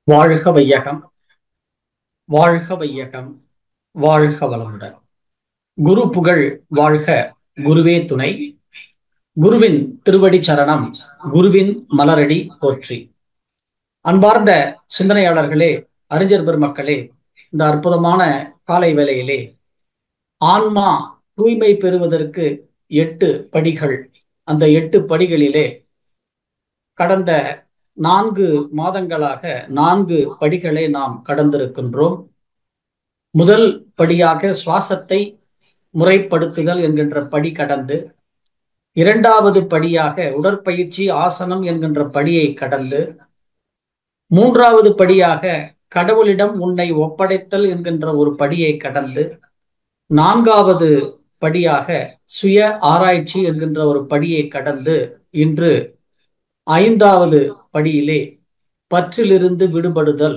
வாழ்க வையகம், வாழ்க வையகம், வாழ்க வளமுடன். குரு புகழ் வாழ்க, குருவே துணை. குருவின் திருவடி சரணம், குருவின் மலரடி போற்றி. அன்பார்ந்த சிந்தனையாளர்களே, அறிஞர் பெருமக்களே, இந்த அற்புதமான காலை வேளையிலே ஆன்மா தூய்மை பெறுவதற்கு 8 படிகள். அந்த 8 படிகளிலே கடந்த 4 மாதங்களாக 4 படிகளை நாம் கடந்திருக்கின்றோம். முதல் படியாக சுவாசத்தை முறைப்படுத்துதல் என்கின்ற படி கடந்து, இரண்டாவது படியாக உடற்பயிற்சி ஆசனம் என்கின்ற படியை கடந்து, மூன்றாவது படியாக கடவுளிடம் உன்னை ஒப்படைத்தல் என்கின்ற ஒரு படியை கடந்து, நான்காவது படியாக சுய ஆராய்ச்சி என்கின்ற ஒரு படியை கடந்து, இன்று 5வது படியிலே பற்றிலிருந்து விடுபடுதல்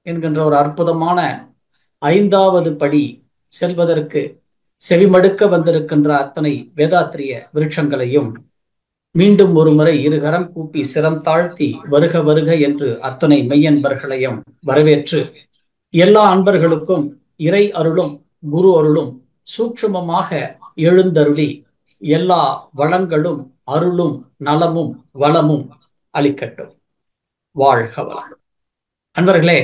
என்கின்ற ஒரு அற்புதமான 5வது படி செல்வதற்கு செவிமடுக்க வந்திருக்கின்ற அத்தனை வேதாத்திரிய விருட்சங்களையும் மீண்டும் ஒரு முறை இருகரம் கூப்பி சிரம் தாழ்த்தி வருக வருக என்று அத்தனை மெய்யன்பர்களையும் வரவேற்று, எல்லா அன்பர்களுக்கும் இறை அருளும் குரு அருளும் சூட்சுமமாக எழுந்தருளி எல்லா வளங்களும் அருளும் நலமும் வளமும் அளிக்கட்டும். வாழ்க வளம். அன்பர்களே,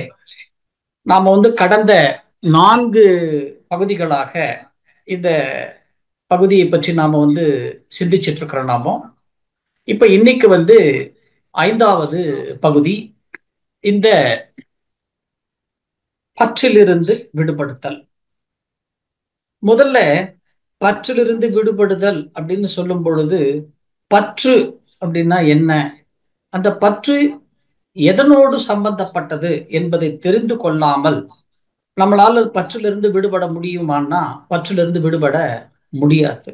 நாம கடந்த 4 பகுதிகளாக இந்த பகுதியை பற்றி நாம சிந்திச்சிட்டு இருக்கிறோம். நாம இப்ப இன்னைக்கு 5வது பகுதி, இந்த பற்றிலிருந்து விடுபடுத்தல். முதல்ல பற்றிலிருந்து விடுபடுதல் அப்படின்னு சொல்லும் பொழுது, பற்று அப்படின்னா என்ன, அந்த பற்று எதனோடு சம்பந்தப்பட்டது என்பதை தெரிந்து கொள்ளாமல் நம்மளால பற்றிலிருந்து விடுபட முடியுமான்னா பற்றிலிருந்து விடுபட முடியாது.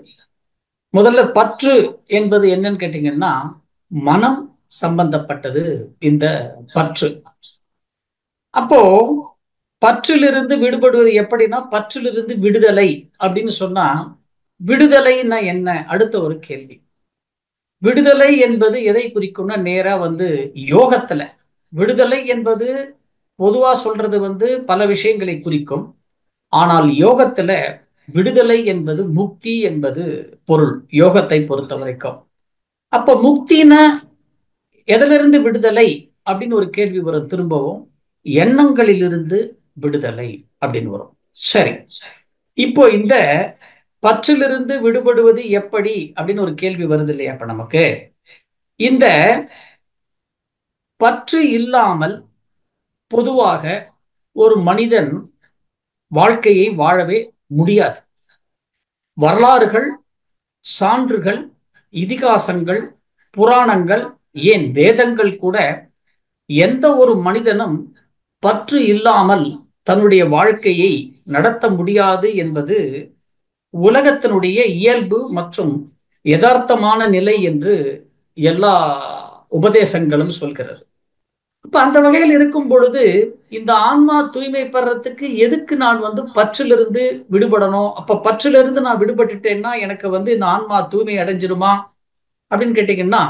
முதல்ல பற்று என்பது என்னன்னு கேட்டீங்கன்னா, மனம் சம்பந்தப்பட்டது இந்த பற்று. அப்போ பற்றிலிருந்து விடுபடுவது எப்படின்னா, பற்றிலிருந்து விடுதலை அப்படின்னு சொன்னா, விடுதலைன்னா என்ன? அடுத்த ஒரு கேள்வி. விடுதலை என்பது எதை குறிக்கும்னா, நேரா யோகத்துல விடுதலை என்பது பொதுவா சொல்றது பல விஷயங்களை குறிக்கும். ஆனால் யோகத்துல விடுதலை என்பது முக்தி என்பது பொருள், யோகத்தை பொறுத்த வரைக்கும். அப்ப முக்தினா எதிலிருந்து விடுதலை அப்படின்னு ஒரு கேள்வி வரும். திரும்பவும் எண்ணங்களிலிருந்து விடுதலை அப்படின்னு வரும். சரி, இப்போ இந்த பற்றிலிருந்து விடுபடுவது எப்படி அப்படின்னு ஒரு கேள்வி வருது இல்லையா? அப்ப நமக்கு இந்த பற்று இல்லாமல் பொதுவாக ஒரு மனிதன் வாழ்க்கையை வாழவே முடியாது. வரலாறுகள், சான்றுகள், இதிகாசங்கள், புராணங்கள், ஏன் வேதங்கள் கூட எந்த ஒரு மனிதனும் பற்று இல்லாமல் தன்னுடைய வாழ்க்கையை நடத்த முடியாது என்பது உலகத்தினுடைய இயல்பு மற்றும் யதார்த்தமான நிலை என்று எல்லா உபதேசங்களும் சொல்கிறது. இப்ப அந்த வகையில் இருக்கும் பொழுது, இந்த ஆன்மா தூய்மை பெறறதுக்கு எதுக்கு நான் பற்றிலிருந்து விடுபடணும்? அப்ப பற்றிலிருந்து நான் விடுபட்டுட்டேன்னா எனக்கு இந்த ஆன்மா தூய்மை அடைஞ்சிருமா அப்படின்னு கேட்டீங்கன்னா,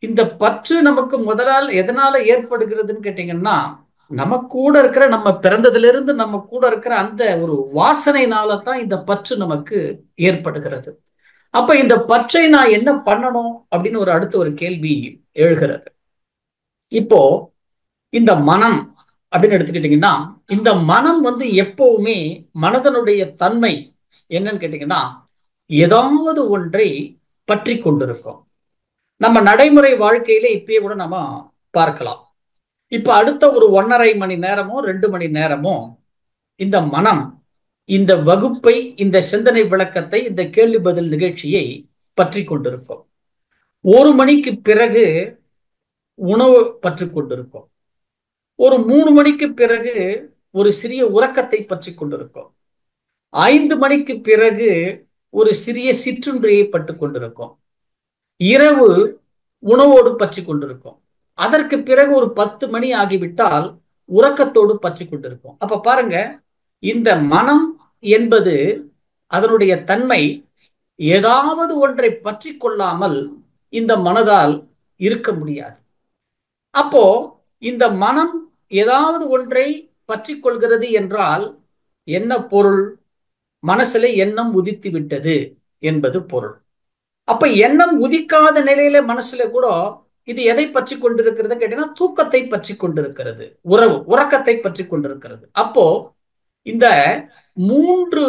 இந்த பற்று நமக்கு முதலால் எதனால ஏற்படுகிறதுன்னு கேட்டீங்கன்னா, நம்ம கூட இருக்கிற, நம்ம பிறந்ததிலிருந்து நம்ம கூட இருக்கிற அந்த ஒரு வாசனைனால தான் இந்த பற்று நமக்கு ஏற்படுகிறது. அப்ப இந்த பற்றை நான் என்ன பண்ணணும் அப்படின்னு அடுத்த ஒரு கேள்வி எழுகிறது. இப்போ இந்த மனம் அப்படின்னு எடுத்துக்கிட்டீங்கன்னா, இந்த மனம் எப்பவுமே மனதனுடைய தன்மை என்னன்னு கேட்டீங்கன்னா, ஏதாவது ஒன்றை பற்றி கொண்டிருக்கும். நம்ம நடைமுறை வாழ்க்கையில இப்பயே கூட நம்ம பார்க்கலாம். இப்ப அடுத்த ஒரு 1.5 மணி நேரமோ 2 மணி நேரமோ இந்த மனம் இந்த வகுப்பை, இந்த சிந்தனை விளக்கத்தை, இந்த கேள்வி பதில் நிகழ்ச்சியை பற்றி கொண்டிருக்கும். 1 மணிக்கு பிறகு உணவு பற்றி கொண்டிருக்கும். ஒரு 3 மணிக்கு பிறகு ஒரு சிறிய உறக்கத்தை பற்றி கொண்டிருக்கும். 5 மணிக்கு பிறகு ஒரு சிறிய சிற்றுண்டியை பற்றி கொண்டிருக்கும். இரவு உணவோடு பற்றி கொண்டிருக்கும். அதற்கு பிறகு ஒரு 10 மணி ஆகிவிட்டால் உறக்கத்தோடு பற்றி கொண்டிருக்கும். அப்ப பாருங்க, இந்த மனம் என்பது அதனுடைய தன்மை ஏதாவது ஒன்றை பற்றி கொள்ளாமல் இந்த மனதால் இருக்க முடியாது. அப்போ இந்த மனம் ஏதாவது ஒன்றை பற்றி கொள்கிறது என்றால் என்ன பொருள்? மனசுல எண்ணம் உதித்து விட்டது என்பது பொருள். அப்ப எண்ணம் உதிக்காத நிலையில மனசுல கூட இது எதை பற்றி கொண்டிருக்கிறது கேட்டீங்கன்னா, தூக்கத்தை பற்றி கொண்டிருக்கிறது, உறக்கத்தை பற்றி கொண்டிருக்கிறது. அப்போ இந்த 3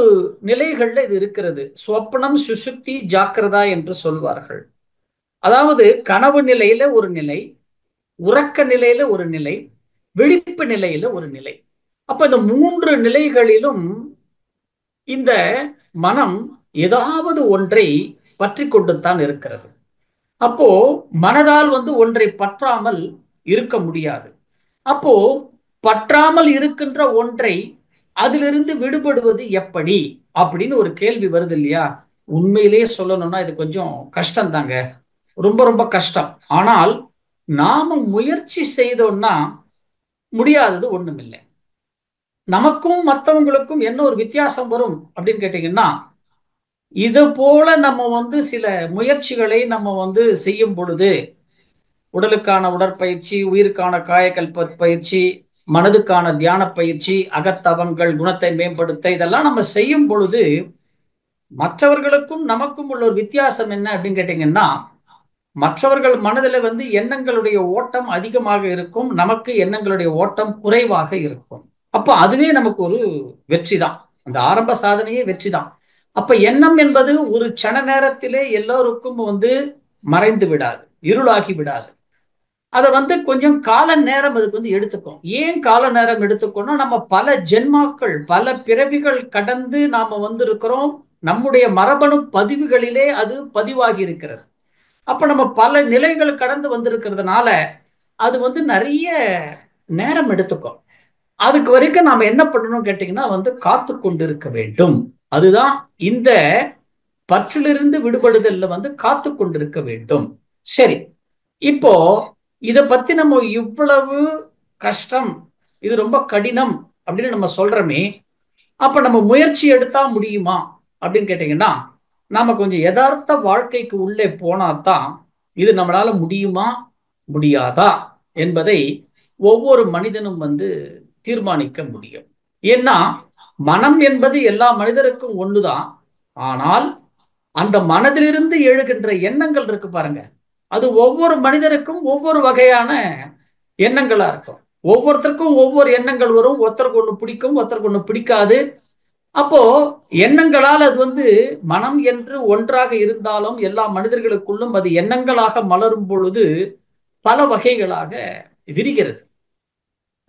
நிலைகள்ல இது இருக்கிறது. சொப்பனம், சுசுப்தி, ஜாக்கிரதா என்று சொல்வார்கள். அதாவது கனவு நிலையில ஒரு நிலை, உறக்க நிலையில ஒரு நிலை, விழிப்பு நிலையில ஒரு நிலை. அப்ப இந்த 3 நிலைகளிலும் இந்த மனம் ஏதாவது ஒன்றை பற்றி கொண்டுத்தான் இருக்கிறது. அப்போ மனதால் ஒன்றை பற்றாமல் இருக்க முடியாது. அப்போ பற்றாமல் இருக்கின்ற ஒன்றை அதிலிருந்து விடுபடுவது எப்படி அப்படின்னு ஒரு கேள்வி வருது இல்லையா? உண்மையிலேயே சொல்லணும்னா இது கொஞ்சம் கஷ்டம் தாங்க, ரொம்ப ரொம்ப கஷ்டம். ஆனால் நாம முயற்சி செய்தோம்னா முடியாதது ஒண்ணுமில்லை. நமக்கும் மற்றவங்களுக்கும் என்ன ஒரு வித்தியாசம் வரும் அப்படின்னு கேட்டீங்கன்னா, இது போல நம்ம சில முயற்சிகளை நம்ம செய்யும் பொழுது, உடலுக்கான உடற்பயிற்சி, உயிருக்கான காயகல்ப பயிற்சி, மனதுக்கான தியான பயிற்சி, அகத்தவங்கள், குணத்தை மேம்படுத்த, இதெல்லாம் நம்ம செய்யும் பொழுது மற்றவர்களுக்கும் நமக்கும் உள்ள ஒரு வித்தியாசம் என்ன அப்படின்னு கேட்டீங்கன்னா, மற்றவர்கள் மனதில் எண்ணங்களுடைய ஓட்டம் அதிகமாக இருக்கும், நமக்கு எண்ணங்களுடைய ஓட்டம் குறைவாக இருக்கும். அப்ப அதுவே நமக்கு ஒரு வெற்றி தான். அந்த ஆரம்ப சாதனையே வெற்றி தான். அப்ப எண்ணம் என்பது ஒரு சன நேரத்திலே எல்லோருக்கும் மறைந்து விடாது, இருளாகி விடாது. அதை கொஞ்சம் கால நேரம் அதுக்கு எடுத்துக்கும். ஏன் கால நேரம் எடுத்துக்கணும்? நம்ம பல ஜென்மாக்கள், பல பிறவிகள் கடந்து நாம இருக்கிறோம். நம்முடைய மரபணு பதிவுகளிலே அது பதிவாகி இருக்கிறது. அப்ப நம்ம பல நிலைகள் கடந்து வந்திருக்கிறதுனால அது நிறைய நேரம் எடுத்துக்கும். அதுக்கு வரைக்கும் நாம என்ன பண்ணணும் கேட்டீங்கன்னா, காத்து கொண்டிருக்க வேண்டும். அதுதான் இந்த பற்றிலிருந்து விடுபடுதல்ல காத்து கொண்டிருக்க வேண்டும். சரி, இப்போ இத பத்தி நம்ம இவ்வளவு கஷ்டம், இது ரொம்ப கடினம் அப்படின்னு நம்ம சொல்றோமே, அப்ப நம்ம முயற்சி எடுத்தா முடியுமா அப்படின்னு கேட்டீங்கன்னா, நாம கொஞ்சம் யதார்த்த வாழ்க்கைக்கு உள்ளே போனாதான் இது நம்மளால முடியுமா முடியாதா என்பதை ஒவ்வொரு மனிதனும் தீர்மானிக்க முடியும். ஏன்னா மனம் என்பது எல்லா மனிதருக்கும் ஒண்ணுதான். ஆனால் அந்த மனதிலிருந்து எழுகின்ற எண்ணங்கள் இருக்கு பாருங்க, அது ஒவ்வொரு மனிதருக்கும் ஒவ்வொரு வகையான எண்ணங்களா இருக்கும். ஒவ்வொருத்தருக்கும் ஒவ்வொரு எண்ணங்கள் வரும். ஒருத்தருக்கு ஒண்ணு பிடிக்கும், ஒருத்தருக்கு ஒண்ணு பிடிக்காது. அப்போ எண்ணங்களால் அது மனம் என்று ஒன்றாக இருந்தாலும் எல்லா மனிதர்களுக்குள்ளும் அது எண்ணங்களாக மலரும் பொழுது பல வகைகளாக விரிகிறது.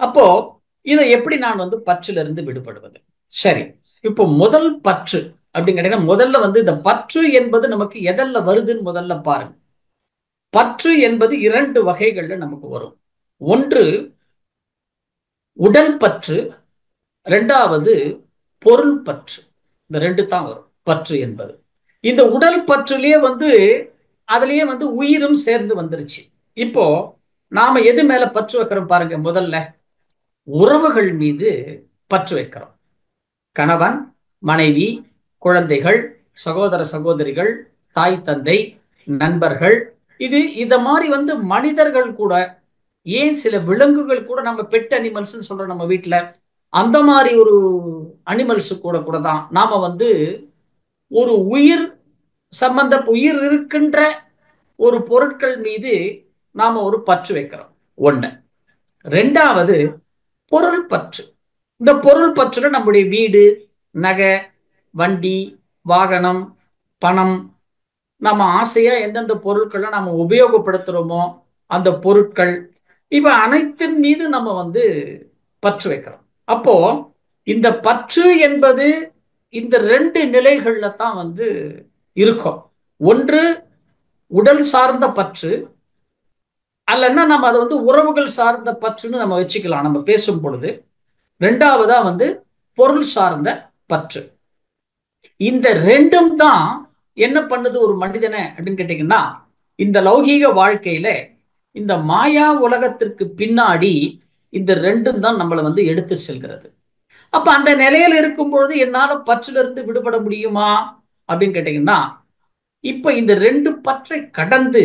அப்போ இதை எப்படி நான் பற்றிலிருந்து விடுபடுவது? சரி, இப்போ முதல் பற்று அப்படின்னு கேட்டீங்கன்னா, முதல்ல இந்த பற்று என்பது நமக்கு எதல்ல வருதுன்னு முதல்ல பாருங்க. பற்று என்பது 2 வகைகள்ல நமக்கு வரும். ஒன்று உடல் பற்று, 2வது பொருள் பற்று. இந்த 2 தான் வரும் பற்று என்பது. இந்த உடல் பற்றுலயே அதுலயே உயிரும் சேர்ந்து வந்துருச்சு. இப்போ நாம எது மேல பற்று வைக்கிறோம் பாருங்க. முதல்ல உறவுகள் மீது பற்று வைக்கிறோம். கணவன், மனைவி, குழந்தைகள், சகோதர சகோதரிகள், தாய் தந்தை, நண்பர்கள், இது இத மாதிரி மனிதர்கள் கூட, ஏன் சில விலங்குகள் கூட, நம்ம பெட் அனிமல்ஸ் சொல்றோம் நம்ம வீட்டுல, அந்த மாதிரி ஒரு அனிமல்ஸ் கூட கூட தான் நாம ஒரு உயிர் இருக்கின்ற ஒரு பொருட்கள் மீது நாம ஒரு பற்று வைக்கிறோம். ஒண்ணு. 2வது பொருள் பற்று. இந்த பொருள் பற்றுல நம்முடைய வீடு, நகை, வண்டி, வாகனம், பணம், நம்ம ஆசையா எந்தெந்த பொருட்களை நம்ம உபயோகப்படுத்துறோமோ அந்த பொருட்கள், இவ அனைத்தின் மீது நம்ம பற்று வைக்கிறோம். அப்போ இந்த பற்று என்பது இந்த 2 நிலைகள்ல தான் இருக்கும். ஒன்று உடல் சார்ந்த பற்று, அல்லன்னா நம்ம அதை உறவுகள் சார்ந்த பற்றுன்னு நம்ம வச்சுக்கலாம் நம்ம பேசும் பொழுது. 2வதா பொருள் சார்ந்த பற்று. இந்த 2ம் தான் என்ன பண்ணுது ஒரு மனிதனை அப்படின்னு கேட்டீங்கன்னா, இந்த லௌகீக வாழ்க்கையில இந்த மாயா உலகத்திற்கு பின்னாடி இந்த 2ம் தான் நம்மளை எடுத்து செல்கிறது. அப்ப அந்த நிலையில இருக்கும் பொழுது என்னால பற்றுல இருந்து விடுபட முடியுமா அப்படின்னு கேட்டீங்கன்னா, இப்ப இந்த 2 பற்றை கடந்து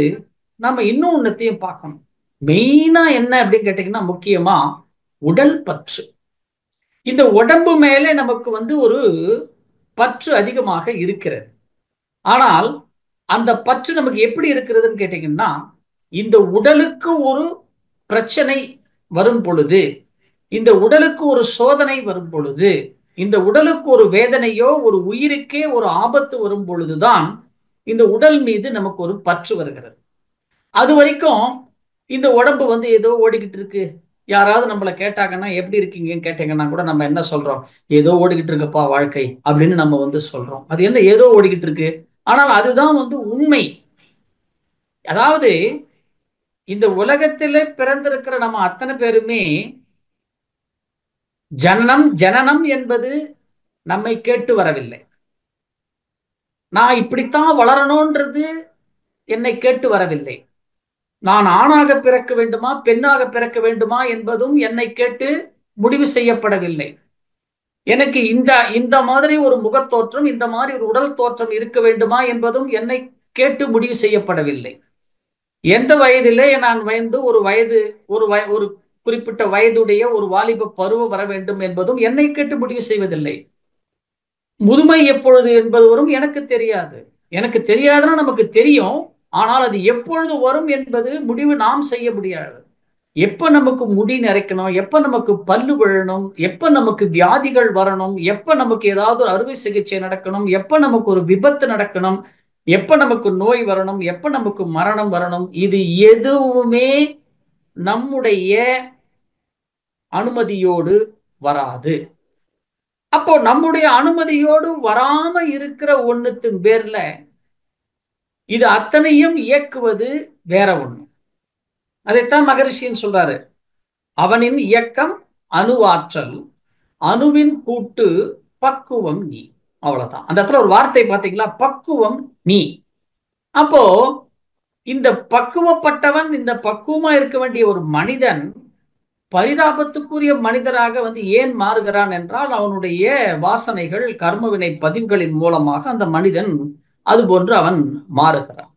நம்ம இன்னும் ஒன்னத்தையும் பார்க்கணும். மெயினா என்ன அப்படின்னு கேட்டீங்கன்னா, முக்கியமா உடல் பற்று. இந்த உடம்பு மேலே நமக்கு வந்து ஒரு பற்று அதிகமாக இருக்கிறது. ஆனால் அந்த பற்று நமக்கு எப்படி இருக்கிறதுன்னு கேட்டீங்கன்னா, இந்த உடலுக்கு ஒரு பிரச்சனை வரும் பொழுது, இந்த உடலுக்கு ஒரு சோதனை வரும் பொழுது, இந்த உடலுக்கு ஒரு வேதனையோ ஒரு உயிருக்கே ஒரு ஆபத்து வரும் பொழுதுதான் இந்த உடல் மீது நமக்கு ஒரு பற்று வருகிறது. அது வரைக்கும் இந்த உடம்பு வந்து ஏதோ ஓடிக்கிட்டு இருக்கு. யாராவது நம்மளை கேட்டாங்கன்னா எப்படி இருக்கீங்கன்னு கேட்டீங்கன்னா கூட நம்ம என்ன சொல்றோம்? ஏதோ ஓடிக்கிட்டு இருக்குப்பா வாழ்க்கை அப்படின்னு நம்ம வந்து சொல்றோம். அது என்ன ஏதோ ஓடிக்கிட்டு இருக்கு? ஆனால் அதுதான் வந்து உண்மை. அதாவது இந்த உலகத்திலே பிறந்திருக்கிற நம்ம அத்தனை பேருமே ஜனனம் ஜனனம் என்பது நம்மை கேட்டு வரவில்லை. நான் இப்படித்தான் வளரணும்ன்றது என்னை கேட்டு வரவில்லை. நான் ஆணாக பிறக்க வேண்டுமா பெண்ணாக பிறக்க வேண்டுமா என்பதும் என்னை கேட்டு முடிவு செய்யப்படவில்லை. எனக்கு இந்த இந்த மாதிரி ஒரு முகத்தோற்றம் இந்த மாதிரி ஒரு உடல் தோற்றம் இருக்க வேண்டுமா என்பதும் என்னை கேட்டு முடிவு செய்யப்படவில்லை. எந்த வயதிலே நான் ஒரு குறிப்பிட்ட வயதுடைய ஒரு வாலிப பருவம் வர வேண்டும் என்பதும் என்னை கேட்டு முடிவு செய்வதில்லை. முதுமை எப்பொழுது என்பதுவரும் எனக்கு தெரியாது. எனக்கு தெரியாதுன்னா நமக்கு தெரியும். ஆனால் அது எப்பொழுது வரும் என்பது முடிவு நாம் செய்ய முடியாது. எப்ப நமக்கு முடி நரைக்கணும், எப்ப நமக்கு பல்லு விழணும், எப்ப நமக்கு வியாதிகள் வரணும், எப்ப நமக்கு ஏதாவது ஒரு அறுவை சிகிச்சை நடக்கணும், எப்ப நமக்கு ஒரு விபத்து நடக்கணும், எப்ப நமக்கு நோய் வரணும், எப்ப நமக்கு மரணம் வரணும், இது எதுவுமே நம்முடைய அனுமதியோடு வராது. அப்போ நம்முடைய அனுமதியோடு வராம இருக்கிற ஒண்ணுத்தின் பேர்ல இது அத்தனையும் இயக்குவது வேற ஒண்ணு. அதைத்தான் மகரிஷின்னு சொல்றாரு. அவனின் இயக்கம் அணுவாற்றல், அணுவின் கூட்டு பக்குவம் நீ. அவ்வளவுதான். அந்த இடத்துல ஒரு வார்த்தை பாத்தீங்களா? பக்குவம் நீ. அப்போ இந்த பக்குவப்பட்டவன், இந்த பக்குவமா இருக்க வேண்டிய ஒரு மனிதன் பரிதாபத்துக்குரிய மனிதராக வந்து ஏன் மாறுகிறான் என்றால், அவனுடைய வாசனைகள் கர்மவினை பதிவுகளின் மூலமாக அந்த மனிதன் அது போன்று அவன் மாறுகிறான்.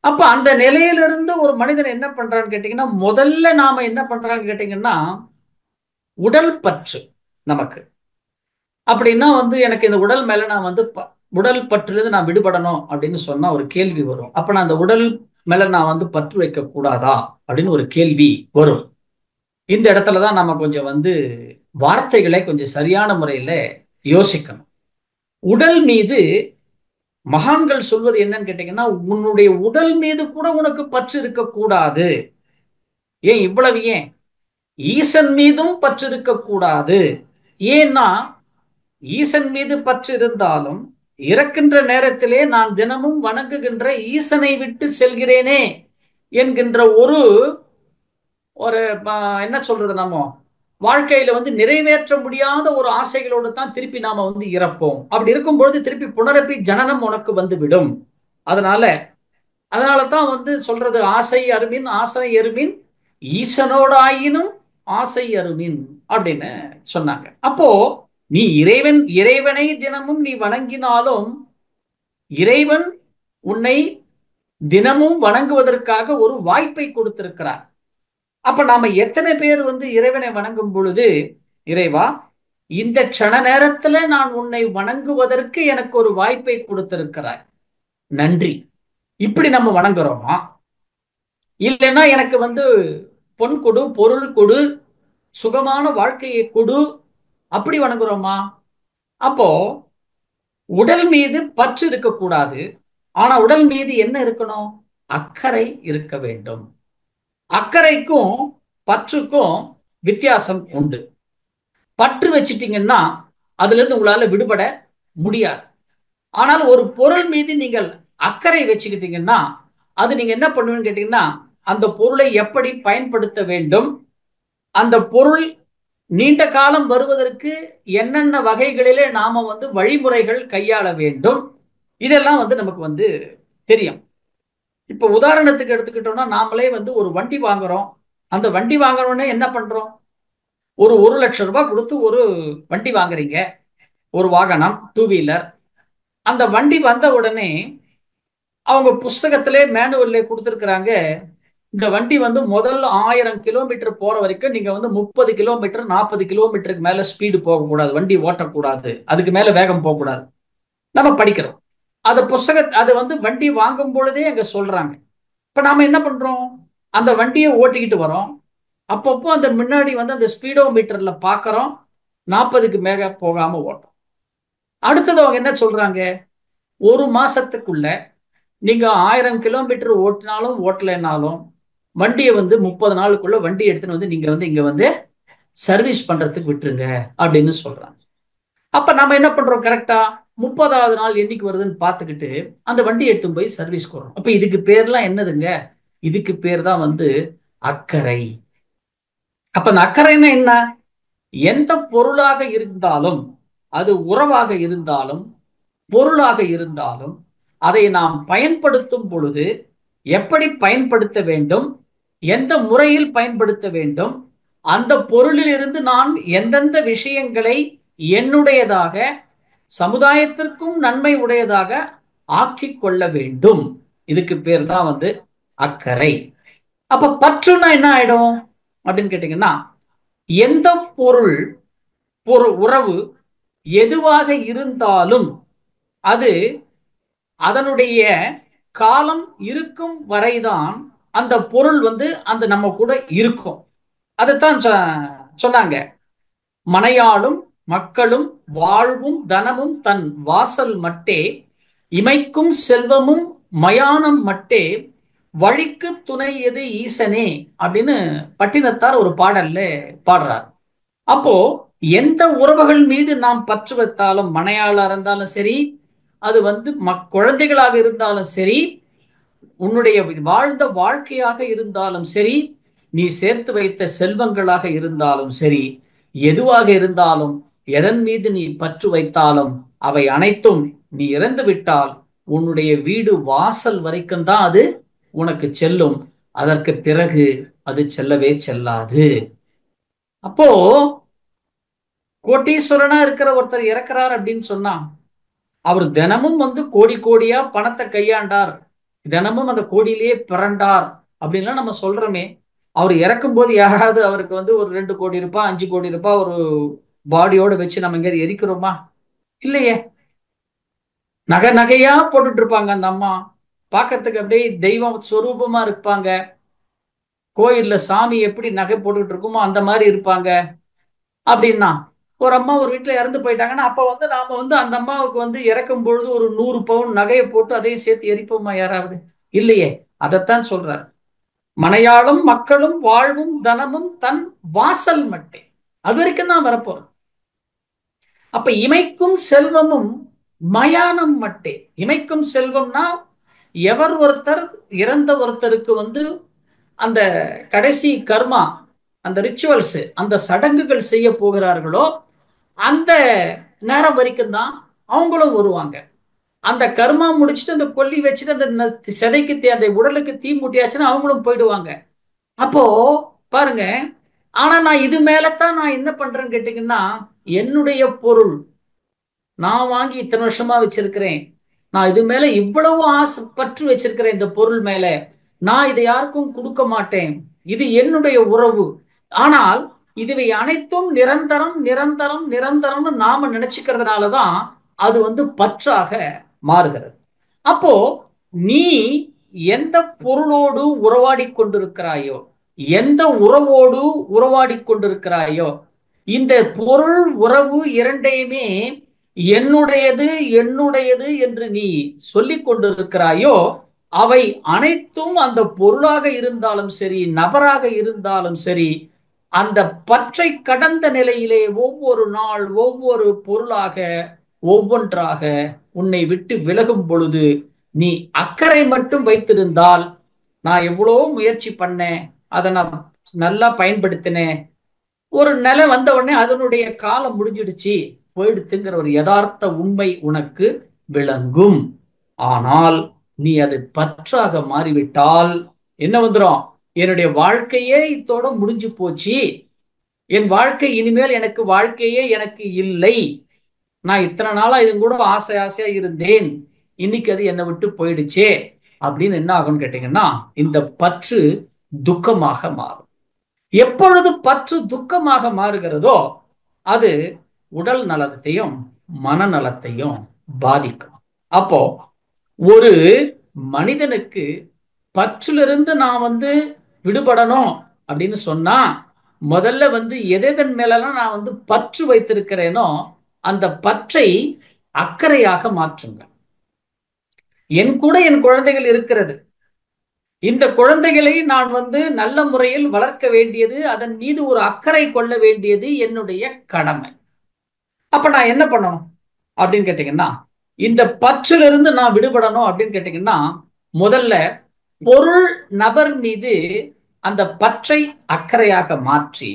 அப்ப அந்த நிலையிலிருந்து ஒரு மனிதன் என்ன பண்றான்னு கேட்டீங்கன்னா, முதல்ல நாம என்ன பண்றான்னு கேட்டீங்கன்னா, உடல் பற்று நமக்கு. அப்படின்னா வந்து எனக்கு இந்த உடல் மேல நான் வந்து உடல் பற்றிலிருந்து நான் விடுபடணும் அப்படின்னு சொன்னா ஒரு கேள்வி வரும். அப்ப நான் அந்த உடல் மேல நான் வந்து பற்று வைக்க கூடாதா அப்படின்னு ஒரு கேள்வி வரும். இந்த இடத்துலதான் நம்ம கொஞ்சம் வந்து வார்த்தைகளை கொஞ்சம் சரியான முறையில யோசிக்கணும். உடல் மீது மகான்கள் சொல்வது என்னன்னு கேட்டீங்கன்னா, உன்னுடைய உடல் மீது கூட உனக்கு பற்று இருக்கக்கூடாது. ஏன் இவ்வளவு? ஏன் ஈசன் மீதும் பற்று இருக்கக்கூடாது. ஏன்னா ஈசன் மீது பற்று இருந்தாலும் இறக்கின்ற நேரத்திலே நான் தினமும் வணங்குகின்ற ஈசனை விட்டு செல்கிறேனே என்கின்ற ஒரு ஒரு என்ன சொல்றது, நம்ம வாழ்க்கையில வந்து நிறைவேற்ற முடியாத ஒரு ஆசைகளோடு தான் திருப்பி நாம வந்து இறப்போம். அப்படி இருக்கும் பொழுது திருப்பி புனரப்பி ஜனனம் உனக்கு வந்து விடும். அதனால அதனாலதான் வந்து சொல்றது, ஆசை அருமின் ஆசை அருமின் ஈசனோட ஆயினும் ஆசை அருமின் அப்படின்னு சொன்னாங்க. அப்போ நீ இறைவனை தினமும் நீ வணங்கினாலும் இறைவன் உன்னை தினமும் வணங்குவதற்காக ஒரு வாய்ப்பை கொடுத்திருக்கிறார். அப்ப நாம எத்தனை பேர் வந்து இறைவனை வணங்கும் பொழுது, இறைவா இந்த க்ஷண நேரத்துல நான் உன்னை வணங்குவதற்கு எனக்கு ஒரு வாய்ப்பை கொடுத்திருக்கிறாய், நன்றி, இப்படி நம்ம வணங்குறோமா? இல்லைன்னா எனக்கு வந்து பொன் கொடு, பொருள் கொடு, சுகமான வாழ்க்கையை கொடு, அப்படி வணங்குறோமா? அப்போ உடல் மீது பற்று இருக்கக்கூடாது. ஆனா உடல் மீது என்ன இருக்கணும்? அக்கறை இருக்க வேண்டும். அக்கறைக்கும் பற்றுக்கும் வித்தியாசம் உண்டு. பற்று வச்சிட்டீங்கன்னா அதுல இருந்து உங்களால விடுபட முடியாது. ஆனால் ஒரு பொருள் மீது நீங்கள் அக்கறை வச்சுக்கிட்டீங்கன்னா அது நீங்க என்ன பண்ணுவீங்கன்னு கேட்டீங்கன்னா, அந்த பொருளை எப்படி பயன்படுத்த வேண்டும், அந்த பொருள் நீண்ட காலம் வருவதற்கு என்னென்ன வகைகளிலே நாம வந்து வழிமுறைகள் கையாள வேண்டும், இதெல்லாம் வந்து நமக்கு வந்து தெரியும். இப்ப உதாரணத்துக்கு எடுத்துக்கிட்டோம்னா, நாமளே வந்து ஒரு வண்டி வாங்குறோம். அந்த வண்டி வாங்கணும்னே என்ன பண்றோம்? ஒரு 1,00,000 ரூபாய் கொடுத்து ஒரு வண்டி வாங்குறீங்க, ஒரு வாகனம், டூ வீலர். அந்த வண்டி வந்த உடனே அவங்க புஸ்தகத்திலே மேனுவல்ல கொடுத்துருக்குறாங்க, இந்த வண்டி வந்து முதல் 1000 கிலோமீட்டர் போற வரைக்கும் நீங்க வந்து 30 கிலோமீட்டர் 40 கிலோமீட்டருக்கு மேல ஸ்பீடு போகக்கூடாது, வண்டி ஓட்டக்கூடாது, அதுக்கு மேல வேகம் போகக்கூடாது. நம்ம படிக்கிறோம் அந்த அது வந்து வண்டி வாங்கும் பொழுதே அங்க சொல்றாங்க. இப்ப நாம என்ன பண்றோம், அந்த வண்டியை ஓட்டிக்கிட்டு வரோம். அப்பப்போ அந்த முன்னாடி வந்து அந்த ஸ்பீடோ மீட்டர்ல பாக்குறோம், 40க்கு மேக போகாம ஓட்டும். அடுத்தது அவங்க என்ன சொல்றாங்க, ஒரு மாசத்துக்குள்ள நீங்க 1000 கிலோமீட்டர் ஓட்டினாலும் ஓட்டலைனாலும் வண்டியை வந்து 30 நாளுக்குள்ள வண்டி எடுத்துன்னு வந்து நீங்க வந்து இங்க வந்து சர்வீஸ் பண்றதுக்கு விட்டுருங்க அப்படின்னு சொல்றாங்க. அப்ப நம்ம என்ன பண்றோம், கரெக்டா 30வது நாள் என்னைக்கு வருதுன்னு பார்த்துக்கிட்டு அந்த வண்டி எடுத்து போய் சர்வீஸ் போடுறோம். அப்ப இதுக்கு பேர்லாம் என்னதுங்க, இதுக்கு பேர் தான் வந்து அக்கறை. அப்ப அந்த அக்கறைன்னா என்ன, எந்த பொருளாக இருந்தாலும், அது உறவாக இருந்தாலும் பொருளாக இருந்தாலும், அதை நாம் பயன்படுத்தும் பொழுது எப்படி பயன்படுத்த வேண்டும், எந்த முறையில் பயன்படுத்த வேண்டும், அந்த பொருளில் இருந்து நான் எந்தெந்த விஷயங்களை என்னுடையதாக சமுதாயத்திற்கும் நன்மை உடையதாக ஆக்கிக் கொள்ள வேண்டும், இதுக்கு பேர் தான் வந்து அக்கறை. அப்ப பற்றுனா என்ன ஆயிடும் அப்படின்னு கேட்டீங்கன்னா, எந்த பொருள் உறவு எதுவாக இருந்தாலும் அது அதனுடைய காலம் இருக்கும் வரைதான் அந்த பொருள் வந்து அந்த நம்ம கூட இருக்கும். அதைத்தான் சொன்னாங்க, மனையாளும் மக்களும் வாழ்வும் தனமும் தன் வாசல் மட்டே இமைக்கும் செல்வமும் மயானம் மட்டே வழிக்கு துணை எது ஈசனே அப்படின்னு பட்டினத்தார் ஒரு பாடல்ல பாடுறார். அப்போ எந்த உறவுகள் மீது நாம் பற்று வைத்தாலும், மனையாளா இருந்தாலும் சரி, அது வந்து குழந்தைகளாக இருந்தாலும் சரி, உன்னுடைய வாழ்ந்த வாழ்க்கையாக இருந்தாலும் சரி, நீ சேர்த்து வைத்த செல்வங்களாக இருந்தாலும் சரி, எதுவாக இருந்தாலும், எதன் மீது நீ பற்று வைத்தாலும் அவை அனைத்தும் நீ இறந்து விட்டால் உன்னுடைய வீடு வாசல் வரைக்கும் தான் அது உனக்கு செல்லும், அதற்கு பிறகு அது செல்லவே செல்லாது. அப்போ கோட்டீஸ்வரனா இருக்கிற ஒருத்தர் இறக்கிறார் அப்படின்னு சொன்னா, அவர் தினமும் வந்து கோடி கோடியா பணத்தை கையாண்டார், தினமும் அந்த கோடியிலேயே பிறண்டார் அப்படின்லாம் நம்ம சொல்றோமே. அவர் இறக்கும் போது யாராவது அவருக்கு வந்து ஒரு 2 கோடி ரூபாய் 5 கோடி ரூபாய் ஒரு பாடியோட வச்சு நம்ம எங்கேயாவது எரிக்கிறோமா? இல்லையே. நகை நகையா போட்டுட்டு இருப்பாங்க அந்த அம்மா, பாக்கிறதுக்கு அப்படியே தெய்வம் ஸ்வரூபமா இருப்பாங்க. கோயில்ல சாமி எப்படி நகை போட்டுக்கிட்டு இருக்குமோ அந்த மாதிரி இருப்பாங்க. அப்படின்னா ஒரு அம்மா ஒரு வீட்டுல இறந்து போயிட்டாங்கன்னா, அப்ப வந்து நாம வந்து அந்த அம்மாவுக்கு வந்து இறக்கும் பொழுது ஒரு 100 பவுன் நகையை போட்டு அதையும் சேர்த்து எரிப்போமா யாராவது? இல்லையே. அதைத்தான் சொல்றார், மனையாளும் மக்களும் வாழ்வும் தனமும் தன் வாசல் மட்டே, அது வரைக்கும் தான் வரப்போறோம். அப்ப இமைக்கும் செல்வமும் மயானம் மட்டே. இமைக்கும் செல்வம்னா எவர் ஒருத்தர் இறந்த ஒருத்தருக்கு வந்து அந்த கடைசி கர்மா, அந்த ரிச்சுவல்ஸ், அந்த சடங்குகள் செய்ய போகிறார்களோ அந்த நேரம் வரைக்கும் தான் அவங்களும் வருவாங்க. அந்த கர்மா முடிச்சுட்டு அந்த கொல்லி வச்சுட்டு அந்த சிதைக்கு அந்த உடலுக்கு தீ மூட்டியாச்சுன்னா அவங்களும் போயிடுவாங்க. அப்போ பாருங்க, ஆனா நான் இது மேலத்தான் நான் என்ன பண்றேன்னு கேட்டீங்கன்னா, என்னுடைய பொருள் நான் வாங்கி இத்தனை வருஷமா வச்சிருக்கிறேன், நான் இது மேல இவ்வளவு ஆசை பற்று வச்சிருக்கிறேன், இந்த பொருள் மேல நான் இதை யாருக்கும் கொடுக்க மாட்டேன், இது என்னுடைய உறவு. ஆனால் இதுவை அனைத்தும் நிரந்தரம் நிரந்தரம் நிரந்தரம்னு நாம நினைச்சுக்கிறதுனாலதான் அது வந்து பற்றாக மாறுகிறது. அப்போ நீ எந்த பொருளோடு உறவாடி கொண்டிருக்கிறாயோ, எந்த உறவோடு உறவாடி கொண்டிருக்கிறாயோ, இந்த பொருள் உறவு இரண்டையுமே என்னுடையது என்னுடையது என்று நீ சொல்லிக் கொண்டிருக்கிறாயோ, அவை அனைத்தும் அந்த பொருளாக இருந்தாலும் சரி, நபராக இருந்தாலும் சரி, அந்த பற்றை கடந்த நிலையிலே ஒவ்வொரு நாள் ஒவ்வொரு பொருளாக ஒவ்வொன்றாக உன்னை விட்டு விலகும் பொழுது, நீ அக்கறை மட்டும் வைத்திருந்தால், நான் எவ்வளோ முயற்சி பண்ணேன், அதை நான் நல்லா பயன்படுத்தினேன், ஒரு நிலை வந்த உடனே அதனுடைய காலம் முடிஞ்சிடுச்சு போயிடுத்துங்கிற ஒரு யதார்த்த உண்மை உனக்கு விளங்கும். ஆனால் நீ அது பற்றாக மாறிவிட்டால் என்ன வந்துடும், என்னுடைய வாழ்க்கையே இதோட முடிஞ்சு போச்சு, என் வாழ்க்கை இனிமேல் எனக்கு வாழ்க்கையே எனக்கு இல்லை, நான் இத்தனை நாளா இது கூட ஆசை ஆசையா இருந்தேன், இன்னைக்கு அது என்னை விட்டு போயிடுச்சே அப்படின்னு என்ன ஆகும்னு கேட்டீங்கன்னா, இந்த பற்று துக்கமாக மாறும். எப்பொழுது பற்று துக்கமாக மாறுகிறதோ அது உடல் நலத்தையும் மனநலத்தையும் பாதிக்கும். அப்போ ஒரு மனிதனுக்கு பற்றிலிருந்து நான் விடுபடணும் அப்படின்னு சொன்னா முதல்ல எதன் மேலாம் நான் பற்று வைத்திருக்கிறேனோ அந்த பற்றை அக்கறையாக மாற்றுங்க. என் கூட என் குழந்தைகள் இருக்கிறது. இந்த குழந்தைகளை நான் நல்ல முறையில் வளர்க்க வேண்டியது, அதன் மீது ஒரு அக்கறை கொள்ள வேண்டியது என்னுடைய கடமை. அப்ப நான் என்ன பண்ணணும் அப்படின்னு கேட்டீங்கன்னா, இந்த பற்றிலிருந்து நான் விடுபடணும் அப்படின்னு கேட்டீங்கன்னா, முதல்ல பொருள் நபர் மீது அந்த பற்றை அக்கறையாக மாற்றி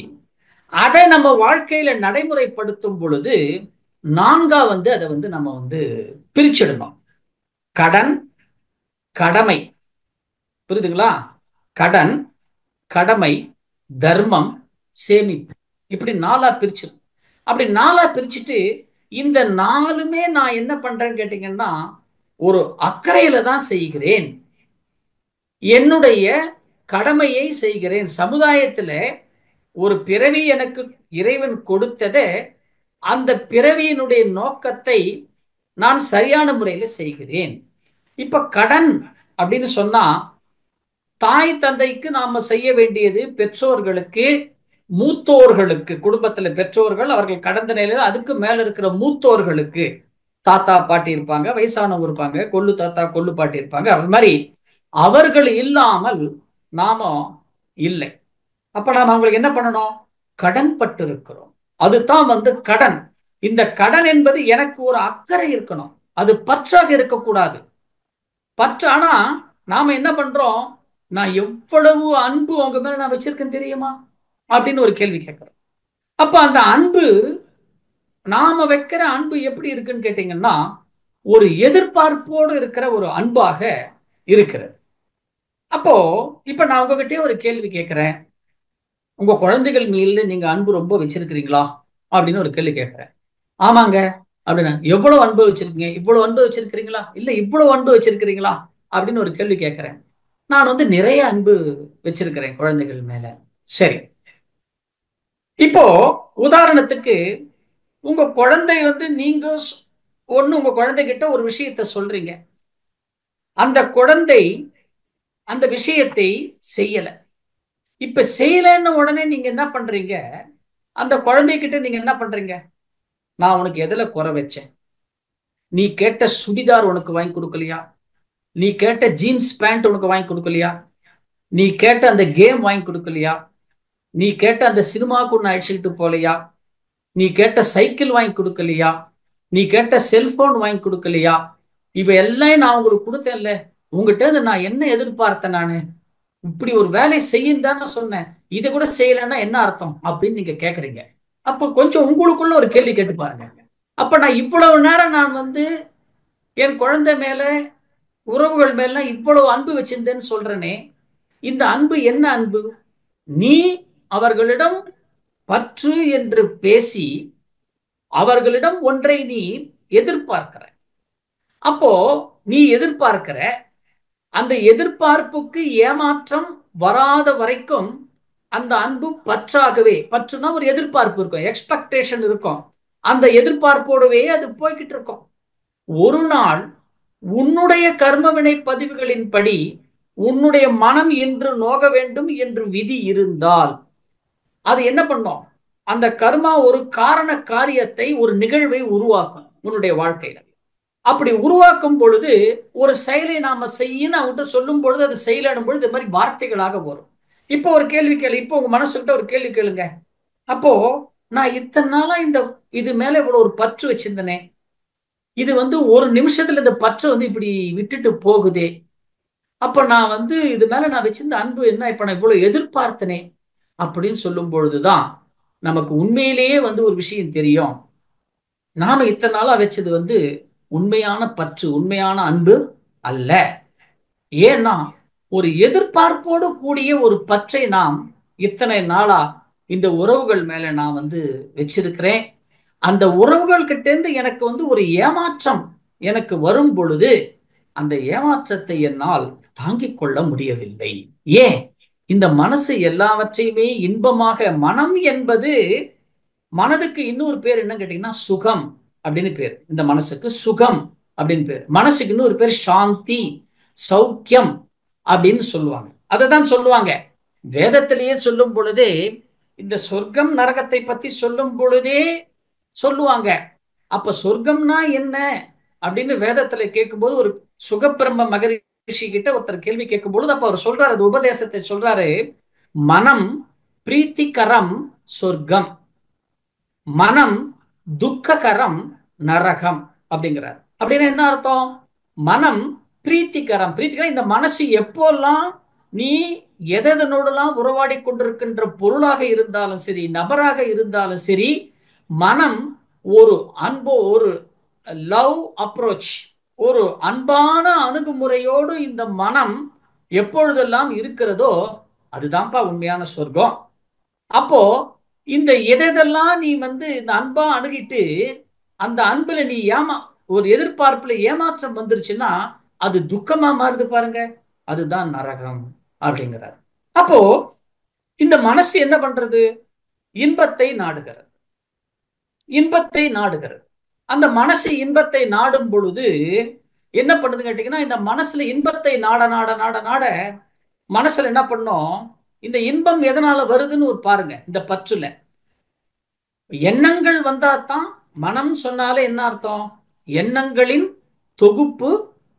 அதை நம்ம வாழ்க்கையில நடைமுறைப்படுத்தும் பொழுது நான்கா அதை நம்ம பிரிச்சிடணும். கடன், கடமை, புரியுதுங்களா? கடன், கடமை, தர்மம், சேமிப்பு, இப்படி நாலா பிரிச்சிடும். அப்படி நாலா பிரிச்சுட்டு இந்த நாலுமே நான் என்ன பண்றேன்னு கேட்டீங்கன்னா ஒரு அக்கறையில தான் செய்கிறேன். என்னுடைய கடமையை செய்கிறேன். சமுதாயத்துல ஒரு பிறவி எனக்கு இறைவன் கொடுத்ததே அந்த பிறவியினுடைய நோக்கத்தை நான் சரியான முறையில செய்கிறேன். இப்ப கடன் அப்படின்னு சொன்னா தாய் தந்தைக்கு நாம செய்ய வேண்டியது, பெற்றோர்களுக்கு, மூத்தோர்களுக்கு, குடும்பத்துல பெற்றோர்கள் அவர்கள் கடந்த நிலையில அதுக்கு மேல இருக்கிற மூத்தோர்களுக்கு, தாத்தா பாட்டி இருப்பாங்க, வயசானவங்க இருப்பாங்க, கொள்ளு தாத்தா கொள்ளு பாட்டி இருப்பாங்க. அது மாதிரி அவர்கள் இல்லாமல் நாம இல்லை. அப்ப நாம அவங்களுக்கு என்ன பண்ணணும்? கடன் பட்டு இருக்கிறோம். அதுதான் கடன். இந்த கடன் என்பது எனக்கு ஒரு அக்கறை இருக்கணும், அது பற்றாக இருக்கக்கூடாது. பற்று. ஆனா நாம என்ன பண்றோம்? நான் எவ்வளவு அன்பு உங்க மேல நான் வச்சிருக்கேன் தெரியுமா அப்படின்னு ஒரு கேள்வி கேட்கிறோம். அப்ப அந்த அன்பு, நாம வைக்கிற அன்பு எப்படி இருக்குன்னு கேட்டீங்கன்னா ஒரு எதிர்பார்ப்போடு இருக்கிற ஒரு அன்பாக இருக்கிறது. அப்போ இப்ப நான் உங்ககிட்டயே ஒரு கேள்வி கேட்கிறேன். உங்க குழந்தைகள் மீது நீங்க அன்பு ரொம்ப வச்சிருக்கிறீங்களா அப்படின்னு ஒரு கேள்வி கேட்கிறேன். ஆமாங்க அப்படின்னா, எவ்வளவு அன்பு வச்சிருக்கீங்க? இவ்வளவு அன்பு வச்சிருக்கிறீங்களா? இல்ல இவ்வளவு அன்பு வச்சிருக்கிறீங்களா அப்படின்னு ஒரு கேள்வி கேட்கிறேன். நான் நிறைய அன்பு வச்சிருக்கிறேன் குழந்தைகள் மேல. சரி, இப்போ உதாரணத்துக்கு உங்க குழந்தை நீங்க உங்க குழந்தைகிட்ட ஒரு விஷயத்த சொல்றீங்க. அந்த குழந்தை அந்த விஷயத்தை செய்யல. இப்ப செய்யலன்னு உடனே நீங்க என்ன பண்றீங்க? அந்த குழந்தைகிட்ட நீங்க என்ன பண்றீங்க? நான் உனக்கு எதுல குறை வச்சேன்? நீ கேட்ட சுடிதார் உனக்கு வாங்கி கொடுக்கலையா? நீ கேட்ட ஜீன்ஸ் பேண்ட் உனக்கு வாங்கி கொடுக்கலையா? நீ கேட்ட அந்த கேம் வாங்கி கொடுக்கலையா? நீ கேட்ட அந்த சினிமாவுக்கு ஒன்று அழைச்சிட்டு போலையா? நீ கேட்ட சைக்கிள் வாங்கி கொடுக்கலையா? நீ கேட்ட செல்போன் வாங்கி கொடுக்கலையா? இவ எல்லாம் நான் உங்களுக்கு கொடுத்தேன்ல. உங்ககிட்ட நான் என்ன எதிர்பார்த்தேன்? நானு இப்படி ஒரு வேலையை செய்யும் தானே சொன்னேன். இதை கூட செய்யலைன்னா என்ன அர்த்தம் அப்படின்னு நீங்க கேக்குறீங்க. அப்ப கொஞ்சம் உங்களுக்குள்ள ஒரு கேள்வி கேட்டு பாருங்க. அப்ப நான் இவ்வளவு நேரம் நான் என் குழந்தை மேல, உறவுகள் மேல இவ்வளவு அன்பு வச்சிருந்தேன்னு சொல்றேனே, இந்த அன்பு என்ன அன்பு? நீ அவர்களிடம் பற்று என்று பேசி அவர்களிடம் ஒன்றை நீ எதிர்பார்க்கிற. அப்போ நீ எதிர்பார்க்கிற அந்த எதிர்பார்ப்புக்கு ஏமாற்றம் வராத வரைக்கும் அந்த அன்பு பற்றாகவே, பற்றுனா ஒரு எதிர்பார்ப்பு இருக்கும், எக்ஸ்பெக்டேஷன் இருக்கும். அந்த எதிர்பார்ப்போடவே அது போய்கிட்டு இருக்கும். ஒரு நாள் உன்னுடைய கர்மவினை பதிவுகளின்படி உன்னுடைய மனம் இன்று நோக வேண்டும் என்று விதி இருந்தால் அது என்ன பண்ணும்? அந்த கர்மா ஒரு காரண காரியத்தை, ஒரு நிகழ்வை உருவாக்கும் உன்னுடைய வாழ்க்கையில. அப்படி உருவாக்கும் பொழுது ஒரு செயலை நாம செய்யணும் அவங்ககிட்ட சொல்லும் பொழுது அது செயலிடும் பொழுது இது மாதிரி வார்த்தைகளாக வரும். இப்போ ஒரு கேள்வி கேளு. இப்போ உங்க மனசுகிட்ட ஒரு கேள்வி கேளுங்க. அப்போ நான் இத்தனை நாளா இது மேல இவ்வளவு ஒரு பற்று வச்சிருந்தனே, இது ஒரு நிமிஷத்துல இந்த பற்று இப்படி விட்டுட்டு போகுதே. அப்ப நான் இது மேல நான் வச்சிருந்த அன்பு என்ன, இப்ப நான் இவ்வளவு எதிர்பார்த்தனே அப்படின்னு சொல்லும் பொழுதுதான் நமக்கு உண்மையிலேயே ஒரு விஷயம் தெரியும். நாம இத்தனை நாளா வச்சது உண்மையான பற்று, உண்மையான அன்பு அல்ல. ஏன்னா ஒரு எதிர்பார்ப்போடு கூடிய ஒரு பற்றை நாம் இத்தனை நாளா இந்த உறவுகள் மேல நான் வச்சிருக்கிறேன். அந்த உறவுகள் கிட்ட இருந்து எனக்கு ஒரு ஏமாற்றம் எனக்கு வரும் பொழுது அந்த ஏமாற்றத்தை என்னால் தாங்கிக் கொள்ள முடியவில்லை. ஏன்? இந்த மனசு எல்லாவற்றையுமே இன்பமாக, மனம் என்பது, மனதுக்கு இன்னொரு பேர் என்ன கேட்டீங்கன்னா சுகம் அப்படின்னு பேர். இந்த மனசுக்கு சுகம் அப்படின்னு பேர். மனசுக்கு இன்னொரு பேர் சாந்தி, சௌக்கியம் அப்படின்னு சொல்லுவாங்க. அதை தான் சொல்லுவாங்க வேதத்திலேயே சொல்லும் பொழுதே. இந்த சொர்க்கம் நரகத்தை பத்தி சொல்லும் பொழுதே சொல்லுவாங்க. அப்ப சொர்க்கம்னா என்ன அப்படின்னு வேதத்துல கேட்கும்போது, ஒரு சுகபிரம்ம மகரிஷி கிட்ட ஒருத்தர் கேள்வி கேட்கும் பொழுது அப்ப அவர் சொல்றாரு, அது உபதேசத்தை சொல்றாரு, மனம் பிரீத்திகரம் சொர்க்கம், மனம் துக்ககரம் நரகம் அப்படிங்கிறார். அப்படின்னா என்ன அர்த்தம்? மனம் பிரீத்திகரம், பிரீத்திகரம் இந்த மனசு எப்போல்லாம் நீ எதனோடலாம் உறவாடி கொண்டிருக்கின்ற பொருளாக இருந்தாலும் சரி, நபராக இருந்தாலும் சரி, மனம் ஒரு அன்போ, ஒரு லவ் அப்ரோச், ஒரு அன்பான அணுகுமுறையோடு இந்த மனம் எப்பொழுதெல்லாம் இருக்கிறதோ அதுதான்ப்பா உண்மையான சொர்க்கம். அப்போ இந்த எதெல்லாம் நீ இந்த அன்பா அணுகிட்டு அந்த அன்புல நீ ஒரு எதிர்பார்ப்புல ஏமாற்றம் வந்துருச்சுன்னா அது துக்கமா மாறுது பாருங்க, அதுதான் நரகம் அப்படிங்கிறார். அப்போ இந்த மனசு என்ன பண்றது? இன்பத்தை நாடுகிறது, இன்பத்தை நாடுகிறது. அந்த மனசு இன்பத்தை நாடும் பொழுது என்ன பண்ணுது கேட்டீங்கன்னா, இந்த மனசுல இன்பத்தை நாட நாட நாட நாட மனசுல என்ன பண்ணும், இந்த இன்பம் எதனால வருதுன்னு ஒரு பாருங்க. இந்த பற்றுல எண்ணங்கள் வந்தாதான். மனம் சொன்னாலே என்ன அர்த்தம்? எண்ணங்களின் தொகுப்பு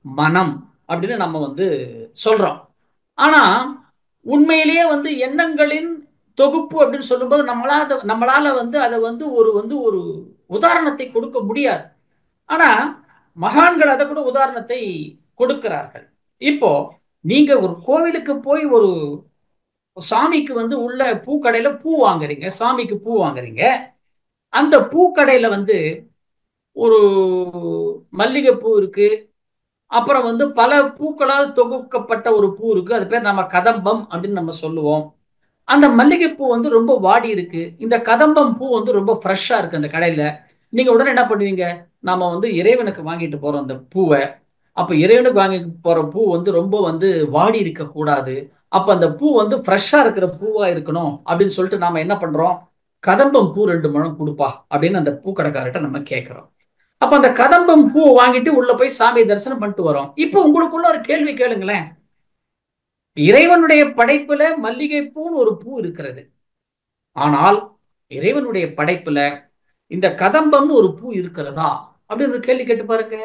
மனம் அப்படின்னு நம்ம சொல்றோம். ஆனா உண்மையிலேயே எண்ணங்களின் தொகுப்பு அப்படின்னு சொல்லும்போது நம்மளால அதை ஒரு உதாரணத்தை கொடுக்க முடியாது. ஆனா மகான்கள் அதை கூட உதாரணத்தை கொடுக்கிறார்கள். இப்போ நீங்க ஒரு கோவிலுக்கு போய் ஒரு சாமிக்கு உள்ள பூக்கடையில பூ வாங்குறீங்க, சாமிக்கு பூ வாங்குறீங்க. அந்த பூக்கடையில ஒரு மல்லிகை பூ இருக்கு, அப்புறம் பல பூக்களால் தொகுக்கப்பட்ட ஒரு பூ இருக்கு, அது பேர் நம்ம கதம்பம் அப்படின்னு நம்ம சொல்லுவோம். அந்த மல்லிகை பூ ரொம்ப வாடி இருக்கு, இந்த கதம்பம் பூ ரொம்ப ஃப்ரெஷ்ஷா இருக்கு அந்த கடையில. நீங்க உடனே என்ன பண்ணுவீங்க? நாம இறைவனுக்கு வாங்கிட்டு போறோம் அந்த பூவை. அப்ப இறைவனுக்கு வாங்கி போற பூ ரொம்ப வாடி இருக்க கூடாது. அப்ப அந்த பூ ஃப்ரெஷ்ஷா இருக்கிற பூவா இருக்கணும் அப்படின்னு சொல்லிட்டு நாம என்ன பண்றோம்? கதம்பம் பூ 2 முழம் கொடுப்பா அப்படின்னு அந்த பூக்கடைக்காரர்கிட்ட நம்ம கேட்கிறோம். அப்ப அந்த கதம்பம் பூ வாங்கிட்டு உள்ள போய் சாமி தரிசனம் பண்ணிட்டு வரோம். இப்ப உங்களுக்குள்ள ஒரு கேள்வி கேளுங்களேன். இறைவனுடைய படைப்புல மல்லிகை பூன்னு ஒரு பூ இருக்கிறது, ஆனால் இறைவனுடைய படைப்புல இந்த கதம்பம்னு ஒரு பூ இருக்கிறதா அப்படின்னு ஒரு கேள்வி கேட்டு பாருங்க.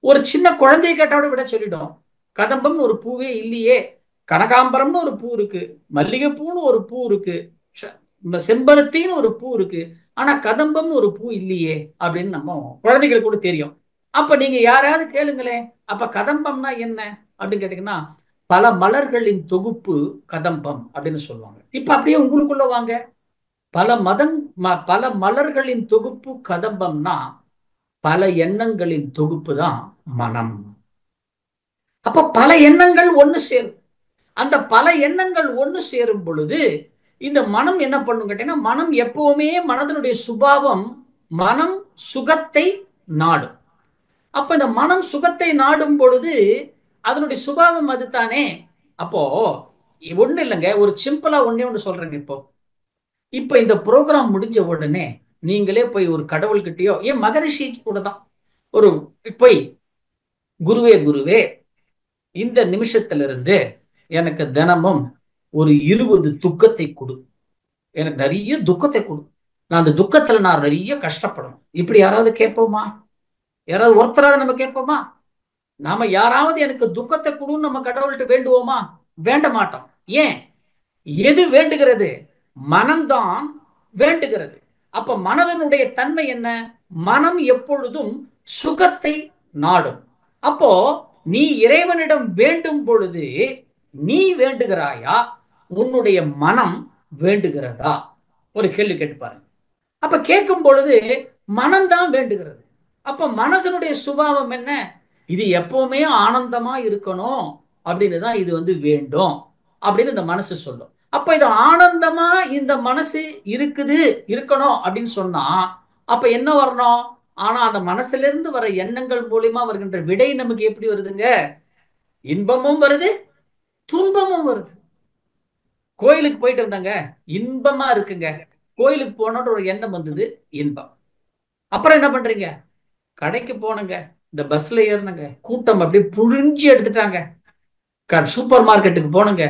ஒரு சின்ன குழந்தையை கேட்டோட விட சொல்லிட்டோம், கதம்பம்னு ஒரு பூவே இல்லையே. கனகாம்பரம்னு ஒரு பூ இருக்கு, மல்லிகைப்பூன்னு ஒரு பூ இருக்கு, செம்பருத்தின்னு ஒரு பூ இருக்கு, ஆனா கதம்பம்னு ஒரு பூ இல்லையே அப்படின்னு நம்ம குழந்தைகள் கூட தெரியும். அப்ப நீங்க யாராவது கேளுங்களேன், அப்ப கதம்பம்னா என்ன அப்படின்னு கேட்டீங்கன்னா, பல மலர்களின் தொகுப்பு கதம்பம் அப்படின்னு சொல்லுவாங்க. இப்ப அப்படியே உங்களுக்குள்ள வாங்க, பல மலர்களின் தொகுப்பு கதம்பம்னா பல எண்ணங்களின் தொகுப்பு தான் மனம். அப்ப பல எண்ணங்கள் ஒண்ணு சேரும். அந்த பல எண்ணங்கள் ஒண்ணு சேரும் பொழுது இந்த மனம் என்ன பண்ணும் கேட்டீங்கன்னா, மனம் எப்பவுமே மனதனுடைய சுபாவம் மனம் சுகத்தை நாடும். அப்ப இந்த மனம் சுகத்தை நாடும் பொழுது அதனுடைய சுபாவம் அதுதானே. அப்போ ஒண்ணு இல்லைங்க, ஒரு சிம்பிளா ஒண்ணு சொல்றேங்க. இப்ப இந்த ப்ரோக்ராம் முடிஞ்ச உடனே நீங்களே போய் ஒரு கடவுள்கிட்டயோ, ஏன் மகரிஷி கூட தான் ஒரு போய், குருவே குருவே, இந்த நிமிஷத்திலிருந்து எனக்கு தினமும் ஒரு 20 துக்கத்தை கொடு, எனக்கு நிறைய துக்கத்தை கொடு, நான் அந்த துக்கத்துல நான் நிறைய கஷ்டப்படணும். இப்படி யாராவது கேட்போமா? யாராவது ஒருத்தராவது நம்ம கேட்போமா? நாம யாராவது எனக்கு துக்கத்தை கொடுன்னு நம்ம கடவுள்கிட்ட வேண்டுவோமா? வேண்ட மாட்டோம். ஏன்? எது வேண்டுகிறது? மனம்தான் வேண்டுகிறது. அப்ப மனதனுடைய தன்மை என்ன? மனம் எப்பொழுதும் சுகத்தை நாடும். அப்போ நீ இறைவனிடம் வேண்டும் பொழுது நீ வேண்டுகிறாயா, உன்னுடைய மனம் வேண்டுகிறதா? ஒரு கேள்வி கேட்டு பாருங்க. அப்ப கேட்கும் பொழுது மனம்தான் வேண்டுகிறது. அப்ப மனதனுடைய சுபாவம் என்ன? இது எப்பவுமே ஆனந்தமா இருக்கணும் அப்படின்னு தான் இது வேண்டும் அப்படின்னு இந்த மனசு சொல்லும். அப்ப இது ஆனந்தமா இந்த மனசு இருக்குது, இருக்கணும் அப்படின்னு சொன்னா அப்ப என்ன வரணும்? ஆனா அந்த மனசுல இருந்து வர எண்ணங்கள் மூலியமா வருகின்ற விடை நமக்கு எப்படி வருதுங்க? இன்பமும் வருது, துன்பமும் வருது. கோயிலுக்கு போயிட்டு வந்தாங்க, இன்பமா இருக்குங்க. கோயிலுக்கு போனோன்ற ஒரு எண்ணம் வந்தது, இன்பம். அப்புறம் என்ன பண்றீங்க? கடைக்கு போனங்க, இந்த பஸ்ல ஏறினங்க, கூட்டம் அப்படியே புழிஞ்சு எடுத்துட்டாங்க. சூப்பர் மார்க்கெட்டுக்கு போனங்க,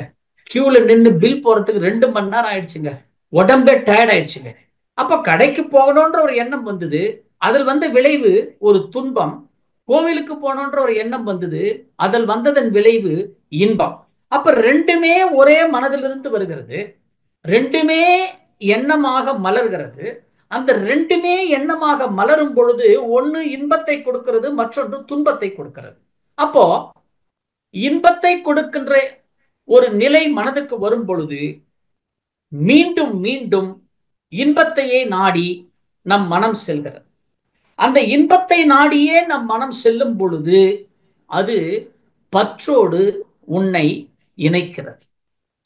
கியூல நின்று பில் போறதுக்கு 2 மணி நேரம் ஆயிடுச்சுங்க. உடம்பே டயர்ட் ஆயிடுச்சுங்க. அப்ப கடைக்கு போகணும்ன்ற ஒரு எண்ணம் வந்தது, அதில் வந்த விளைவு ஒரு துன்பம். கோவிலுக்கு போகணும்ன்ற ஒரு எண்ணம் வந்தது, அதில் வந்ததன் விளைவு இன்பம். அப்ப ரெண்டுமே ஒரே மனதிலிருந்து வருகிறது, ரெண்டுமே எண்ணமாக மலர்கிறது. அந்த ரெண்டுமே எண்ணமாக மலரும் பொழுது ஒன்னு இன்பத்தை கொடுக்கிறது, மற்றொன்று துன்பத்தை கொடுக்கிறது. அப்போ இன்பத்தை கொடுக்கின்ற ஒரு நிலை மனதுக்கு வரும் பொழுது மீண்டும் மீண்டும் இன்பத்தையே நாடி நம் மனம் செல்கிறது. அந்த இன்பத்தை நாடியே நம் மனம் செல்லும் பொழுது அது பற்றோடு உன்னை இணைக்கிறது.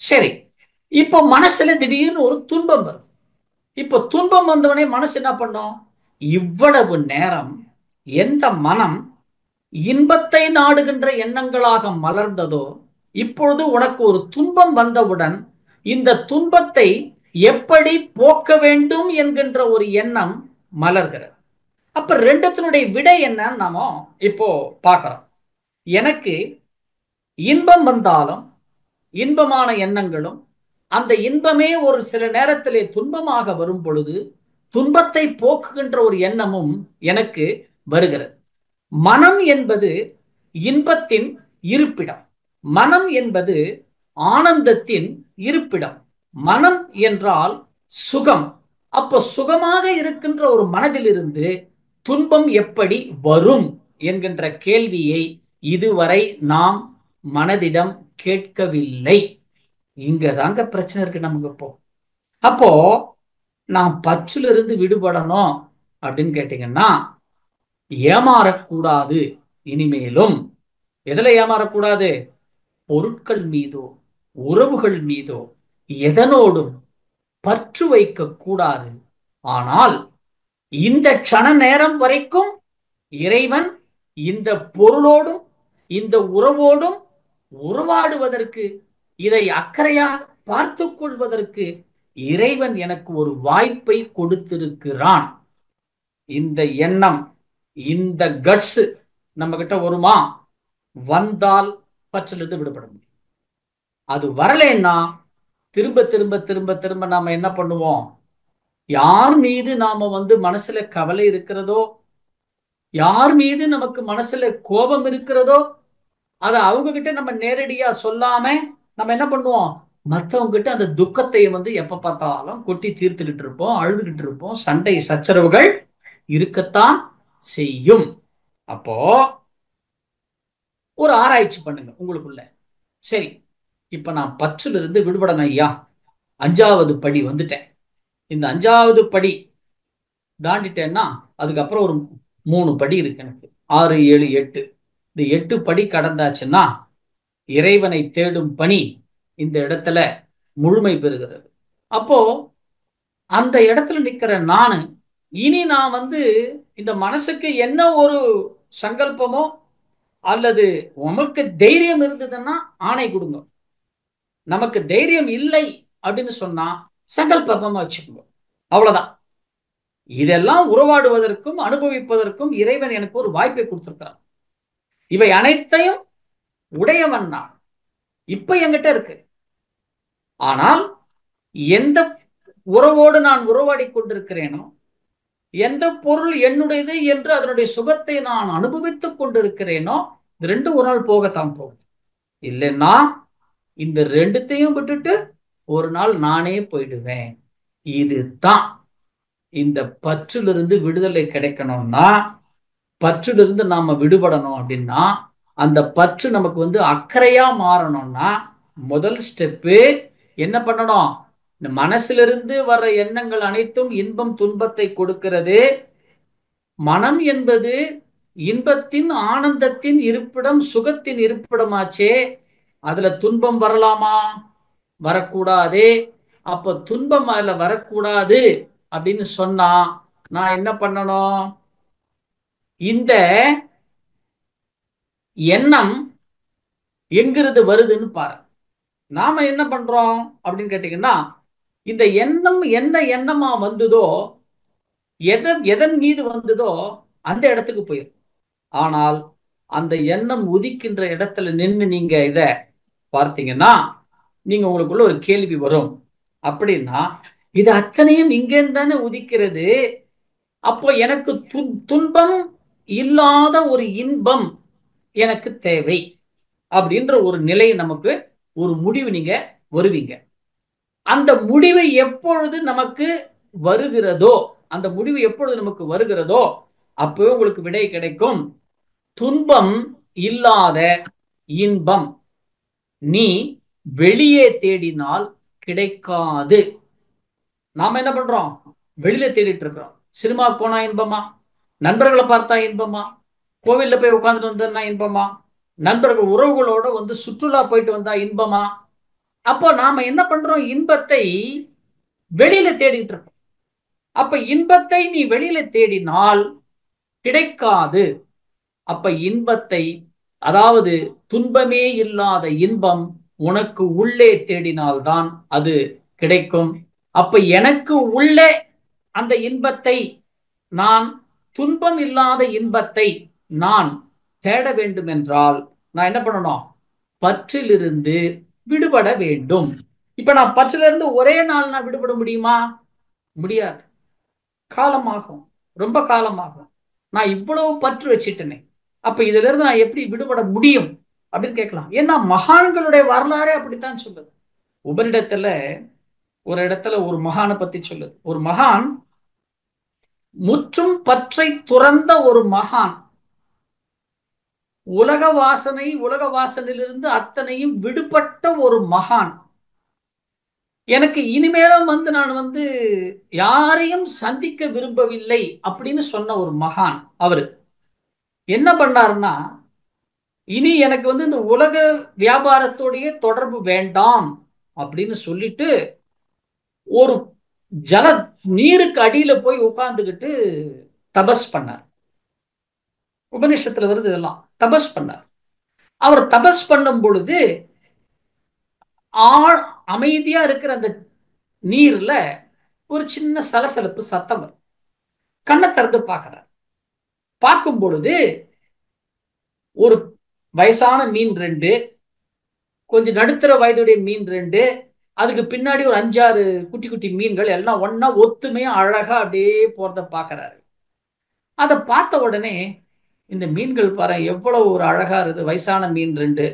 சரி, இப்போ மனசுல திடீர்னு ஒரு துன்பம் வருது. இப்போ துன்பம் வந்தவனே மனசு என்ன பண்ணும்? இவ்வளவு நேரம் எந்த மனம் இன்பத்தை நாடுகின்ற எண்ணங்களாக மலர்ந்ததோ, இப்பொழுது உனக்கு ஒரு துன்பம் வந்தவுடன் இந்த துன்பத்தை எப்படி போக்க வேண்டும் என்கின்ற ஒரு எண்ணம் மலர்கிறது. அப்ப ரெண்டுத்தினுடைய விடை என்ன நாம இப்போ பார்க்கிறோம். எனக்கு இன்பம் வந்தாலும் இன்பமான எண்ணங்களும், அந்த இன்பமே ஒரு சில நேரத்திலே துன்பமாக வரும் பொழுது துன்பத்தை போக்குகின்ற ஒரு எண்ணமும் எனக்கு வருகிறது. மனம் என்பது இன்பத்தின் இருப்பிடம், மனம் என்பது ஆனந்தத்தின் இருப்பிடம். மனம் என்றால் சுகம். அப்போ சுகமாக இருக்கின்ற ஒரு மனதிலிருந்து துன்பம் எப்படி வரும் என்கின்ற கேள்வியை இதுவரை நாம் மனதிடம் கேட்கவில்லை. இங்கதாங்க பிரச்சனை இருக்கு நமக்கு. இப்போ அப்போ நான் பற்றிலிருந்து விடுபடணும் அப்படின்னு கேட்டீங்கன்னா, ஏமாறக்கூடாது. இனிமேலும் எதுல ஏமாறக்கூடாது? பொருட்கள் மீதோ உறவுகள் மீதோ எதனோடும் பற்று வைக்க கூடாது. ஆனால் இந்த க்ஷண நேரம் வரைக்கும் இறைவன் இந்த பொருளோடும் இந்த உறவோடும் உறவாடுவதற்கு, இதை அக்கறையாக பார்த்துக் கொள்வதற்கு இறைவன் எனக்கு ஒரு வாய்ப்பை கொடுத்திருக்கிறான். இந்த எண்ணம், இந்த கட்ஸ் நம்ம கிட்ட வருமா? வந்தால் பற்றிலிருந்து விடுபட முடியும். அது வரலைன்னா திரும்ப திரும்ப திரும்ப திரும்ப நாம என்ன பண்ணுவோம்? யார் மீது நாம மனசுல கவலை இருக்கிறதோ, யார் மீது நமக்கு மனசுல கோபம் இருக்கிறதோ, அதை அவங்க கிட்ட நம்ம நேரடியா சொல்லாம நம்ம என்ன பண்ணுவோம்? மற்றவங்க கிட்ட அந்த துக்கத்தை எப்ப பார்த்தாலும் கொட்டி தீர்த்துக்கிட்டு இருப்போம், அழுதுகிட்டு இருப்போம். சண்டை சச்சரவுகள் இருக்கத்தான் செய்யும். அப்போ ஒரு ஆராய்ச்சி பண்ணுங்க உங்களுக்குள்ள. சரி, இப்ப நான் பற்றிலிருந்து விடுபடணும் ஐயா, 5வது படி வந்துட்டேன். இந்த 5வது படி தாண்டிட்டேன்னா அதுக்கப்புறம் ஒரு 3 படி இருக்கு எனக்கு. 6, 7, 8. இந்த 8 படி கடந்தாச்சுன்னா இறைவனை தேடும் பணி இந்த இடத்துல முழுமை பெறுகிறது. அப்போ அந்த இடத்துல நிக்கிற நானு இனி நான் இந்த மனசுக்கு என்ன ஒரு சங்கல்பமோ அல்லது உமக்கு தைரியம் இருந்ததுன்னா ஆணை கொடுங்க. நமக்கு தைரியம் இல்லை அப்படின்னு சொன்னா சங்கல்பமா வச்சுக்கோங்க. அவ்வளவுதான். இதெல்லாம் உறவாடுவதற்கும் அனுபவிப்பதற்கும் இறைவன் எனக்கு ஒரு வாய்ப்பை கொடுத்திருக்கிறான். இவை அனைத்தையும் உடையவன் நான். இப்ப என்கிட்ட இருக்கு. ஆனால் எந்த உறவோடு நான் உறவாடி கொண்டிருக்கிறேனோ, எந்த பொருள் என்னுடையது என்று அதனுடைய சுகத்தை நான் அனுபவித்துக் கொண்டிருக்கிறேனோ, இது ரெண்டும் ஒரு நாள் போகத்தான் போகுது. இல்லைன்னா இந்த ரெண்டுத்தையும் விட்டுட்டு ஒரு நாள் நானே போயிடுவேன். இதுதான் இந்த பற்றிலிருந்து விடுதலை கிடைக்கணும்னா, பற்றிலிருந்து நாம விடுபடணும் அப்படின்னா, அந்த பற்று நமக்கு அக்கறையா மாறணும்னா முதல் ஸ்டெப்பு என்ன பண்ணணும்? இந்த மனசிலிருந்து வர்ற எண்ணங்கள் அனைத்தும் இன்பம் துன்பத்தை கொடுக்கிறது. மனம் என்பது இன்பத்தின் ஆனந்தத்தின் இருப்பிடம், சுகத்தின் இருப்பிடமாச்சே. அதுல துன்பம் வரலாமா? வரக்கூடாது. அப்ப துன்பம் அதுல வரக்கூடாது அப்படின்னு சொன்னா நான் என்ன பண்ணணும்? இந்த எண்ணம் எங்கிருந்து வருதுன்னு பாரு. நாம என்ன பண்றோம் அப்படின்னு கேட்டீங்கன்னா, இந்த எண்ணம் என்ன எண்ணமா வந்ததோ, எதன் எதன் மீது வந்ததோ அந்த இடத்துக்கு போயிடும். ஆனால் அந்த எண்ணம் உதிக்கின்ற இடத்துல நின்று நீங்க இத பார்த்தீங்கன்னா, நீங்க உங்களுக்குள்ள ஒரு கேள்வி வரும். அப்படின்னா, இது அத்தனையும் இங்கேருந்து தானே உதிக்கிறது. அப்போ எனக்கு துன்பம் இல்லாத ஒரு இன்பம் எனக்கு தேவை அப்படின்ற ஒரு நிலை நமக்கு ஒரு முடிவு நீங்க வருவீங்க. அந்த முடிவு எப்பொழுது நமக்கு வருகிறதோ, அந்த முடிவு எப்பொழுது நமக்கு வருகிறதோ அப்பவே உங்களுக்கு விடை கிடைக்கும். துன்பம் இல்லாத இன்பம் நீ வெளியே தேடினால் கிடைக்காது. நாம என்ன பண்றோம்? வெளியில தேடிட்டு இருக்கிறோம். சினிமா போனா இன்பமா, நண்பர்களை பார்த்தா இன்பமா, கோவில்ல போய் உட்கார்ந்துட்டு வந்தா இன்பமா, நண்பர்கள் உறவுகளோட வந்து சுற்றுலா போயிட்டு வந்தா இன்பமா. அப்போ நாம என்ன பண்றோம்? இன்பத்தை வெளியில தேடிட்டு இருக்கோம். அப்ப இன்பத்தை நீ வெளியில தேடினால் கிடைக்காது. அப்ப இன்பத்தை, அதாவது துன்பமே இல்லாத இன்பம் உனக்கு உள்ளே தேடினால்தான் அது கிடைக்கும். அப்ப எனக்கு உள்ளே அந்த இன்பத்தை நான், துன்பம் இல்லாத இன்பத்தை நான் தேட வேண்டும் என்றால் நான் என்ன பண்ணணும்? பற்றிலிருந்து விடுபட வேண்டும். இப்ப நான் பற்றிலிருந்து ஒரே நாள் நான் விடுபட முடியுமா? முடியாது. காலமாகும், ரொம்ப காலமாகும். நான் இவ்வளவு பற்று வச்சிட்டேனே, அப்ப இதுல இருந்து நான் எப்படி விடுபட முடியும் அப்படின்னு கேட்கலாம். ஏன்னா மகான்களுடைய வரலாறே அப்படித்தான் சொல்லுது. உபனிடத்துல ஒரு இடத்துல ஒரு மகானை பத்தி சொல்லுது. ஒரு மகான், முற்றும் பற்றை துறந்த ஒரு மகான், உலக வாசனிலிருந்து அத்தனையும் விடுபட்ட ஒரு மகான், எனக்கு இனிமேலும் வந்து நான் வந்து யாரையும் சந்திக்க விரும்பவில்லை அப்படின்னு சொன்ன ஒரு மகான். அவரு என்ன பண்ணாருன்னா, இனி எனக்கு வந்து இந்த உலக வியாபாரத்தோடைய தொடர்பு வேண்டாம் அப்படின்னு சொல்லிட்டு ஒரு ஜல நீருக்கு அடியில போய் உட்கார்ந்துகிட்டு தபஸ் பண்ணார். உபநிஷத்துல வருது இதெல்லாம். தபஸ் பண்ணார். அவர் தபஸ் பண்ணும் பொழுது ஆழ் அமைதியா இருக்கிற அந்த நீர்ல ஒரு சின்ன சலசலப்பு சத்தம் வரும். கண்ணை திறந்து பார்க்கிறார். பார்க்கும் பொழுது ஒரு வயசான மீன் ரெண்டு, கொஞ்சம் நடுத்தர வயதுடைய மீன் ரெண்டு, அதுக்கு பின்னாடி ஒரு அஞ்சாறு குட்டி குட்டி மீன்கள் எல்லாம் ஒன்னா ஒத்துமையா அழகா அப்படியே போறத பாக்குறாரு. அதை பார்த்த உடனே இந்த மீன்கள் பாரு எவ்வளவு ஒரு அழகா இருக்குது, வயசான மீன் ரெண்டு.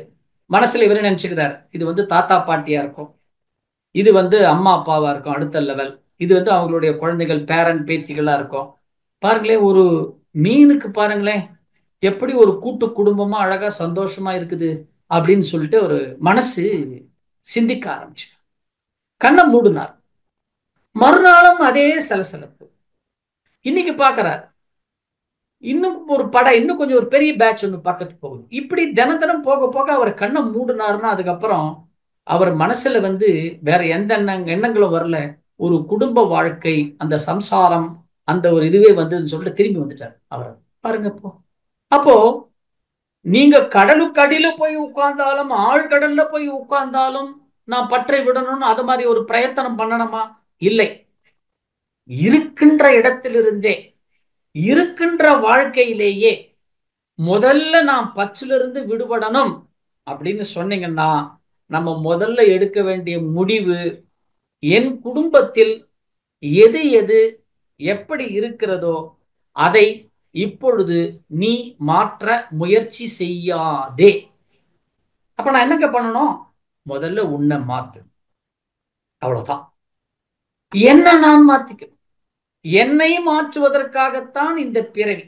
மனசுல இவரு நினைச்சுக்கிறார், இது வந்து தாத்தா பாட்டியா இருக்கும், இது வந்து அம்மா அப்பாவா இருக்கும் அடுத்த லெவல், இது வந்து அவங்களுடைய குழந்தைகள் பேரன் பேத்திகளா இருக்கும். பாருங்களேன், ஒரு மீனுக்கு பாருங்களேன் எப்படி ஒரு கூட்டு குடும்பமா அழகா சந்தோஷமா இருக்குது அப்படின்னு சொல்லிட்டு ஒரு மனசு சிந்திக்க ஆரம்பிச்சு கண்ணை மூடினார். மறுநாளும் அதே சலசலப்பு. இன்னைக்கு பாக்குறார், இன்னும் ஒரு படம், இன்னும் கொஞ்சம் ஒரு பெரிய பேட்ச் ஒன்று பக்கத்து போகுது. இப்படி தினம் தினம் போக போக அவர் கண்ணை மூடினாருன்னா அதுக்கப்புறம் அவர் மனசுல வந்து வேற எந்த எண்ணங்களும் வரல. ஒரு குடும்ப வாழ்க்கை, அந்த சம்சாரம், அந்த ஒரு இதுவே வந்ததுன்னு சொல்லிட்டு திரும்பி வந்துட்டார் அவர். பாருங்க அப்போ. அப்போ நீங்க கடலுக்கு அடியில போய் உட்கார்ந்தாலும் ஆழ்கடல்ல போய் உட்கார்ந்தாலும் நான் பற்றை விடணும்னு அது மாதிரி ஒரு பிரயத்தனம் பண்ணணுமா? இல்லை. இருக்கின்ற இடத்திலிருந்தே, இருக்கின்ற வாழ்க்கையிலேயே முதல்ல நான் பற்றிலிருந்து விடுபடணும் அப்படின்னு சொன்னீங்கன்னா, நம்ம முதல்ல எடுக்க வேண்டிய முடிவு, என் குடும்பத்தில் எது எது எப்படி இருக்கிறதோ அதை இப்பொழுது நீ மாற்ற முயற்சி செய்யாதே. அப்ப நான் என்னங்க பண்ணணும்? முதல்ல உன்னை மாத்து. அவ்வளவுதான். என்ன நான் மாத்திக்கணும். என்னை மாற்றுவதற்காகத்தான் இந்த பிறவி,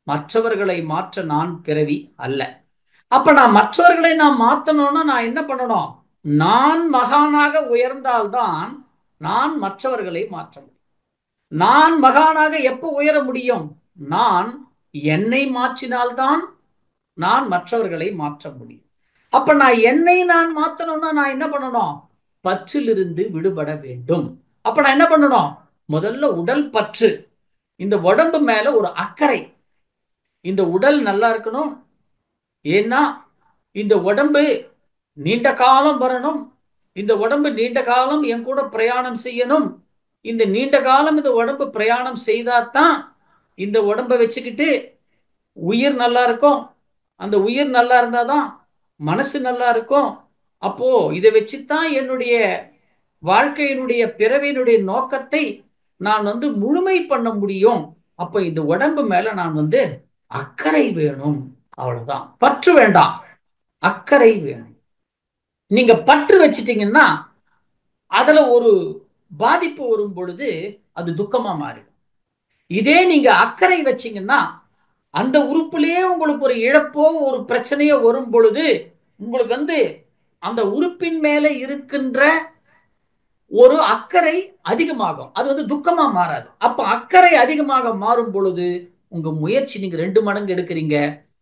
மற்றவர்களை மாற்ற நான் பிறவி அல்ல. அப்ப நான் மற்றவர்களை நான் மாத்தணும்னா நான் என்ன பண்ணணும்? நான் மகானாக உயர்ந்தால்தான் நான் மற்றவர்களை மாற்ற முடியும். நான் மகானாக எப்ப உயர முடியும்? நான் என்னை மாற்றினால்தான் நான் மற்றவர்களை மாற்ற முடியும். அப்ப நான் மாத்தணும்னா நான் என்ன பண்ணணும்? பற்றிலிருந்து விடுபட வேண்டும். அப்ப நான் என்ன பண்ணணும்? முதல்ல உடல் பற்று, இந்த உடம்பு மேல ஒரு அக்கறை. இந்த உடல் நல்லா இருக்கணும். ஏன்னா இந்த உடம்பு நீண்ட காலம் வரணும், இந்த உடம்பு நீண்ட காலம் என் கூட பிரயாணம் செய்யணும், இந்த நீண்ட காலம் இந்த உடம்பு பிரயாணம் செய்தாதான் இந்த உடம்பை வச்சுக்கிட்டு உயிர் நல்லா இருக்கும், அந்த உயிர் நல்லா இருந்தாதான் மனசு நல்லா இருக்கும். அப்போ இதை வச்சுதான் என்னுடைய வாழ்க்கையினுடைய பிறவியினுடைய நோக்கத்தை நான் முழுமை பண்ண முடியும். அப்ப இந்த உடம்பு மேல நான் அக்கறை வேணும். அவ்வளவுதான். பற்று வேண்டாம், அக்கறை வேணும். நீங்க பற்று வச்சிட்டீங்கன்னா அதுல ஒரு பாதிப்பு வரும் பொழுது அது துக்கமா மாறிடும். இதே நீங்க அக்கறை வச்சீங்கன்னா அந்த உறுப்பிலேயே உங்களுக்கு ஒரு இழப்போ ஒரு பிரச்சனையோ வரும் பொழுது உங்களுக்கு அந்த உறுப்பின் மேல இருக்கின்ற ஒரு அக்கறை அதிகமாகும். அது துக்கமா மாறாது. அப்ப அக்கறை அதிகமாக மாறும் பொழுது உங்க முயற்சி நீங்க 2 மடங்கு எடுக்கிறீங்க.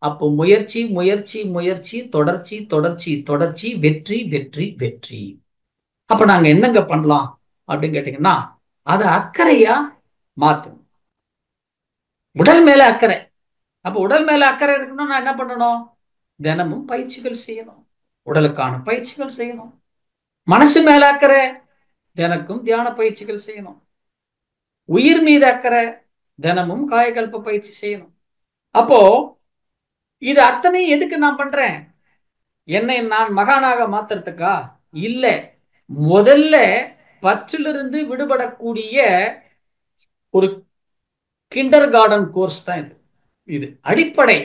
அப்போ முயற்சி முயற்சி முயற்சி, தொடர்ச்சி தொடர்ச்சி தொடர்ச்சி, வெற்றி வெற்றி வெற்றி. அப்ப நாங்க என்னங்க பண்ணலாம் அப்படின்னு கேட்டீங்கன்னா அதை அக்கறையா மாத்தணும். உடல் மேல அக்கறை. அப்ப உடல் மேல அக்கறை இருக்கணும், நான் என்ன பண்ணணும்? தினமும் பயிற்சிகள் செய்யணும், உடலுக்கான பயிற்சிகள் செய்யணும். மனசு மேல அக்கறை, தினக்கும் தியான பயிற்சிகள் செய்யணும். உயிர் மீது அக்கறை, தினமும் காயகல்ப பயிற்சி செய்யணும். அப்போ இது அத்தனை எதுக்கு நான் பண்றேன்? என்னை நான் மகானாக மாத்துறதுக்கா? இல்ல. முதல்ல பற்றிலிருந்து விடுபடக்கூடிய ஒரு கிண்டர் கார்டன் கோர்ஸ் தான் இது. இது அடிப்படை,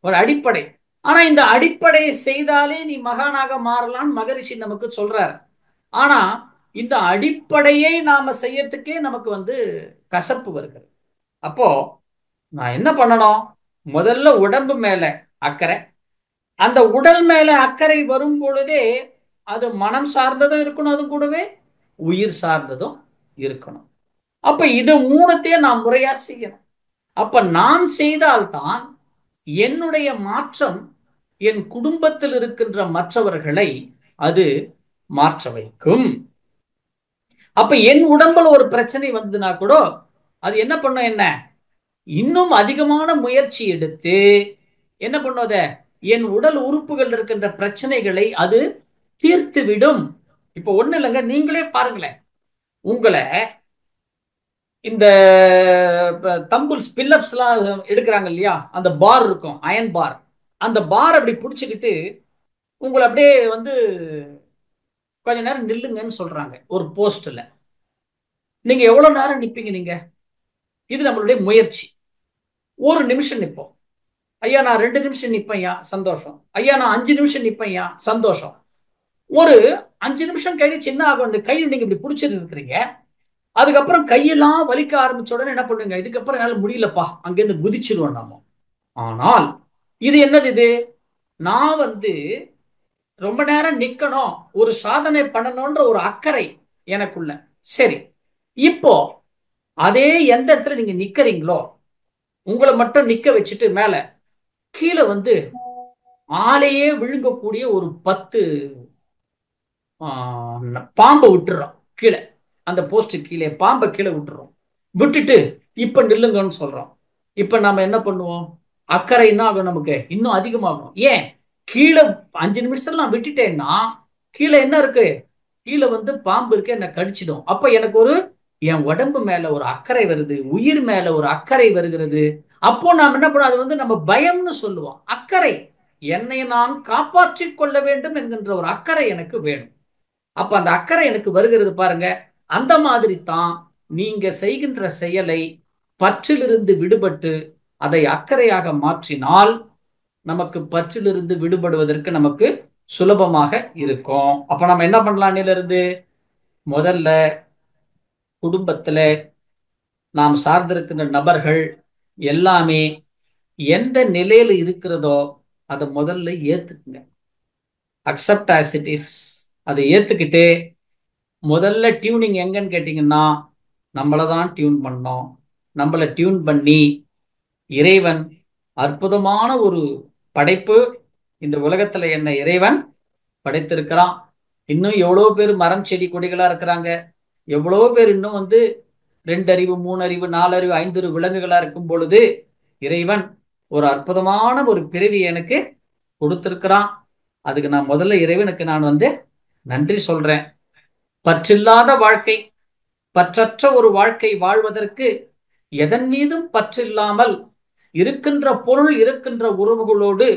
ஒரு அடிப்படை. ஆனா இந்த அடிப்படையை செய்தாலே நீ மகானாக மாறலாம் மகரிஷி நமக்கு சொல்றார். ஆனா இந்த அடிப்படையை நாம செய்யறதுக்கே நமக்கு கசப்பு வருகிறது. அப்போ நான் என்ன பண்ணணும்? முதல்ல உடம்பு மேல அக்கறை. அந்த உடல் மேல அக்கறை வரும் பொழுதே அது மனம் சார்ந்ததும் இருக்கணும், அது கூடவே உயிர் சார்ந்ததும் இருக்கணும். அப்ப இது மூணுத்தையும் நான் முறையா செய்யணும். அப்ப நான் செய்தால்தான் என்னுடைய மாற்றம் என் குடும்பத்தில் இருக்கின்ற மற்றவர்களை அது மாற்ற வைக்கும். அப்ப என் உடம்புல ஒரு பிரச்சனை வந்ததுன்னா கூட அது என்ன பண்ணும்? என்ன இன்னும் அதிகமான முயற்சி எடுத்து என்ன பண்ணுவத என் உடல் உறுப்புகள் இருக்கின்ற பிரச்சனைகளை அது தீர்த்து விடும். இப்ப ஒண்ணு இல்லைங்க, நீங்களே பாருங்களேன். உங்களை இந்த தம்பிள்ஸ் பில்லப்ஸ் எல்லாம் எடுக்கிறாங்க இல்லையா, அந்த பார் இருக்கும், அயன் பார். அந்த பார் அப்படி பிடிச்சுக்கிட்டு உங்களை அப்படியே கொஞ்ச நேரம் நில்லுங்கன்னு சொல்றாங்க ஒரு போஸ்ட்ல. நீங்க எவ்வளவு நேரம் நிப்பீங்க? நீங்க இது நம்மளுடைய முயற்சி. ஒரு நிமிஷம் நிப்போம். ஐயா நான் 2 நிமிஷம் நிப்பையா, சந்தோஷம். ஐயா நான் 5 நிமிஷம் நிப்பையா, சந்தோஷம். ஒரு 5 நிமிஷம் கழிச்சு என்ன ஆகும்? அந்த கையில் நீங்க இப்படி பிடிச்சிட்டு இருக்கிறீங்க, அதுக்கப்புறம் கையெல்லாம் வலிக்க ஆரம்பிச்ச உடனே என்ன பண்ணுங்க? இதுக்கப்புறம் என்னால முடியலப்பா, அங்கிருந்து குதிச்சிருவோம் நாம. ஆனால் இது என்னது? இது நான் ரொம்ப நேரம் நிக்கணும், ஒரு சாதனை பண்ணணும்ன்ற ஒரு அக்கறை எனக்குள்ள. சரி, இப்போ அதே எந்த இடத்துல நீங்க நிக்கிறீங்களோ உங்களை மட்டும் நிக்க வச்சுட்டு மேல கீழே ஆளையே விழுங்கக்கூடிய ஒரு 10 பாம்பை விட்டுறோம் கீழே. அந்த போஸ்ட் கீழே பாம்பை கீழே விட்டுறோம். விட்டுட்டு இப்ப நில்லுங்கன்னு சொல்றோம். இப்ப நம்ம என்ன பண்ணுவோம்? அக்கறை என்ன ஆகும்? நமக்கு இன்னும் அதிகமாகும். ஏன்? கீழே 5 நிமிஷத்துல நான் விட்டுட்டேன்னா கீழே என்ன இருக்கு? கீழே பாம்பு இருக்கு, என்ன கடிச்சிடும். அப்ப எனக்கு என் உடம்பு மேல ஒரு அக்கறை வருது, உயிர் மேல ஒரு அக்கறை வருகிறது. அப்போ நாம் என்ன பண்ணோம்? அது நம்ம பயம்னு சொல்லுவோம். அக்கறை, என்னை நான் காப்பாற்றிக் கொள்ள வேண்டும் என்கின்ற ஒரு அக்கறை எனக்கு வேணும். அப்ப அந்த அக்கறை எனக்கு வருகிறது பாருங்க. அந்த மாதிரி தான் நீங்க செய்கின்ற செயலை பற்றிலிருந்து விடுபட்டு அதை அக்கறையாக மாற்றினால் நமக்கு பற்றிலிருந்து விடுபடுவதற்கு நமக்கு சுலபமாக இருக்கும். அப்ப நம்ம என்ன பண்ணலாம்? இருந்து முதல்ல குடும்பத்துல நாம் சார்ந்திருக்கின்ற நபர்கள் எல்லாமே எந்த நிலையில இருக்கிறதோ அதை முதல்ல ஏத்துக்குங்க. Accept as it is. அதை ஏத்துக்கிட்டு முதல்ல டியூனிங் எங்கன்னு கேட்டீங்கன்னா நம்மளதான் டியூன் பண்ணோம். நம்மளை டியூன் பண்ணி இறைவன் அற்புதமான ஒரு படைப்பு இந்த உலகத்துல என்ன இறைவன் படைத்திருக்கிறான். இன்னும் எவ்வளவு பேர் மரம் செடி கொடிகளா இருக்கிறாங்க, எவ்வளவு பேர் இன்னும் 2 அறிவு 3 அறிவு 4 அறிவு 5 அறிவு விலங்குகளா இருக்கும் பொழுது இறைவன் ஒரு அற்புதமான ஒரு பிறவி எனக்கு கொடுத்திருக்கிறான். அதுக்கு நான் முதல்ல இறைவனுக்கு நான் நன்றி சொல்றேன். பற்றில்லாத வாழ்க்கை, பற்றற்ற ஒரு வாழ்க்கை வாழ்வதற்கு எதன் மீதும் பற்றில்லாமல் இருக்கின்ற பொருள், இருக்கின்ற உறவுகளோடு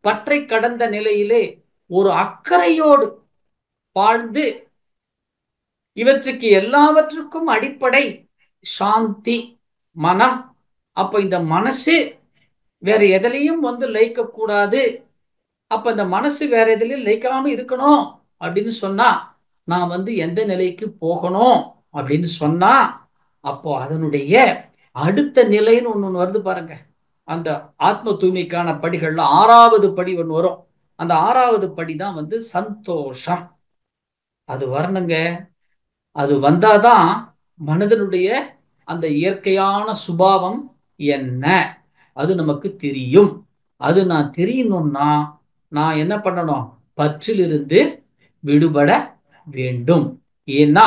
பற்றை கடந்த நிலையிலே ஒரு அக்கறையோடு வாழ்ந்து, இவற்றுக்கு எல்லாவற்றுக்கும் அடிப்படை சாந்தி, மனம். அப்ப இந்த மனசு வேற எதிலையும் லயிக்க கூடாது. அப்ப இந்த மனசு வேற எதுலயும் லயிக்காம இருக்கணும் அப்படின்னு சொன்னா, நான் எந்த நிலைக்கு போகணும் அப்படின்னு சொன்னா, அப்போ அதனுடைய அடுத்த நிலைன்னு ஒண்ணு வருது பாருங்க. அந்த ஆத்ம தூய்மைக்கான படிகள்ல 6வது படி ஒண்ணு வரும். அந்த 6வது படிதான் சந்தோஷம். அது வரணுங்க. அது வந்தாதான் மனிதனுடைய அந்த இயற்கையான சுபாவம் என்ன அது நமக்கு தெரியும். அது நான் தெரியணும்னா நான் என்ன பண்ணணும்? பற்றிலிருந்து விடுபட வேண்டும். ஏன்னா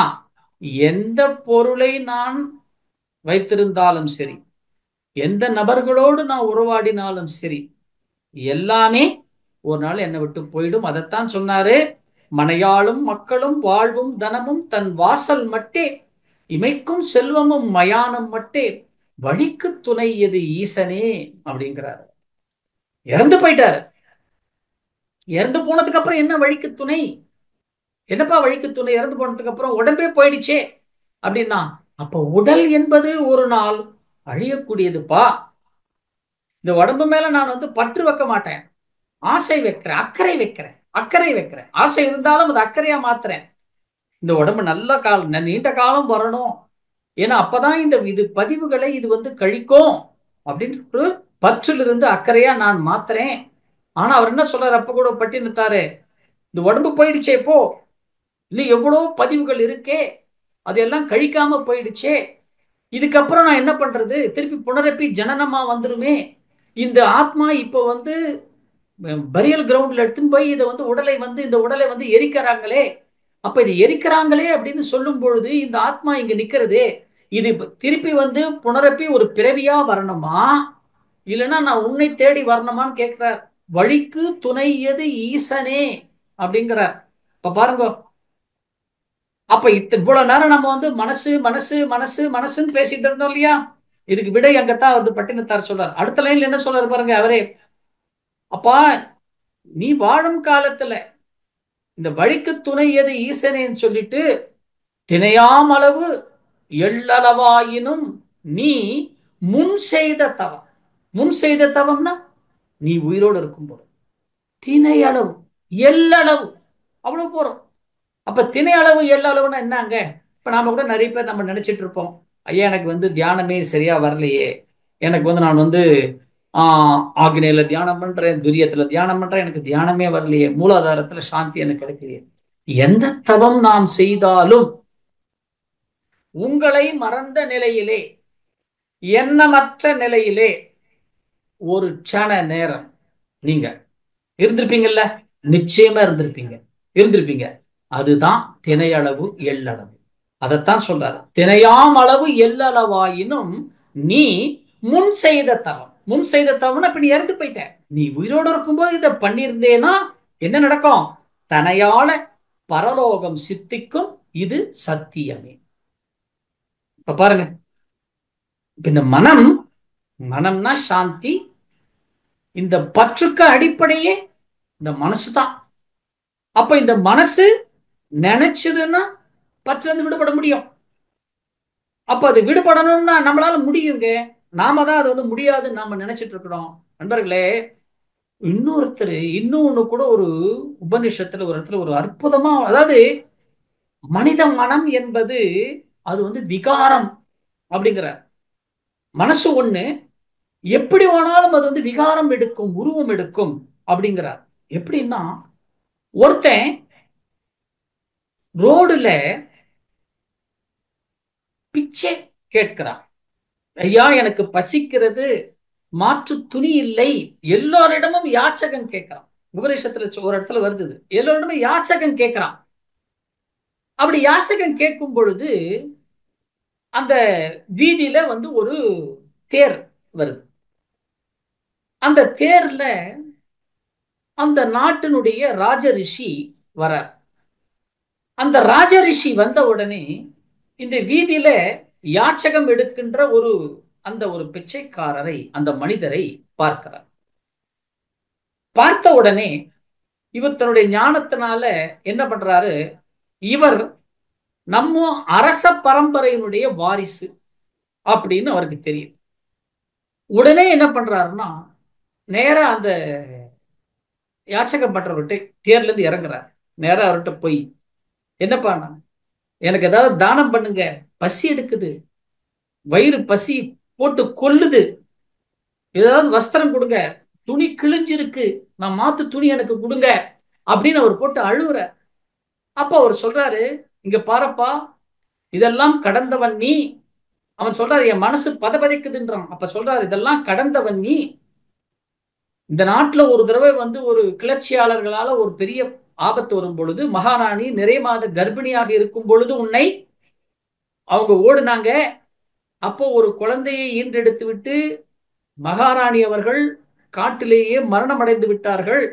எந்த பொருளை நான் வைத்திருந்தாலும் சரி, எந்த நபர்களோடு நான் உறவாடினாலும் சரி, எல்லாமே ஒரு நாள் என்னை விட்டு போயிடும். அதைத்தான் சொன்னாரு, மனையாளும் மக்களும் வாழ்வும் தனமும் தன் வாசல் மட்டே, இமைக்கும் செல்வமும் மயானம் மட்டே, வழிக்கு துணை எது ஈசனே அப்படிங்கிறாரு. இறந்து போயிட்டாரு. இறந்து போனதுக்கு அப்புறம் என்ன வழிக்கு துணை? என்னப்பா வழிக்கு துணை? இறந்து போனதுக்கு அப்புறம் உடம்பே போயிடுச்சே அப்படின்னா, அப்ப உடல் என்பது ஒரு நாள் அழியக்கூடியதுப்பா. இந்த உடம்பு மேல நான் பற்று வைக்க மாட்டேன், ஆசை வைக்கிறேன், அக்கறை வைக்கிறேன். அக்கறை வைக்கிறேன், ஆசை இருந்தாலும் அது அக்கறையா மாத்துறேன். இந்த உடம்பு நல்ல காலம், நீண்ட காலம் வரணும், ஏன்னா அப்பதான் இந்த இது பதிவுகளை இது கழிக்கும் அப்படின்னு பற்றிலிருந்து அக்கறையா நான் மாத்துறேன். ஆனா அவர் என்ன சொல்றாரு? அப்ப கூட பட்டினத்தாரு, இந்த உடம்பு போயிடுச்சே, போ, இன்னும் எவ்வளவு பதிவுகள் இருக்கே, அதெல்லாம் கழிக்காம போயிடுச்சே, இதுக்கப்புறம் நான் என்ன பண்றது? திருப்பி புனரப்பி ஜனனமா வந்துருமே. இந்த ஆத்மா இப்ப பரியல் கிரவுண்ட்ல எடுத்துன்னு போய் இதை உடலை இந்த உடலை எரிக்கிறாங்களே. அப்ப இது எரிக்கிறாங்களே அப்படின்னு சொல்லும் பொழுது இந்த ஆத்மா இங்க நிக்கிறதே, இது திருப்பி புனரப்பி ஒரு பிறவியா வரணுமா, இல்லைன்னா நான் உன்னை தேடி வரணுமான்னு கேட்கிறார். வழிக்கு துணை எது ஈசனே அப்படிங்கிறார். இப்ப பாருங்க, அப்ப இவ்வளவு நேரம் நம்ம மனசு மனசு மனசு மனசுன்னு பேசிட்டு இருந்தோம் இல்லையா? இதுக்கு விடை அங்கத்தான் பட்டினத்தார் சொல்றார். அடுத்த லைன்ல என்ன சொல்றாரு பாருங்க அவரே. அப்பா, நீ வாழும் காலத்துல இந்த வழிக்கு துணை எது ஈசனேன்னு சொல்லிட்டு, தினையாம் அளவு எள்ளளவாயினும் நீ முன் செய்த தவம். முன் செய்த தவம்னா நீ உயிரோடு இருக்கும்போது தினை அளவு, எள்ளளவு, அவ்வளவு போறோம். அப்ப தினை அளவு எள்ளளவுன்னா என்னங்க? இப்ப நாம கூட நிறைய பேர் நம்ம நினைச்சிட்டு இருப்போம், ஐயா எனக்கு தியானமே சரியா வரலையே, எனக்கு நான் ஆக்னேயில தியானம் பண்றேன், துரியத்துல தியானம் பண்றேன், எனக்கு தியானமே வரலையே, மூலாதாரத்துல சாந்தி எனக்கு கிடைக்கலையே. எந்த தவம் நாம் செய்தாலும் உங்களை மறந்த நிலையிலே, எண்ணமற்ற நிலையிலே ஒரு க்ஷண நேரம் நீங்க இருந்திருப்பீங்கல்ல? நிச்சயமா இருந்திருப்பீங்க, இருந்திருப்பீங்க. அதுதான் தினையளவு எள்ளளவு. அதைத்தான் சொல்றாரு, தினையாம் அளவு எள்ளளவாயினும் நீ முன் செய்த தவம். முன் செய்த தவம் அப்ப நீ இறந்து போயிட்ட. நீ உயிரோடு இருக்கும்போது இதை பண்ணியிருந்தேனா என்ன நடக்கும்? தனையால பரலோகம் சித்திக்கும், இது சத்தியமே. இப்ப பாருங்க, இப்ப இந்த மனம், மனம்னா சாந்தி. இந்த பற்றுக்கு அடிப்படையே இந்த மனசுதான். அப்ப இந்த மனசு நினைச்சதுன்னா பற்று விடுபட முடியும். அப்ப அது விடுபடணும்னா நம்மளால முடியுங்க. நாம தான் அது முடியாதுன்னு நாம நினைச்சிட்டு இருக்கிறோம். நண்பர்களே, இன்னொன்னு கூட ஒரு உபநிஷத்துல ஒரு இடத்துல ஒரு அற்புதமா, அதாவது மனித மனம் என்பது அது விகாரம் அப்படிங்கிறார். மனசு ஒண்ணு, எப்படி வேணாலும் அது விகாரம் எடுக்கும், உருவம் எடுக்கும் அப்படிங்கிறார். எப்படின்னா, ஒருத்தன் ரோடுல பிச்சை கேட்கிறான். ஐயா எனக்கு பசிக்கிறது, மாற்று துணி இல்லை. எல்லோரிடமும் யாச்சகன் கேட்கிறான். உபநிஷத்துல ஒரு இடத்துல வருது, எல்லோரிடமும் யாச்சகன் கேட்கிறான். அப்படி யாச்சகன் கேட்கும் பொழுது அந்த வீதியில ஒரு தேர் வருது. அந்த தேர்ல அந்த நாட்டினுடைய ராஜரிஷி வரார். அந்த ராஜரிஷி வந்த உடனே இந்த வீதியில யாச்சகம் எடுக்கின்ற ஒரு பிச்சைக்காரரை, அந்த மனிதரை பார்க்கிறார். பார்த்த உடனே இவர் தன்னுடைய ஞானத்தினால என்ன பண்றாரு, இவர் நம்ம அரச பரம்பரையினுடைய வாரிசு அப்படின்னு அவருக்கு தெரியுது. உடனே என்ன பண்றாருன்னா, நேரா அந்த யாச்சகம் பண்றவர்கிட்ட தேர்ல இருந்து இறங்குறார். நேரா அவர்கிட்ட போய், என்னப்பா, எனக்கு ஏதாவது தானம் பண்ணுங்க, பசி எடுக்குது, வயிறு பசி போட்டு கொல்லுது, ஏதாவது வஸ்திரம் கொடுங்க, துணி கிழிஞ்சிருக்கு, நான் மாத்து துணி எனக்கு கொடுங்க அப்படின்னு அவர் போட்டு அழுகுற. அப்ப அவர் சொல்றாரு, இங்க பாருப்பா, இதெல்லாம் கடந்தவன் நீ. அவன் சொல்றாரு, என் மனசு பதபதைக்குதுன்றான். அப்ப சொல்றாரு, இதெல்லாம் கடந்தவன் நீ. இந்த நாட்டுல ஒரு தடவை ஒரு கிளர்ச்சியாளர்களால ஒரு பெரிய ஆபத்து வரும் பொழுது, மகாராணி நிறைய மாத கர்ப்பிணியாக இருக்கும் பொழுது உன்னை அவங்க ஓடுனாங்க. அப்போ ஒரு குழந்தையை ஈன்றெடுத்து விட்டு மகாராணி அவர்கள் காட்டிலேயே மரணம் அடைந்து விட்டார்கள்.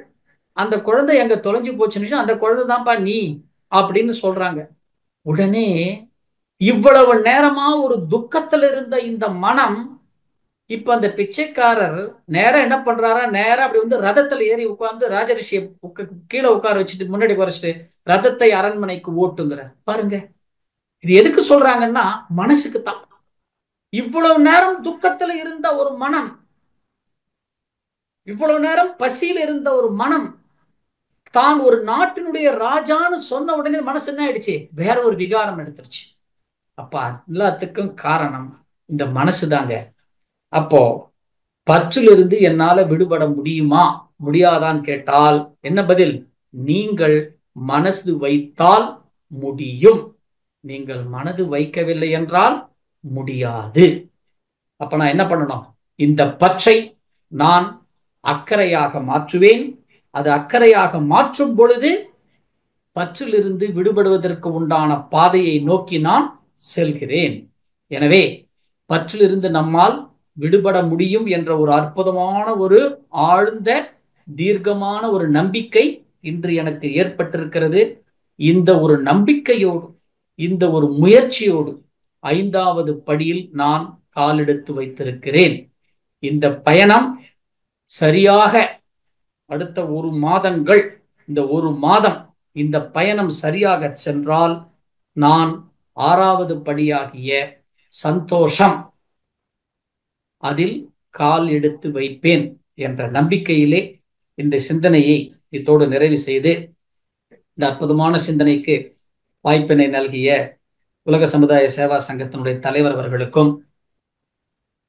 அந்த குழந்தை எங்க தொலைஞ்சு போச்சுன்னு, அந்த குழந்தை தான்ப்பா நீ அப்படின்னு சொல்றாங்க. உடனே இவ்வளவு நேரமா ஒரு துக்கத்துல இருந்த இந்த மனம், இப்ப அந்த பிச்சைக்காரர் நேரம் என்ன பண்றாரா, நேரம் அப்படி ரதத்துல ஏறி உட்கார்ந்து ராஜரிஷியை கீழே உட்கார வச்சுட்டு முன்னாடி குறைச்சிட்டு ரதத்தை அரண்மனைக்கு ஓட்டுங்கிற பாருங்க. இது எதுக்கு சொல்றாங்கன்னா, மனசுக்கு தான். இவ்வளவு நேரம் துக்கத்துல இருந்த ஒரு மனம், இவ்வளவு நேரம் பசியில் இருந்த ஒரு மனம், தான் ஒரு நாட்டினுடைய ராஜான்னு சொன்ன உடனே மனசு என்ன ஆயிடுச்சு, வேற ஒரு விகாரம் எடுத்துருச்சு. அப்ப எல்லாத்துக்கும் காரணம் இந்த மனசு தாங்க. அப்போ பற்றிலிருந்து என்னால விடுபட முடியுமா முடியாதான்னு கேட்டால் என்ன பதில்? நீங்கள் மனசு வைத்தால் முடியும், நீங்கள் மனது வைக்கவில்லை என்றால் முடியாது. அப்ப நான் என்ன பண்ணணும்? இந்த பற்றை நான் அக்கறையாக மாற்றுவேன். அது அக்கறையாக மாற்றும் பொழுது பற்றிலிருந்து விடுபடுவதற்கு உண்டான பாதையை நோக்கி நான் செல்கிறேன். எனவே பற்றிலிருந்து நம்மால் விடுபட முடியும் என்ற ஒரு அற்புதமான, ஒரு ஆழ்ந்த தீர்க்கமான ஒரு நம்பிக்கை இன்று எனக்கு ஏற்பட்டிருக்கிறது. இந்த ஒரு நம்பிக்கையோடு, இந்த ஒரு முயற்சியோடு 5வது படியில் நான் காலெடுத்து வைத்திருக்கிறேன். இந்த பயணம் சரியாக அடுத்த 1 மாதங்கள், இந்த 1 மாதம் இந்த பயணம் சரியாக சென்றால் நான் 6வது படியாகிய சந்தோஷம், அதில் கால் எடுத்து வைப்பேன் என்ற நம்பிக்கையிலே இந்த சிந்தனையை இத்தோடு நிறைவு செய்து, இந்த அற்புதமான சிந்தனைக்கு வாய்ப்பினை நல்கிய உலக சமுதாய சேவா சங்கத்தினுடைய தலைவர் அவர்களுக்கும்,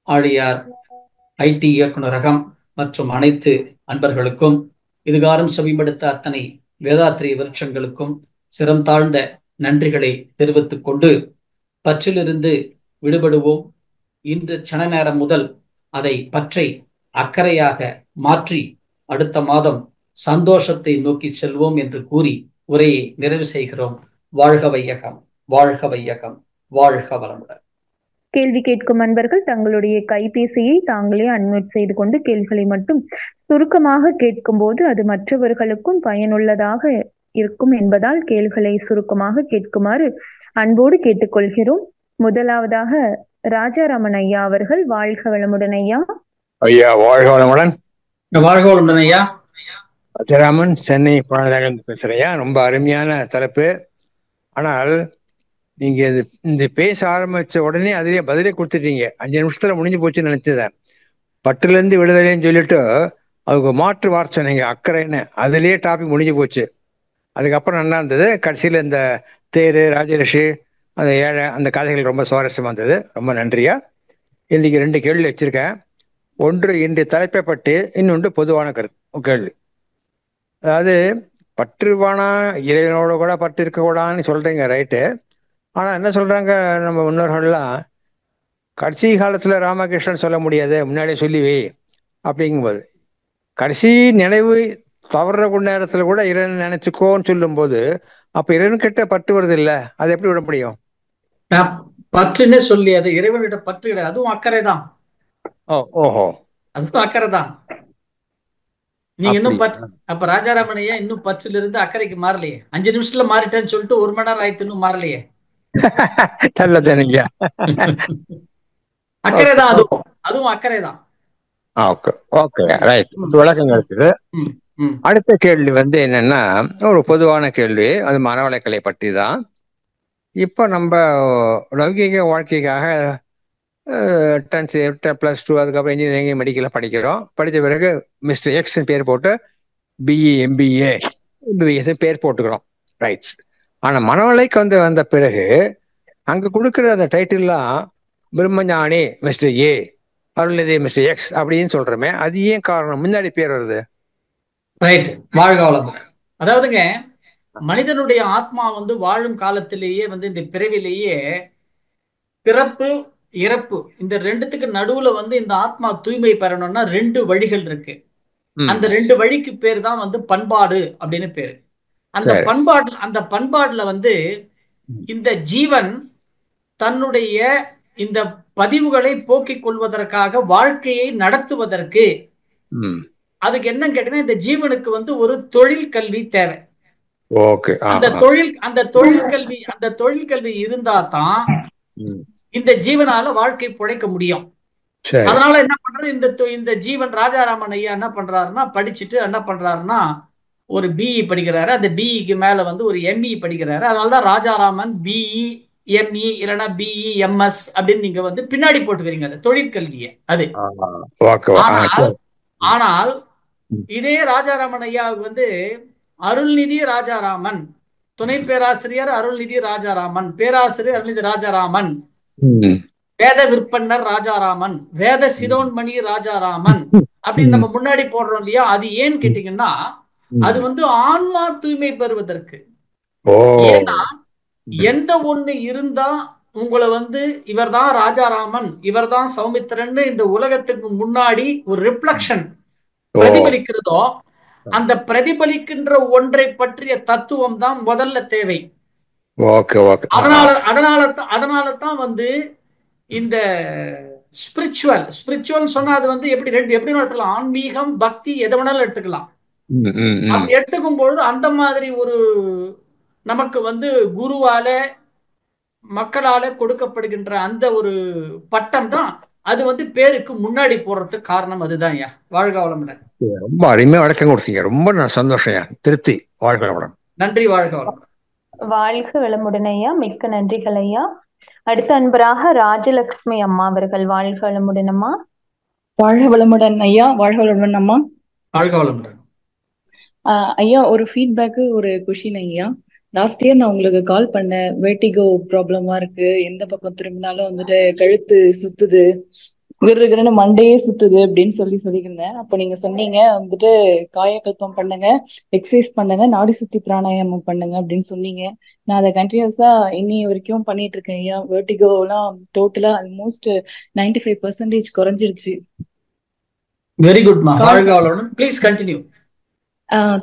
ஆழியார் ஐடி இயக்குநரகம் மற்றும் அனைத்து அன்பர்களுக்கும், இதுகாரும் செவிமடுத்த அத்தனை வேதாத்திரி விருட்சங்களுக்கும் சிரம் தாழ்ந்த நன்றிகளை தெரிவித்துக் கொண்டு, பற்றிலிருந்து விடுபடுவோம். இன்று சன நேரம் முதல் அதை பற்றை அக்கறையாக மாற்றி அடுத்த மாதம் சந்தோஷத்தை நோக்கி செல்வோம் என்று கூறி உரையை நிறைவு செய்கிறோம். வாழ்க வையகம், வாழ்க வையகம், வாழ்க வளமுடன். கேள்வி கேட்கும் அன்பர்கள் தங்களுடைய கைபேசியை தாங்களே அன்மியூட் செய்து கொண்டு கேள்விகளை மட்டும் சுருக்கமாக கேட்கும் போது அது மற்றவர்களுக்கும் பயனுள்ளதாக இருக்கும் என்பதால் கேள்விகளை சுருக்கமாக கேட்குமாறு அன்போடு கேட்டுக்கொள்கிறோம். முதலாவதாக ராஜாராமன் ஐயா அவர்கள். வாழ்க வளமுடன் ஐயா. ஐயா வாழ்க வளமுடன். வாழ்க வளமுடன் ஐயா. ராஜாராமன், சென்னை பாலதாகந்து பேசுறையா. ரொம்ப அருமையான தலைப்பு. ஆனால் நீங்க இந்த பேச ஆரம்பிச்ச உடனே அதுலயே பதிலே கொடுத்துட்டீங்க. 5 நிமிஷத்துல முடிஞ்சு போச்சுன்னு நினைச்சதேன். பட்டுல இருந்து விடுதலைன்னு சொல்லிட்டு அதுக்கு மாற்று வார்த்தை சொன்னீங்க, அக்கறைன்னு. அதுலயே டாபிக் முடிஞ்சு போச்சு. அதுக்கப்புறம் நல்லா இருந்தது. கடைசியில் இந்த தேர், ராஜரிஷி, அந்த ஏழை, அந்த கதைகள் ரொம்ப சுவாரஸ்யமாக இருந்தது. ரொம்ப நன்றியா. இன்னைக்கு 2 கேள்வி வச்சிருக்கேன். ஒன்று இன்றைய தலைப்பை பற்றி, இன்னொன்று பொதுவான கருத்து கேள்வி. அதாவது பற்றுவானா இறைவனோட கூட பற்று இருக்கக்கூடாதுன்னு சொல்றீங்க, ரைட்டு. ஆனால் என்ன சொல்றாங்க நம்ம முன்னோர்கள்லாம், கடைசி காலத்தில் ராமகிருஷ்ணன் சொல்ல முடியாது, முன்னாடியே சொல்லிவே அப்படிங்கும்போது, கடைசி நினைவு தவற நேரத்தில் கூட இறைவன் நினைச்சுக்கோன்னு சொல்லும்போது அப்ப இறைவன் கிட்ட பற்று வருது இல்லை, அதை எப்படி விட முடியும்? பற்றுன்னு சொல்லி அது இறைவனிட பற்று கிடையாது, அதுவும் அக்கறை தான். ஓஹோ, அதுவும் அக்கறை தான். நீங்க இன்னும் அப்படி அப்ப ராஜாராமனையா இன்னும் பற்றில இருந்து அக்கறைக்கு மாறலையே. 5 நிமிஷத்துல மாறிட்டேன்னு சொல்லிட்டு 1 மணி நேரம் ஆயிடுத்து இன்னும் மாறலையே. நல்லதானுங்க. அக்கறை தான் அதுவும் அக்கறை தான். Okay okay right. விளக்கம் இருக்குது. அடுத்த கேள்வி வந்து என்னன்னா, ஒரு பொதுவான கேள்வி, அது மனவளக்கலை பற்றி தான். இப்போ நம்ம லௌகிக வாழ்க்கைக்காக 10th +2 அதுக்கப்புறம் இன்ஜினியரிங் மெடிக்கலாக படிக்கிறோம். படித்த பிறகு மிஸ்டர் எக்ஸ் பேர் போட்டு பிஇ எம்பிஏ எம்பிபிஎஸ் பேர் போட்டுக்கிறோம். ரைட். ஆனால் மனவளைக்கு வந்த பிறகு அங்கே கொடுக்குற அந்த டைட்டில்லாம் பிரம்மஞானி mister A, Arulnithi mister X அப்படின்னு சொல்றோமே, அது ஏன் காரணம்? முன்னாடி பேர் வருது. ரைட். வாழ்க வளமுடன். அதாவதுங்க, மனிதனுடைய ஆத்மா வந்து வாழும் காலத்திலேயே வந்து இந்த பிறவிலேயே பிறப்பு இறப்பு இந்த ரெண்டுத்துக்கு நடுவுல வந்து இந்த ஆத்மா தூய்மை பெறணும்னா 2 வழிகள் இருக்கு. அந்த 2 வழிக்கு பேர் தான் வந்து பண்பாடு அப்படின்னு பேரு. அந்த பண்பாடுல வந்து இந்த ஜீவன் தன்னுடைய இந்த பதிவுகளை போக்கிக் கொள்வதற்காக வாழ்க்கையை நடத்துவதற்கு அதுக்கு என்ன கேட்டீங்கன்னா, இந்த ஜீவனுக்கு வந்து ஒரு தொழில் கல்வி தேவை. அந்த தொழில் கல்வி இருந்தா தான் இந்த ஜீவனால வாழ்க்கை பிழைக்க முடியும். அதனால என்ன பண்றாரு, இந்த ஜீவன் ராஜாராமன் ஐயா என்ன பண்றாருன்னா, படிச்சுட்டு என்ன பண்றாருன்னா ஒரு பிஇ படிக்கிறாரு. அந்த பிஇக்கு மேல வந்து ஒரு எம்இ படிக்கிறாரு. அதனாலதான் ராஜாராமன் பிஇ எம்இ இல்லைன்னா பிஇ எம்எஸ் அப்படின்னு நீங்க வந்து பின்னாடி போட்டுக்கிறீங்க அந்த தொழிற்கல்வியை. அது ஆனால் இதே ராஜாராமன் ஐயாவுக்கு வந்து அருள்நிதி ராஜாராமன், துணை பேராசிரியர் அருள்நிதி ராஜாராமன், பேராசிரியர் அருள்நிதி ராஜாராமன், வேத விற்பன்னர் ராஜாராமன், வேத சிரோன்மணி ராஜாராமன் அப்படின்னு நம்ம முன்னாடி போடுறோம் இல்லையா? அது ஏன்னு கேட்டீங்கன்னா, அது வந்து ஆன்மா தூய்மை பெறுவதற்கு. ஏன்னா எந்த ஒண்ணு இருந்தா உங்களை வந்து இவர்தான் ராஜாராமன், இவர்தான் சௌமித்திரன் இந்த உலகத்துக்கு முன்னாடி ஒரு ரிஃப்ளக்ஷன் பிரதிபலிக்கிறதோ, அந்த பிரதிபலிக்கின்ற ஒன்றை பற்றிய தத்துவம் தான் முதல்ல தேவை. அதனால தான் வந்து இந்த ஸ்பிரிச்சுவல் சொன்னா அது வந்து எப்படி நடத்தலாம்? ஆன்மீகம், பக்தி எதை வேணாலும் எடுத்துக்கலாம். அப்படி எடுத்துக்கும் பொழுது அந்த மாதிரி ஒரு நமக்கு வந்து குருவால மக்களால கொடுக்கப்படுகின்ற அந்த ஒரு பட்டம் தான் அது வந்து பேருக்கு முன்னாடி போறதுக்கு காரணம். அதுதான் ஐயா. வாழ்க வளமுடன். ரொம்ப அருமையா வழக்கம் கொடுத்தீங்க. ரொம்ப சந்தோஷம், திருப்தி. வாழ்க வளமுடன். நன்றி. வாழ்க வளமுடன். வாழ்க வளமுடன் ஐயா. மிக்க நன்றிகள் ஐயா. அடுத்த அன்பராக ராஜலட்சுமி அம்மா அவர்கள். வாழ்க வளமுடன் அம்மா. வாழ்க வளமுடன் ஐயா. வாழ்க வளமுடன் அம்மா. வாழ்க வளமுடன் ஐயா. ஒரு ஃபீட்பேக்கு, ஒரு கொஷின் ஐயா. லாஸ்ட் இயர் நான் உங்களுக்கு கால் பண்ணேன். வேட்டிகோ ப்ராப்ளமா இருக்கு, எந்த பக்கம் திரும்பினாலும் வந்துட்டு கழுத்து சுத்துது, கிருன்னு மண்டையே சுத்துது அப்படின்னு சொல்லியிருந்தேன். அப்ப நீங்க சொன்னீங்க வந்துட்டு காயக்கல்பம் பண்ணுங்க, எக்ஸசைஸ் பண்ணுங்க, நாடி சுத்தி பிராணாயாமம் பண்ணுங்க அப்படின்னு சொன்னீங்க. நான் அதை கண்டினியூஸா இன்னி வரைக்கும் பண்ணிட்டு இருக்கேன் ஐயா. வேர்டிகோ எல்லாம் டோட்டலா ஆல்மோஸ்ட் 95% குறைஞ்சிருச்சு. வெரி குட் மா. வாழ்க வளமுடன். Please continue.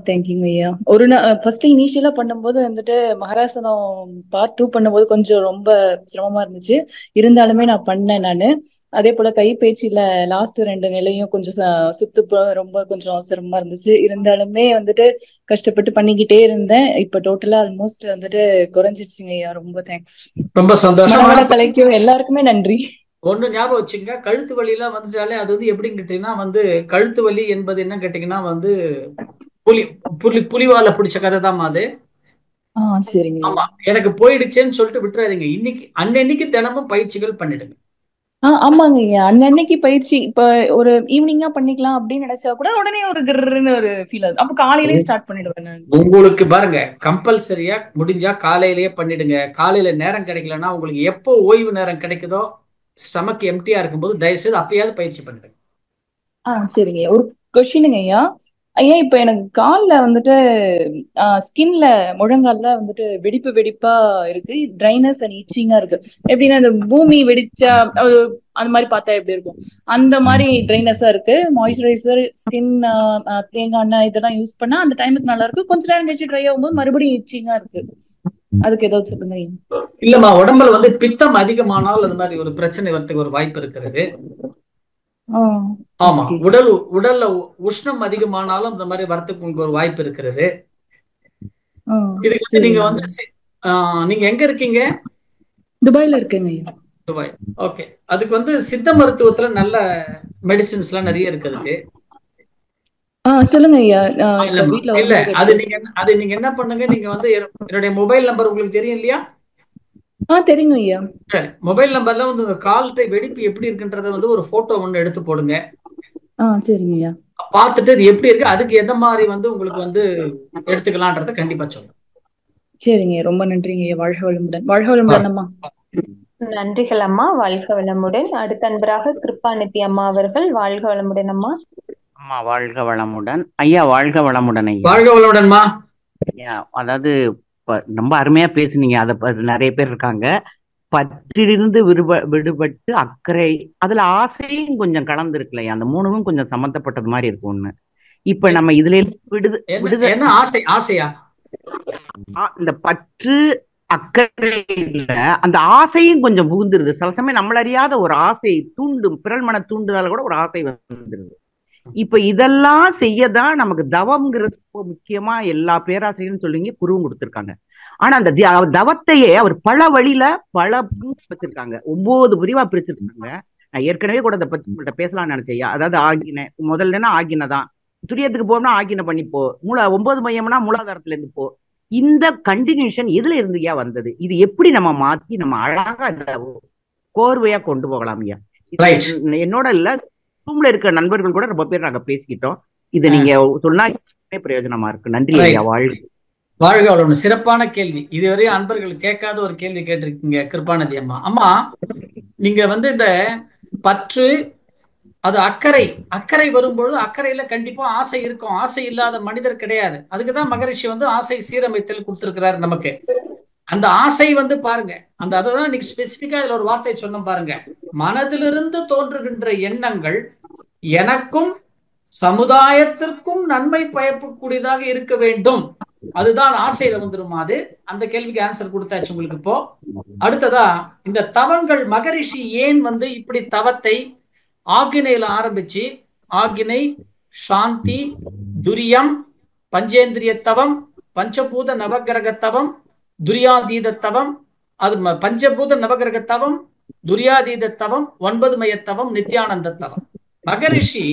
தேங்க்யூங்க ஐயா. ஒரு ஃபர்ஸ்ட் இனிஷியலா பண்ணும்போது வந்துட்டு மகராசனம் பார்ட் 2 பண்ணும்போது கொஞ்சம் ரொம்ப சிரமமா இருந்துச்சு. இருந்தாலுமே நான் பண்ணேன் நானு. அதே போல கைப்பயிற்சியில லாஸ்ட் 2 நிலையும் கொஞ்சம் ரொம்ப கொஞ்சம் சிரமமா இருந்துச்சு. இருந்தாலுமே வந்துட்டு கஷ்டப்பட்டு பண்ணிக்கிட்டே இருந்தேன். இப்ப டோட்டலா ஆல்மோஸ்ட் வந்துட்டு குறைஞ்சிருச்சுங்க ஐயா. ரொம்ப தேங்க்ஸ். ரொம்ப சந்தோஷம். கலெக்டிவ் எல்லாருக்குமே நன்றி. ஒண்ணு ஞாபகம் வச்சுங்க, கழுத்து வலி எல்லாம் வந்துட்டாலே அது வந்து எப்படின்னு கேட்டீங்கன்னா வந்து கழுத்து வலி என்பது என்ன கேட்டீங்கன்னா வந்து புலிவால பிடிச்ச கதை தான் அது. ஆமா, எனக்கு போயிடுச்சேன்னு சொல்லிட்டு விட்டுறாதீங்க. அன்னைக்கு தினமும் பயிற்சிகள் பண்ணிடுங்க. ஆமாங்க ஐயா. அன்னைக்கு பயிற்சி இப்ப ஒரு ஈவினிங்கா பண்ணிக்கலாம் அப்படின்னு நினைச்சா கூட உடனே ஒரு கிர்ன்னு ஒரு ஃபீல் ஆகுது. அப்ப காலையிலேயே ஸ்டார்ட் பண்ணிடுவேன். உங்களுக்கு பாருங்க, கம்பல்சரியா முடிஞ்சா காலையிலேயே பண்ணிடுங்க. காலையில நேரம் கிடைக்கலன்னா உங்களுக்கு எப்போ ஓய்வு நேரம் கிடைக்குதோ, ஸ்டமக் எம்டியா இருக்கும்போது தயவு செய்து அப்பயாவது பயிற்சி பண்ணிடுங்க. சரிங்க. ஒரு கொஸ்டினுங்க ஐயா. ஐயா, இப்ப எனக்கு கால்ல வந்துட்டு ஸ்கின்ல முழங்கால்ல வந்துட்டு வெடிப்பா இருக்கு, ட்ரைனஸ் அண்ட் இச்சிங்கா இருக்கு. எப்படின்னா இந்த பூமி வெடிச்சா அந்த மாதிரி பார்த்தா எப்படி இருக்கும், அந்த மாதிரி ட்ரைனஸா இருக்கு. மாய்ஸ்சரைசர், ஸ்கின், தேங்காய் எண்ணெய் இதெல்லாம் யூஸ் பண்ணா அந்த டைமுக்கு நல்லா இருக்கு. கொஞ்ச நேரம் கழிச்சு ட்ரை ஆகும்போது மறுபடியும் இச்சிங்கா இருக்கு. அதுக்கு ஏதாவது சொல்லுங்க. இல்லம்மா, உடம்புல வந்து பித்தம் அதிகமானால் அது மாதிரி ஒரு பிரச்சனை வரதுக்கு ஒரு வாய்ப்பு இருக்கிறது. ஆமா, உடல்ல உஷ்ணம் அதிகமானாலும் இந்த மாதிரி வரத்துக்கு உங்களுக்கு ஒரு வாய்ப்பு இருக்கிறது. இதுக்கு வந்து நீங்க வந்து நீங்க எங்க இருக்கீங்க? துபாயில இருக்கேங்க ஐயா. துபாய். ஓகே. அதுக்கு வந்து சித்த மருத்துவத்துல நல்ல மெடிசின்ஸ் எல்லாம் நிறைய இருக்குதுக்கு. சொல்லுங்க ஐயா. வீட்டுல இல்ல, அது நீங்க என்ன பண்ணுங்க, நீங்க வந்து என்னுடைய மொபைல் நம்பர் உங்களுக்கு தெரியும் இல்லையா? தெரியுங்க ஐயா. சரி, மொபைல் நம்பர்ல வந்து கால் வெடிப்பு எப்படி இருக்குன்றத வந்து ஒரு போட்டோ ஒண்ணு எடுத்து போடுங்க. சரிங்க ஐயா. பார்த்துட்டு இது எப்படி இருக்கு, அதுக்கு எந்த மாதிரி வந்து உங்களுக்கு வந்து எடுத்துக்கலான்றத கண்டிப்பா சொல்லுங்க. சரிங்க, ரொம்ப நன்றிங்க ஐயா. வாழ்க வளமுடன். வாழ்க வளமுடன் அம்மா. நன்றிகள் அம்மா, வாழ்க வளமுடன். அடுத்த அன்பராக கிருபாநிதி அம்மா அவர்கள். வாழ்க வளமுடன் அம்மா. அம்மா வாழ்க வளமுடன். ஐயா வாழ்க வளமுடன் ஐயா. வாழ்க வளமுடன்மா. ஐயா, அதாவது ரொம்ப அருமையா பேசுனீங்க. அதை நிறைய பேர் இருக்காங்க. பற்றிலிருந்து விடுபட்டு அக்கறை, அதுல ஆசையும் கொஞ்சம் கலந்து இருக்குல்லையா, அந்த மூணுவும் கொஞ்சம் சம்பந்தப்பட்டது மாதிரி இருக்கும் ஒண்ணு. இப்ப நம்ம இதுல என்ன ஆசையா? இந்த பற்று அக்கறையில அந்த ஆசையும் கொஞ்சம் புகுந்துருது. சில சமயம் நம்மள அறியாத ஒரு ஆசை தூண்டும், பிறல் மன தூண்டுதல கூட ஒரு ஆசை வந்துருது. இப்ப இதெல்லாம் செய்யதான் நமக்கு தவம்ங்கிறது முக்கியமா எல்லா பேராசிரியரும் சொல்லிங்க, குருவும் கொடுத்திருக்காங்க. ஆனா அந்த தவத்தையே அவர் பல வழியில பல வச்சிருக்காங்க, 9 பிரிவா பிரிச்சிருக்காங்க. நான் ஏற்கனவே கூட அதை பத்தி உங்கள்கிட்ட பேசலாம்னு நினைச்சேன். அதாவது ஆகின முதல்லன்னா ஆகினதான், துரியத்துக்கு போனா ஆகின பண்ணிப்போ, 9 மையம்னா மூலாதாரத்துல இருந்து போ. இந்த கண்டினியூஷன் எதுல இருந்துயா வந்தது? இது எப்படி நம்ம மாத்தி நம்ம அழகா கோர்வையா கொண்டு போகலாம் ஐயா? என்னோட இல்ல, ரூம்ல இருக்கிற நண்பர்கள் கூட ரொம்ப பேர் நாங்க பேசிக்கிட்டோம். இதை நீங்க சொன்னா பிரயோஜனமா இருக்கு. நன்றி ஐயா. வாழ்க வளமுடன். சிறப்பான கேள்வி. இதுவரையும் அன்பர்கள் கேட்காத ஒரு கேள்வி கேட்டிருக்கீங்க கிருபாநிதி அம்மா. அம்மா, நீங்க வந்து இந்த பற்று, அது அக்கறை வரும்பொழுது அக்கறையில கண்டிப்பா ஆசை இருக்கும். ஆசை இல்லாத மனிதர் கிடையாது. அதுக்குதான் மகரிஷி வந்து ஆசை சீரமைத்தல் கொடுத்திருக்கிறார் நமக்கு. அந்த ஆசை வந்து பாருங்க, அதான் இன்னைக்கு ஸ்பெசிபிக்கா இதுல ஒரு வார்த்தை சொன்ன பாருங்க, மனதிலிருந்து தோன்றுகின்ற எண்ணங்கள் எனக்கும் சமுதாயத்திற்கும் நன்மை பயக்கக்கூடியதாக இருக்க வேண்டும். அதுதான் ஆசையில வந்துருமா? அது அந்த கேள்விக்கு ஆன்சர் கொடுத்தாச்சு உங்களுக்கு. இப்போ அடுத்ததா இந்த தவங்கள், மகரிஷி ஏன் வந்து இப்படி தவத்தை ஆகினையில ஆரம்பிச்சு ஆகினை, சாந்தி, துரியம், பஞ்சேந்திரிய தவம், பஞ்சபூத நவகிரக தவம், துரியாதீத தவம், அது பஞ்சபூத நவகிரக தவம், துரியாதீத தவம், 9 மைய தவம், நித்யானந்த தவம், மகரிஷி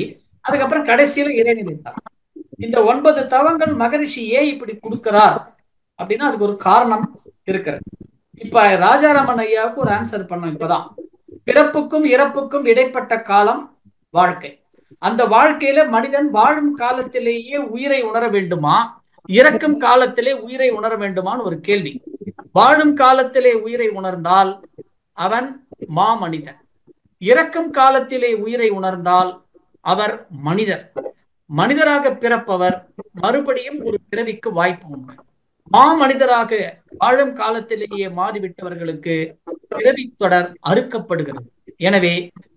அதுக்கப்புறம் கடைசியில இறைநிலை தவம். இந்த 9 தவங்கள் மகரிஷி ஏன் இப்படி கொடுக்கிறார் அப்படின்னா அதுக்கு ஒரு காரணம் இருக்கிறது. இப்ப ராஜாராமன் ஐயாவுக்கு ஒரு ஆன்சர் பண்ணோம். இப்பதான் பிறப்புக்கும் இறப்புக்கும் இடைப்பட்ட காலம் வாழ்க்கை. அந்த வாழ்க்கையில மனிதன் வாழும் காலத்திலேயே உயிரை உணர வேண்டுமா, இறக்கும் காலத்திலே உயிரை உணர வேண்டுமான்னு ஒரு கேள்வி. வாழும் காலத்திலே உயிரை உணர்ந்தால் அவன் மாமனிதன், இறக்கும் காலத்திலே உயிரை உணர்ந்தால் அவர் மனிதர். மனிதராக பிறப்பவர் மறுபடியும் ஒரு பிறவிக்கு வாய்ப்பு உண்டு. மாமனிதராக வாழும் காலத்திலேயே மாறிவிட்டவர்களுக்கு பிறவி தொடர் அறுக்கப்படுகிறது. எனவே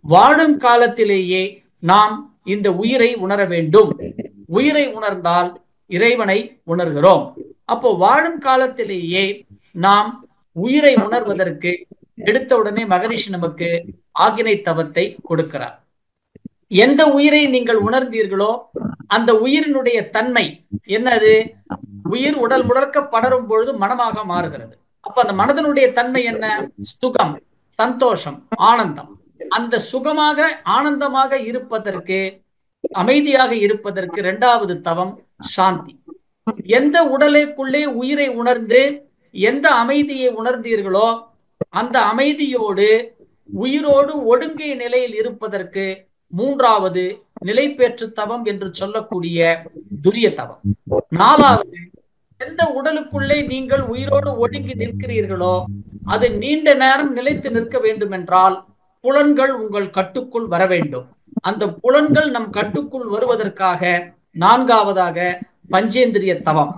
வாழும் காலத்திலேயே நாம் இந்த உயிரை உணர வேண்டும். உயிரை உணர்ந்தால் இறைவனை உணர்கிறோம். அப்போ வாழும் காலத்திலேயே நாம் உயிரை உணர்வதற்கு எடுத்தவுடனே மகரிஷி நமக்கு ஆகினை தவத்தை கொடுக்கிறார். எந்த உயிரை நீங்கள் உணர்ந்தீர்களோ அந்த உயிரினுடைய தன்மை என்னது? உயிர் உடல் முடக்க படரும் பொழுது மனமாக மாறுகிறது. அப்ப அந்த மனதனுடைய தன்மை என்ன? சுகம், சந்தோஷம், ஆனந்தம். அந்த சுகமாக ஆனந்தமாக இருப்பதற்கு, அமைதியாக இருப்பதற்கு 2வது தவம் சாந்தி. எந்த உடலுக்குள்ளே உயிரை உணர்ந்து எந்த அமைதியை உணர்ந்தீர்களோ அந்த அமைதியோடு உயிரோடு ஒடுங்கிய நிலையில் இருப்பதற்கு 3வது நிலை பெற்று தவம் என்று சொல்லக்கூடிய துரிய தவம். 4வது, எந்த உடலுக்குள்ளே நீங்கள் உயிரோடு ஒடுங்கி நிற்கிறீர்களோ அது நீண்ட நேரம் நிலைத்து நிற்க வேண்டும் என்றால் புலன்கள் உங்கள் கட்டுக்குள் வர வேண்டும். அந்த புலன்கள் நம் கட்டுக்குள் வருவதற்காக 4வதாக பஞ்சேந்திரிய தவம்.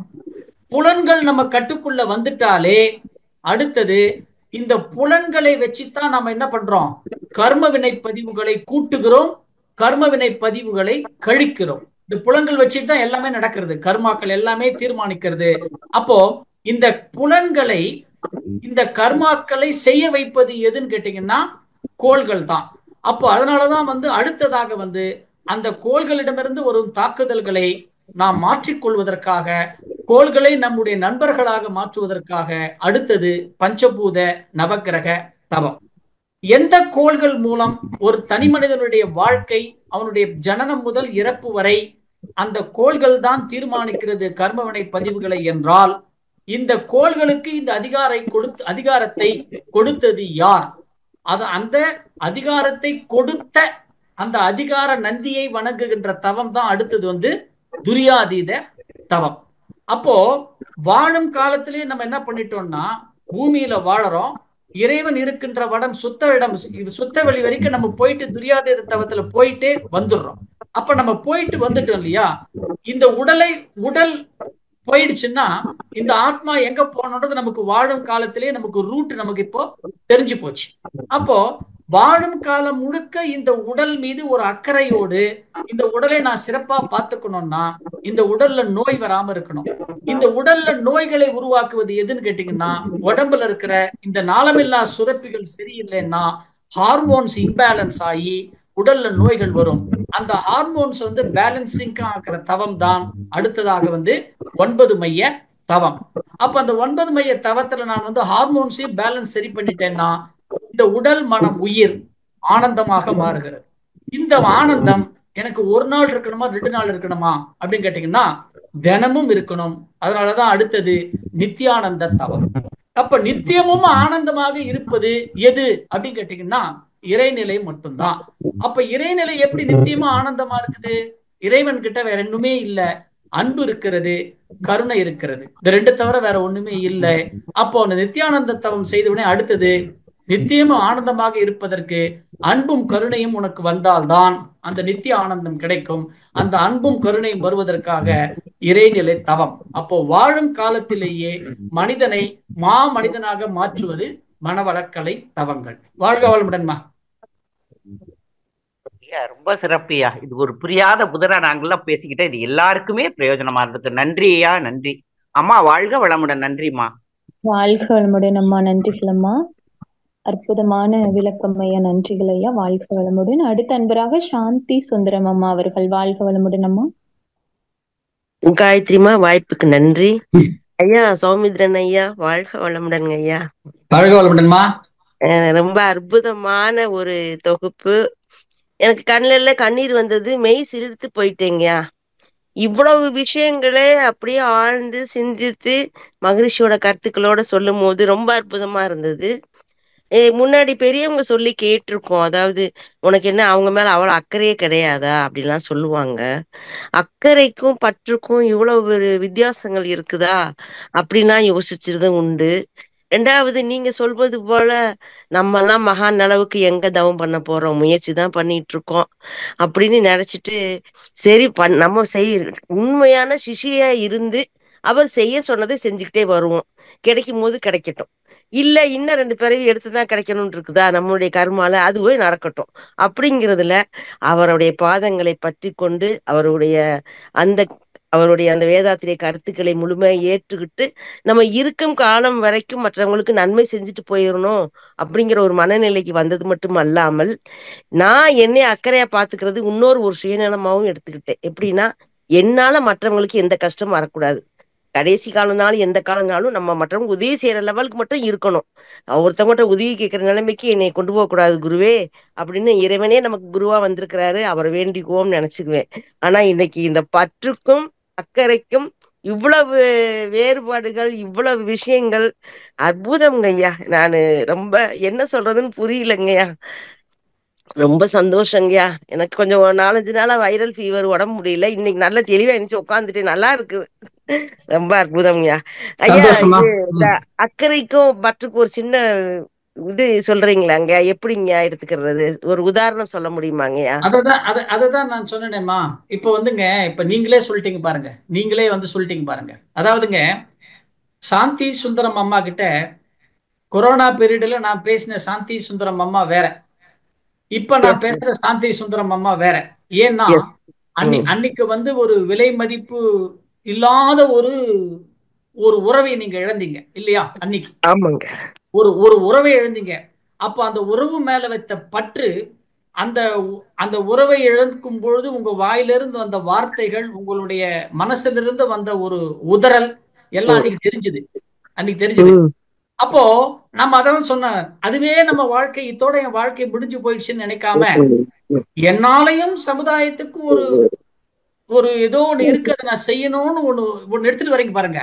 புலன்கள் நம்ம கட்டுக்குள்ள வந்துட்டாலே அடுத்தது இந்த புலன்களை வச்சுதான் நம்ம என்ன பண்றோம்? கர்ம வினை பதிவுகளை கூட்டுகிறோம், கர்ம வினை பதிவுகளை கழிக்கிறோம். இந்த புலன்கள் வச்சுட்டு தான் எல்லாமே நடக்கிறது, கர்மாக்கள் எல்லாமே தீர்மானிக்கிறது. அப்போ இந்த புலன்களை, இந்த கர்மாக்களை செய்ய வைப்பது எதுன்னு கேட்டீங்கன்னா கோள்கள் தான். அப்போ அதனாலதான் அடுத்ததாக அந்த கோள்களிடமிருந்து வரும் தாக்குதல்களை நாம் மாற்றிக்கொள்வதற்காக, கோள்களை நம்முடைய நண்பர்களாக மாற்றுவதற்காக அடுத்தது பஞ்சபூத நவக்கிரக தவம். எந்த கோள்கள் மூலம் ஒரு தனி மனிதனுடைய வாழ்க்கை, அவனுடைய ஜனனம் முதல் இறப்பு வரை அந்த கோள்கள் தான் தீர்மானிக்கிறது கர்மவினை பதிவுகளை என்றால், இந்த கோள்களுக்கு இந்த அதிகாரத்தை கொடுத்தது யார்? அந்த அதிகாரத்தை கொடுத்த அந்த அதிகார நந்தியை வணங்குகின்ற தவம் தான் அடுத்தது துரியாதீத தவம். அப்போ வாழும் காலத்திலே நம்ம என்ன பண்ணிட்டோம்னா, பூமியில வாழறோம், இறைவன் இருக்கின்ற வடம் சுத்த வெளி வரைக்கும் நம்ம போயிட்டு துரியாதீத தவத்துல போயிட்டே வந்துடுறோம். அப்ப நம்ம போயிட்டு வந்துட்டோம் இல்லையா, இந்த உடல் போயிடுச்சுன்னா இந்த ஆத்மா எங்க போனோன்றது நமக்கு வாழும் காலத்திலே நமக்கு ரூட் நமக்கு இப்போ தெரிஞ்சு போச்சு. அப்போ வாழும் காலம் முழுக்க இந்த உடல் மீது ஒரு அக்கறையோடு இந்த உடலை நான் சிறப்பா பார்த்துக்கணும்னா இந்த உடல்ல நோய் வராம இருக்கணும். இந்த உடல்ல நோய்களை உருவாக்குவது எதுன்னு கேட்டீங்கன்னா, உடம்புல இருக்கிற இந்த நாளமில்லா சுரப்பிகள் சரியில்லைன்னா ஹார்மோன்ஸ் இம்பேலன்ஸ் ஆகி உடல்ல நோய்கள் வரும். அந்த ஹார்மோன்ஸ் பேலன்சிங் ஆகிற தவம் தான் அடுத்ததாக 9 மைய தவம். அப்ப அந்த 9 மைய தவத்துல நான் ஹார்மோன்ஸையும் பேலன்ஸ் சரி பண்ணிட்டேன்னா இந்த உடல் மனம் உயிர் ஆனந்தமாக மாறுகிறது. இந்த ஆனந்தம் எனக்கு ஒரு நாள் இருக்கணுமா 2 நாள் இருக்கணுமா அப்படின்னு கேட்டீங்கன்னா தினமும் இருக்கணும். அதனாலதான் அடுத்தது நித்தியானந்த தவம். அப்ப நித்தியமும் ஆனந்தமாக இருப்பது எது அப்படின்னு கேட்டீங்கன்னா இறைநிலை மட்டும்தான். அப்ப இறைநிலை எப்படி நித்தியமா ஆனந்தமா இருக்குது? இறைவன் கிட்ட வேற ஒண்ணுமே இல்ல, அன்பு இருக்கிறது, கருணை இருக்கிறது, இந்த 2 தவிர வேற ஒண்ணுமே இல்லை. அப்போ அந்த நித்தியானந்த தவம் செய்தவுடனே அடுத்தது நித்தியமும் ஆனந்தமாக இருப்பதற்கு அன்பும் கருணையும் உனக்கு வந்தால்தான் அந்த நித்திய ஆனந்தம் கிடைக்கும். அந்த அன்பும் கருணையும் வருவதற்காக இறைநிலை தவம். அப்போ வாழும் காலத்திலேயே மனிதனை மனிதனாக மாற்றுவது மனவளக்கலை தவங்கள். வாழ்க வளமுடன்மா. ரொம்ப சிறப்பியா. இது ஒரு புரியாத புதிரா நாங்கெல்லாம் பேசிக்கிட்டே, இது எல்லாருக்குமே பிரயோஜனமா இருந்தது. நன்றி ஐயா, நன்றி அம்மா. வாழ்க வளமுடன். நன்றிம்மா. வாழ்க வளமுடன் அம்மா. நன்றிகள் அம்மா. அற்புதமான விளக்கம் ஐயா. நன்றிகள் ஐயா. வாழ்க வளமுடன். அடுத்த அன்பராக சாந்தி சுந்தரம் அம்மா அவர்கள். வாழ்க வளமுடன் அம்மா. காயத்ரிமா, வாய்ப்புக்கு நன்றி ஐயா. சௌமித்ரன் ஐயா, வாழ்க வளமுடன் ஐயா. வாழ்க வளமுடன்மா. ரொம்ப அற்புதமான ஒரு தொகுப்பு. எனக்கு கண்ணில கண்ணீர் வந்தது, மெய் சிலிர்த்து போயிட்டேங்கய்யா. இவ்வளவு விஷயங்களே அப்படியே ஆழ்ந்து சிந்தித்து மகரிஷியோட கருத்துக்களோட சொல்லும் போது ரொம்ப அற்புதமா இருந்தது. முன்னாடி பெரியவங்க சொல்லி கேட்டிருக்கோம், அதாவது உனக்கு என்ன அவங்க மேல அவ்வளவு அக்கறையே கிடையாதா அப்படிலாம் சொல்லுவாங்க. அக்கறைக்கும் பற்றுக்கும் இவ்வளவு ஒரு வித்தியாசங்கள் இருக்குதா அப்படின்லாம் யோசிச்சிருதும் உண்டு. 2வது, நீங்க சொல்வது போல நம்ம எல்லாம் மகான் அளவுக்கு எங்க தவம் பண்ண போறோம், முயற்சி தான் பண்ணிட்டு இருக்கோம் அப்படின்னு நினைச்சிட்டு சரி நம்ம உண்மையான சிஷியா இருந்து அவர் செய்ய சொன்னதை செஞ்சுக்கிட்டே வருவோம். கிடைக்கும் போது கிடைக்கட்டும், இல்ல இன்னும் 2 பிறவி எடுத்துதான் கிடைக்கணும்னு இருக்குதா நம்மளுடைய கர்மால, அதுவே நடக்கட்டும் அப்படிங்கிறதுல அவருடைய பாதங்களை பற்றி கொண்டு அவருடைய அந்த வேதாத்திரிய கருத்துக்களை முழுமையாக ஏற்றுக்கிட்டு நம்ம இருக்கும் காலம் வரைக்கும் மற்றவங்களுக்கு நன்மை செஞ்சுட்டு போயிடணும் அப்படிங்கிற ஒரு மனநிலைக்கு வந்தது மட்டும் அல்லாமல், நான் என்னை அக்கறையா பாத்துக்கிறது இன்னொரு ஒரு சுயநலமாவும் எடுத்துக்கிட்டேன். எப்படின்னா, என்னால மற்றவங்களுக்கு எந்த கஷ்டமும் வரக்கூடாது. கடைசி காலம்னாலும் எந்த காலம்னாலும் நம்ம மற்றவங்க உதவி செய்யற லெவலுக்கு மட்டும் இருக்கணும். ஒருத்தவங்ககிட்ட உதவி கேட்கிற நிலைமைக்கு என்னை கொண்டு போக கூடாது குருவே அப்படின்னு இறைவனே நமக்கு குருவா வந்திருக்கிறாரு, அவரை வேண்டிக்குவோம்னு நினைச்சுக்குவேன். ஆனா இன்னைக்கு இந்த பற்றுக்கும் அக்கறைக்கும் இவ்வளவு வேறுபாடுகள், இவ்வளவு விஷயங்கள் அற்புதம்ங்கய்யா. நானு ரொம்ப என்ன சொல்றதுன்னு புரியலங்கய்யா. ரொம்ப சந்தோஷங்கய்யா. எனக்கு கொஞ்சம் 4-5 நாளா வைரல் ஃபீவர், உடம்பு முடியல. இன்னைக்கு நல்ல தெளிவா இருந்துச்சு, உட்காந்துட்டு நல்லா இருக்குது. ரொம்ப அற்புதம்யா ஐயா. இந்த அக்கறைக்கும் பற்றுக்கும் ஒரு சின்ன இது சொல்றீங்களாங்க, எப்படிங்க எடுத்துக்கிறது? ஒரு உதாரணம் சொல்ல முடியுமாங்கய்யா? அததான் நான் சொன்னேனேம்மா. இப்ப இப்ப நீங்களே சொல்லிட்டீங்க பாருங்க, நீங்களே சொல்லிட்டீங்க பாருங்க. அதாவதுங்க, சாந்தி சுந்தரம் அம்மா கிட்ட கொரோனா பீரியட்ல நான் பேசின சாந்தி சுந்தரம் அம்மா வேற, இப்ப நான் பேசுற சாந்தி சுந்தரம் அம்மா வேற. ஏன்னா அன்னைக்கு ஒரு விலை மதிப்பு இல்லாத ஒரு உறவை நீங்க இழந்தீங்க இல்லையா? அன்னைக்கு ஒரு உறவை இழந்தீங்க. அப்ப அந்த உறவு மேல வைத்த பற்று அந்த அந்த உறவை இழக்கும் பொழுது உங்க வாயிலிருந்து வந்த வார்த்தைகள், உங்களுடைய மனசிலிருந்து வந்த ஒரு உதறல் எல்லாம் அன்னைக்கு தெரிஞ்சது. அப்போ நம்ம அதான் சொன்ன, அதுவே நம்ம வாழ்க்கை இதோட என் வாழ்க்கை முடிஞ்சு போயிடுச்சுன்னு நினைக்காம, என்னாலையும் சமுதாயத்துக்கு ஒரு ஒரு ஏதோ ஒண்ணு இருக்கு, அதை நான் செய்யணும்னு ஒண்ணு எடுத்துட்டு வரீங்க பாருங்க.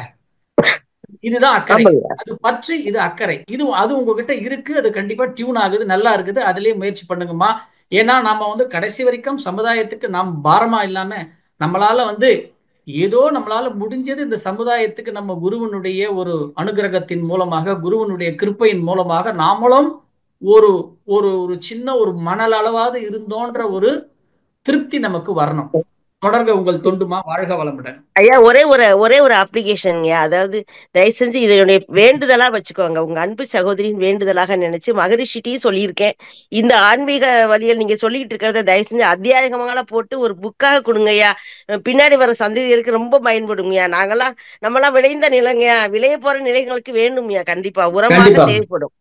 இதுதான் அக்கறை. அது பற்றி, இது அக்கறை. அது உங்ககிட்ட இருக்கு. அது கண்டிப்பா டியூன் ஆகுது, நல்லா இருக்குது. அதுலயே முயற்சி பண்ணுங்கம்மா. ஏன்னா நாம கடைசி வரைக்கும் சமுதாயத்துக்கு நாம் பாரமா இல்லாம, நம்மளால ஏதோ நம்மளால முடிஞ்சது இந்த சமுதாயத்துக்கு நம்ம குருவனுடைய ஒரு அனுகிரகத்தின் மூலமாக, குருவனுடைய கிருப்பையின் மூலமாக நாமளும் ஒரு ஒரு ஒரு சின்ன ஒரு மணல் அளவாவது இருந்தோன்ற ஒரு திருப்தி நமக்கு வரணும். தொடர்க உங்கள் தொண்டுமா. வாழ்க வளமுடன். ஐயா, ஒரே ஒரு அப்ளிகேஷன்ங்க. அதாவது தயவு செஞ்சு இதனுடைய வேண்டுதலா வச்சுக்கோங்க. உங்க அன்பு சகோதரியின் வேண்டுதலாக நினைச்சு மகரிஷிட்டையும் சொல்லியிருக்கேன். இந்த ஆன்மீக வழியில் நீங்க சொல்லிட்டு இருக்கிறத தயவு செஞ்சு அத்தியாயகமால போட்டு ஒரு புக்காக கொடுங்கய்யா. பின்னாடி வர சந்ததிகளுக்கு ரொம்ப பயன்படுங்கய்யா. நம்மளாம் விளைந்த நிலங்கய்யா, விளைய போற நிலைகளுக்கு வேண்டும்யா. கண்டிப்பா உரமாக தேவைப்படும்.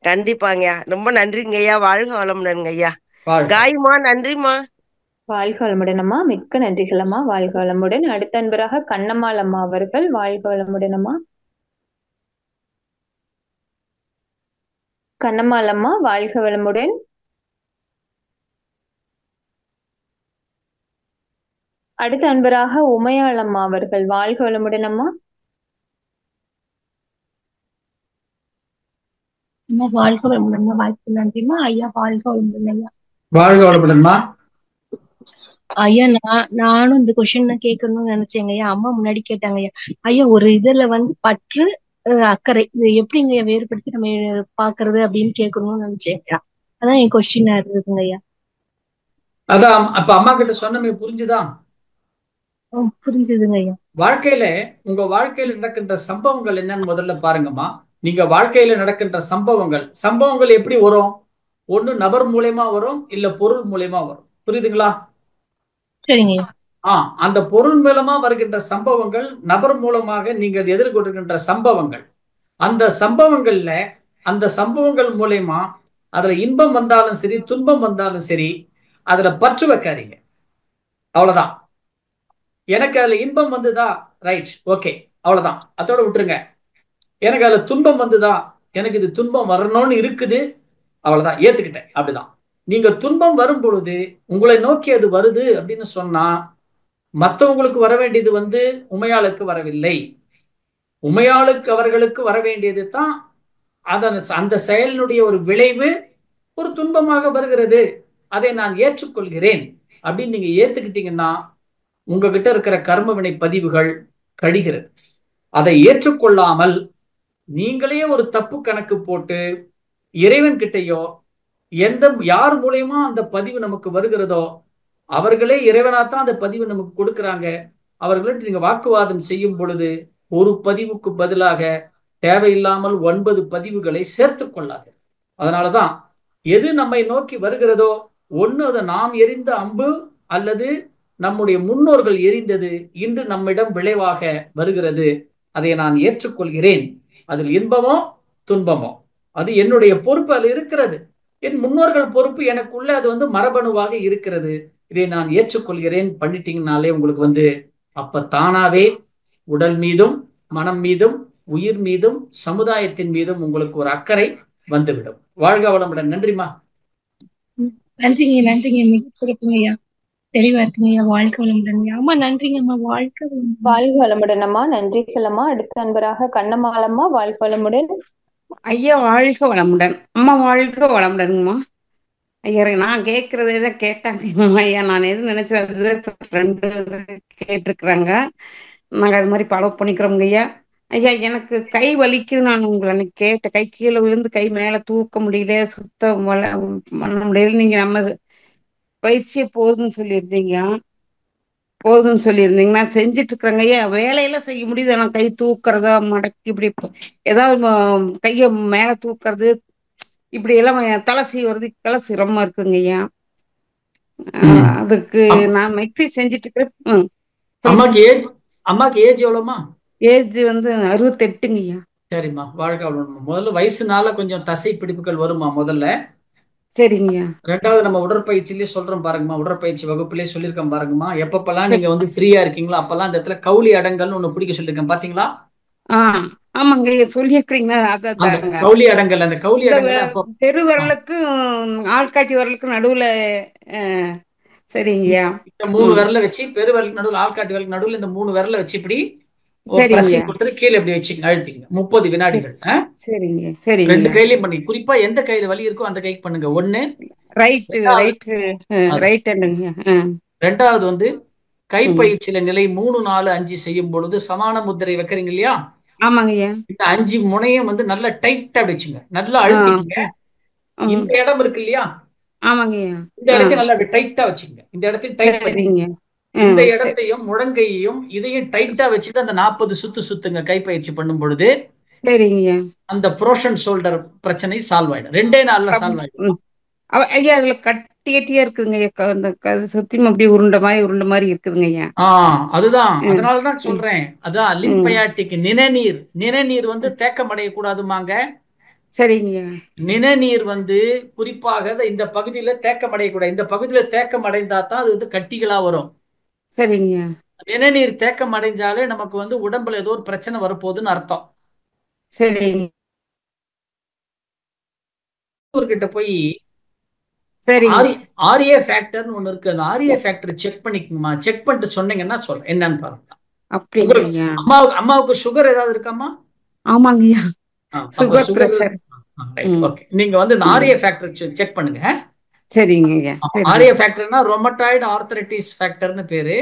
கண்டிப்பாங்கய்யா. ரொம்ப நன்றிங்கய்யா. வாழ்க வளமுடன்ங்க ஐயா. காயுமா, நன்றிமா. வாழ்க வளமுடன் அம்மா. மிக்க நன்றிகள் அம்மா. வாழ்க வளமுடன். அடுத்த அன்பராக கண்ணம்மாள் அம்மா அவர்கள். வாழ்க வளமுடன் அம்மா. கண்ணம்மாள் அம்மா, வாழ்க வளமுடன். அடுத்த அன்பராக உமையாள் அம்மா அவர்கள். வாழ்க வளமுடன் அம்மா. வாழ்க வளமுடன். வாய்ப்பு நன்றிமா ஐயா. வாழ்க வளமுடன் ஐயா. வாழ்க வளமுடன்மா. ஐயா, நானும் இந்த கொஸ்டின் கேட்கணும்னு நினைச்சேங்க ஐயா. அம்மா முன்னாடி கேட்டாங்க ஐயா. ஐயா, ஒரு இதுல பற்று அக்கறை இது எப்படிங்க வேறுபடுத்தி நம்ம பாக்குறது அப்படின்னு கேட்கணும்னு நினைச்சேன் ஐயா. அதான் என் கொஸ்டினா இருக்குங்க ஐயா. அதான் அப்ப அம்மா கிட்ட சொன்னமே புரிஞ்சுதா? புரிஞ்சுதுங்க ஐயா. வாழ்க்கையில உங்க வாழ்க்கையில நடக்கின்ற சம்பவங்கள் என்னன்னு முதல்ல பாருங்கம்மா. நீங்க வாழ்க்கையில நடக்கின்ற சம்பவங்கள் எப்படி வரும்? ஒண்ணு நபர் மூலமா வரும், இல்ல பொருள் மூலமா வரும். புரியுதுங்களா? சரிங்க. அந்த பொருள் மூலமா வருகின்ற சம்பவங்கள், நபர் மூலமாக நீங்கள் எதிர்கொள்கின்ற சம்பவங்கள், அந்த சம்பவங்கள் மூலமா அதுல இன்பம் வந்தாலும் சரி, துன்பம் வந்தாலும் சரி, அதுல பற்று வைக்காதீங்க. அவ்வளவுதான். எனக்கு அதுல இன்பம் வந்துதா, ரைட், ஓகே, அவ்வளவுதான், அதோட விட்டுருங்க. எனக்கு அதுல துன்பம் வந்துதா, எனக்கு இது துன்பம் வரணும்னு இருக்குது, அவ்வளவுதான், ஏத்துக்கிட்டேன். அப்படிதான். நீங்க துன்பம் வரும் பொழுது உங்களை நோக்கி அது வருது அப்படின்னு சொன்னா, மற்றவங்களுக்கு வர வேண்டியது உமையாளுக்கு வரவில்லை. உமையாளுக்கு அவர்களுக்கு வர வேண்டியது தான் அந்த செயலினுடைய ஒரு விளைவு ஒரு துன்பமாக வருகிறது. அதை நான் ஏற்றுக்கொள்கிறேன் அப்படின்னு நீங்க ஏத்துக்கிட்டீங்கன்னா உங்ககிட்ட இருக்கிற கர்ம வினை பதிவுகள் கழிகிறது. அதை ஏற்றுக்கொள்ளாமல் நீங்களே ஒரு தப்பு கணக்கு போட்டு இறைவன் கிட்டையோ யார் மூலயமா அந்த பதிவு நமக்கு வருகிறதோ அவர்களே இறைவனாத்தான் அந்த பதிவு நமக்கு கொடுக்கிறாங்க. அவர்களிடம் நீங்க வாக்குவாதம் செய்யும் பொழுது ஒரு பதிவுக்கு பதிலாக தேவையில்லாமல் 9 பதிவுகளை சேர்த்து கொள்ளாது. அதனாலதான் எது நம்மை நோக்கி வருகிறதோ ஒண்ணு அது நாம் எறிந்த அம்பு அல்லது நம்முடைய முன்னோர்கள் எரிந்தது இன்று நம்மிடம் விளைவாக வருகிறது. அதை நான் ஏற்றுக்கொள்கிறேன். அதில் இன்பமோ துன்பமோ அது என்னுடைய பொறுப்பு அதில் இருக்கிறது. என் முன்னோர்கள் பொறுப்பு எனக்குள்ள அது மரபணுவாக இருக்கிறது. இதை நான் ஏற்றுக்கொள்கிறேன் பண்ணிட்டீங்கனாலே உங்களுக்கு அப்ப தானாவே உடல் மீதும் மனம் மீதும் உயிர் மீதும் சமுதாயத்தின் மீதும் உங்களுக்கு ஒரு அக்கறை வந்துவிடும். வாழ்க வளமுடன். நன்றிமா. நன்றிங்க. மிக சிறப்புங்க ஐயா. தெளிவா இருக்குங்க ஐயா. வாழ்க வளமுடன். அம்மா நன்றிங்கம்மா. வாழ்க வளமுடன் அம்மா. நன்றிகள் அம்மா. அடுத்த அன்பராக கண்ணம்மாளம்மா. வாழ்க வளமுடன் ஐயா. வாழ்க வளமுடன் அம்மா. வாழ்க வளமுடன்மா ஐயா. நான் கேட்கறதே தான் கேட்டாங்க ஐயா. நான் எது நினைச்சது ஃப்ரெண்டு கேட்டிருக்கிறாங்க. நாங்க அது மாதிரி ஃபாலோ பண்ணிக்கிறோங்க ஐயா. ஐயா, எனக்கு கை வலிக்குது. நான் உங்களை கேட்ட கை கீழே விழுந்து கை மேல தூக்க முடியல, சுத்தம் பண்ண முடியல. நீங்க நம்ம பயிற்சியே போதுன்னு சொல்லியிருந்தீங்க. நான் செஞ்சுட்டு இருக்கிறேங்க ஐயா. வேலையெல்லாம் செய்ய முடியுது. நான் கை தூக்குறதா மடக்கி இப்படி ஏதாவது கைய மேல தூக்குறது இப்படி எல்லாம் தலை சீவுறது இதெல்லாம் சிரமமா இருக்குங்க ஐயா. அதுக்கு நான் மெக்ஸி செஞ்சுட்டு இருக்கிறேன். அம்மாக்கு ஏஜ் எவ்வளவுமா? ஏஜ் 68ங்க ஐயா. சரிம்மா. வாழ்க வளமுடன். முதல்ல வயசுனால கொஞ்சம் தசை பிடிப்புகள் வருமா முதல்ல. சரிங்கய்யா. ரெண்டாவது நம்ம உடற்பயிற்சியிலே சொல்றோம் பாருங்கம்மா, உடற்பயிற்சி வகுப்பிலே சொல்லியிருக்கேன் பாருங்கம்மா, எப்பப்பெல்லாம் சரி. நீங்க வந்து ஃப்ரீயா இருக்கீங்களோ அப்பெல்லாம் அந்த இடத்துல கவுளி அடங்கல்னு ஒண்ணு பிடிக்க சொல்லியிருக்கேன் பாத்தீங்களா? ஆமாங்க ஐயா, சொல்லியிருக்கிறீங்க. அந்த அதாங்க கவுளி அடங்கல், அந்த கவுளி இந்த அடங்கல் அப்போ பெரு விரலுக்கும் ஆள்காட்டி விரலுக்கும் நடுவுல. அஹ், சரிங்கய்யா. இந்த 3 ம். விரல வச்சு பெரு விரலுக்கு நடுவில் ஆள்காட்டி விரலுக்கு நடுவில் இந்த 3 விரல வச்சு இப்படி ஒரு சரிங்கய்யா. பிரஷிங் கொடுத்துட்டு கீழே இப்படி வச்சு அழுத்திங்க 30 சரி. வினாடிகள். சரிங்க 2 சரிங்கய்யா. கையிலையும் பண்ணி, குறிப்பா எந்த கையில வலி இருக்கோ அந்த கைக்கு பண்ணுங்க. ஒண்ணு. ரைட்டு ரெண்டாவது ரைட்டு அதான். ரைட் ஹேண்டுங்கய்யா. ரெண்டாவது வந்து ம். கைப்பயிற்சியில நிலை 3, 4, 5 செய்யும் பொழுது சமான முத்திரை வைக்கிறீங்க இல்லையா? ஆமாங்கய்யா. இந்த 5 முனையும் வந்து நல்லா டைட்டா அப்படி வச்சுங்க, நல்லா ஆ அழுத்திக்கங்க. ம். இந்த இடம் இருக்கு இல்லையா, ஆமாங்கய்யா. இந்த இடத்தையும் நல்லா அப்படி டைட்டா வச்சுங்க. இந்த இடத்தையும் டைட் பண்ணி சரிங்க. இந்த சரி. இடத்தையும் முழங்கையையும் இதையும் டைட்டா வச்சுட்டு அந்த 40 சுத்து சுத்துங்க கைப்பயிற்சி பண்ணும் பொழுது சரிங்கய்யா. அந்த புரோஷன் ஷோல்டர் பிரச்சனை சால்வ் ஆயிடும். 2 நாள்ல சால்வ் ஆயிடும். ம். ஐயா அதுல கட்டி கட்டியா இருக்குதுங்க ஐயா. அந்த சுத்தியும் அப்படியே உருண்ட மாதிரி இருக்குதுங்க ஐயா. அதுதான், ம். அதனாலதான் ம். சொல்றேன். அதான் ம். லிம்பயாட்டிக் நிணநீர் வந்து தேக்கம் அடையக்கூடாதுமாங்க. சரிங்கய்யா. நிணநீர் வந்து குறிப்பாக இந்த பகுதியில தேக்கம் அடையக்கூடாது. இந்த பகுதியில தேக்கம் அடைந்தா தான் அது வந்து கட்டிகளா வரும். சரிங்கய்யா. நிணநீர் தேக்கம் அடைஞ்சாலே நமக்கு வந்து உடம்புல ஏதோ ஒரு பிரச்சனை வரப்போகுதுன்னு அர்த்தம். சரிங்க. கிட்ட போய் சரிங்க. ஆர்ஏ ஃபேக்டர்னு ஒண்ணு இருக்கு. அந்த ஆர்ஏ ஃபேக்டர் செக் பண்ணிக்கணுமா, செக் பண்ணிட்டு சொன்னீங்கன்னா சொல்ல என்னன்னு பாருங்க. உங்களுக்கு அப்படிங்கய்யா. அம்மாவுக்கு சுகர் ஏதாவது இருக்காமா? ஆமாங்கய்யா, அப்ப சுகர் சுகர். பிரஷர். ஓகே, நீங்க வந்து இந்த ஆர்ஏ ஃபேக்டர் செக் பண்ணுங்க. சரிங்கய்யா. ஆர்ஏ ஃபேக்டர்னா ரொமட்டாய்டு ஆர்த்தரைட்டிஸ் ஃபேக்டர்னு பேரு.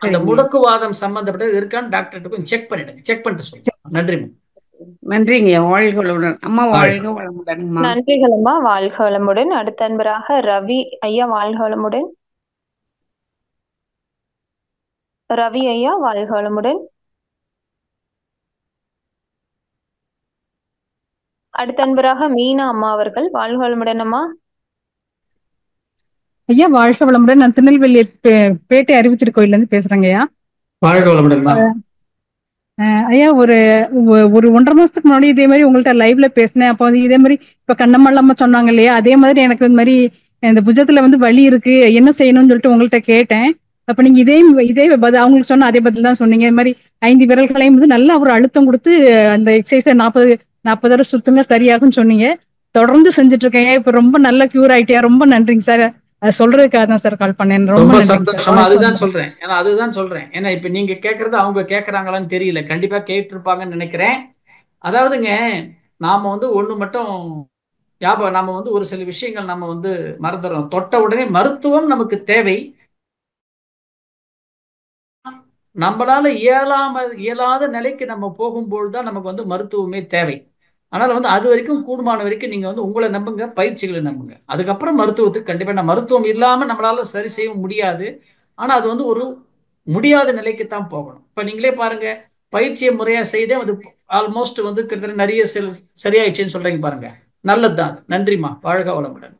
அந்த முடக்குவாதம் சம்பந்தப்பட்டது இருக்கான்னு டாக்டர் போய் செக் பண்ணிடுங்க. செக் பண்ணிட்டு சொல்லுங்க. நன்றி. நன்றிங்கய்யா. வாழ்க வளமுடன் அம்மா. வாழ்க வளமுடன். நன்றிகள் அம்மா. வாழ்க வளமுடன். அடுத்த அன்பராக ரவி ஐயா, வாழ்க வளமுடன். ரவி ஐயா, வாழ்க வளமுடன். அடுத்த அன்பராக மீனா அம்மா அவர்கள், வாழ்க வளமுடன் அம்மா. ஐயா வாழ்க வளமுடன். நான் திருநெல்வேலி பேட்டை அறிவுத்திரு கோயில்ல இருந்து பேசுறேங்க ஐயா. வாழ்க வளமுடன். ஐயா ஒரு 1.5 மாசத்துக்கு முன்னாடி இதே மாதிரி உங்கள்ட்ட லைவ்ல பேசினேன். அப்போ வந்து இதே மாதிரி இப்ப கண்ணம்மாள்லாம சொன்னாங்க இல்லையா, அதே மாதிரி எனக்கு இந்த மாதிரி இந்த புஜத்துல வந்து வலி இருக்கு, என்ன செய்யணும்னு சொல்லிட்டு உங்கள்ட்ட கேட்டேன். அப்ப நீங்க இதே அவங்களுக்கு சொன்ன அதே பதில் தான் சொன்னீங்க. இது மாதிரி 5 விரல்களையும் வந்து நல்லா ஒரு அழுத்தம் கொடுத்து அந்த எக்ஸசைஸை 40 தடவை சுத்துங்க சரியாகும்னு சொன்னீங்க. தொடர்ந்து செஞ்சுட்டு இருக்கேன். இப்ப ரொம்ப நல்ல கியூர் ஆயிட்டியா. ரொம்ப நன்றிங்க சார். சொல்றதுக்காக தான் சார் கால் பண்ணேன். ரொம்ப சந்தோஷமா. அதுதான் சொல்றேன். ஏன்னா இப்ப நீங்க கேக்குறது அவங்க கேக்குறாங்களான்னு தெரியல. கண்டிப்பா கேட்டிருப்பாங்கன்னு நினைக்கிறேன். அதாவதுங்க, நாம வந்து ஒண்ணு மட்டும் நாம வந்து ஒரு சில விஷயங்கள் நம்ம வந்து மறந்துடுறோம். தொட்ட உடனே மருத்துவம் நமக்கு தேவை. நம்மளால இயலாத நிலைக்கு நம்ம போகும்போது தான் நமக்கு வந்து மருத்துவமே தேவை. அதனால வந்து அது வரைக்கும் கூடுமான வரைக்கும் நீங்க வந்து உங்களை நம்புங்க, பயிற்சிகளை நம்புங்க. அதுக்கப்புறம் மருத்துவத்துக்கு கண்டிப்பா மருத்துவம் இல்லாம நம்மளால சரி செய்ய முடியாது. ஆனா அது வந்து ஒரு முடியாத நிலைக்கு தான் போகணும். இப்ப நீங்களே பாருங்க, பயிற்சியை முறையா செய்தே அது ஆல்மோஸ்ட் வந்து கிட்டத்தட்ட நிறைய சரியாயிடுச்சுன்னு சொல்றீங்க பாருங்க. நல்லதுதான். நன்றிமா. வாழ்க வளமுடன்.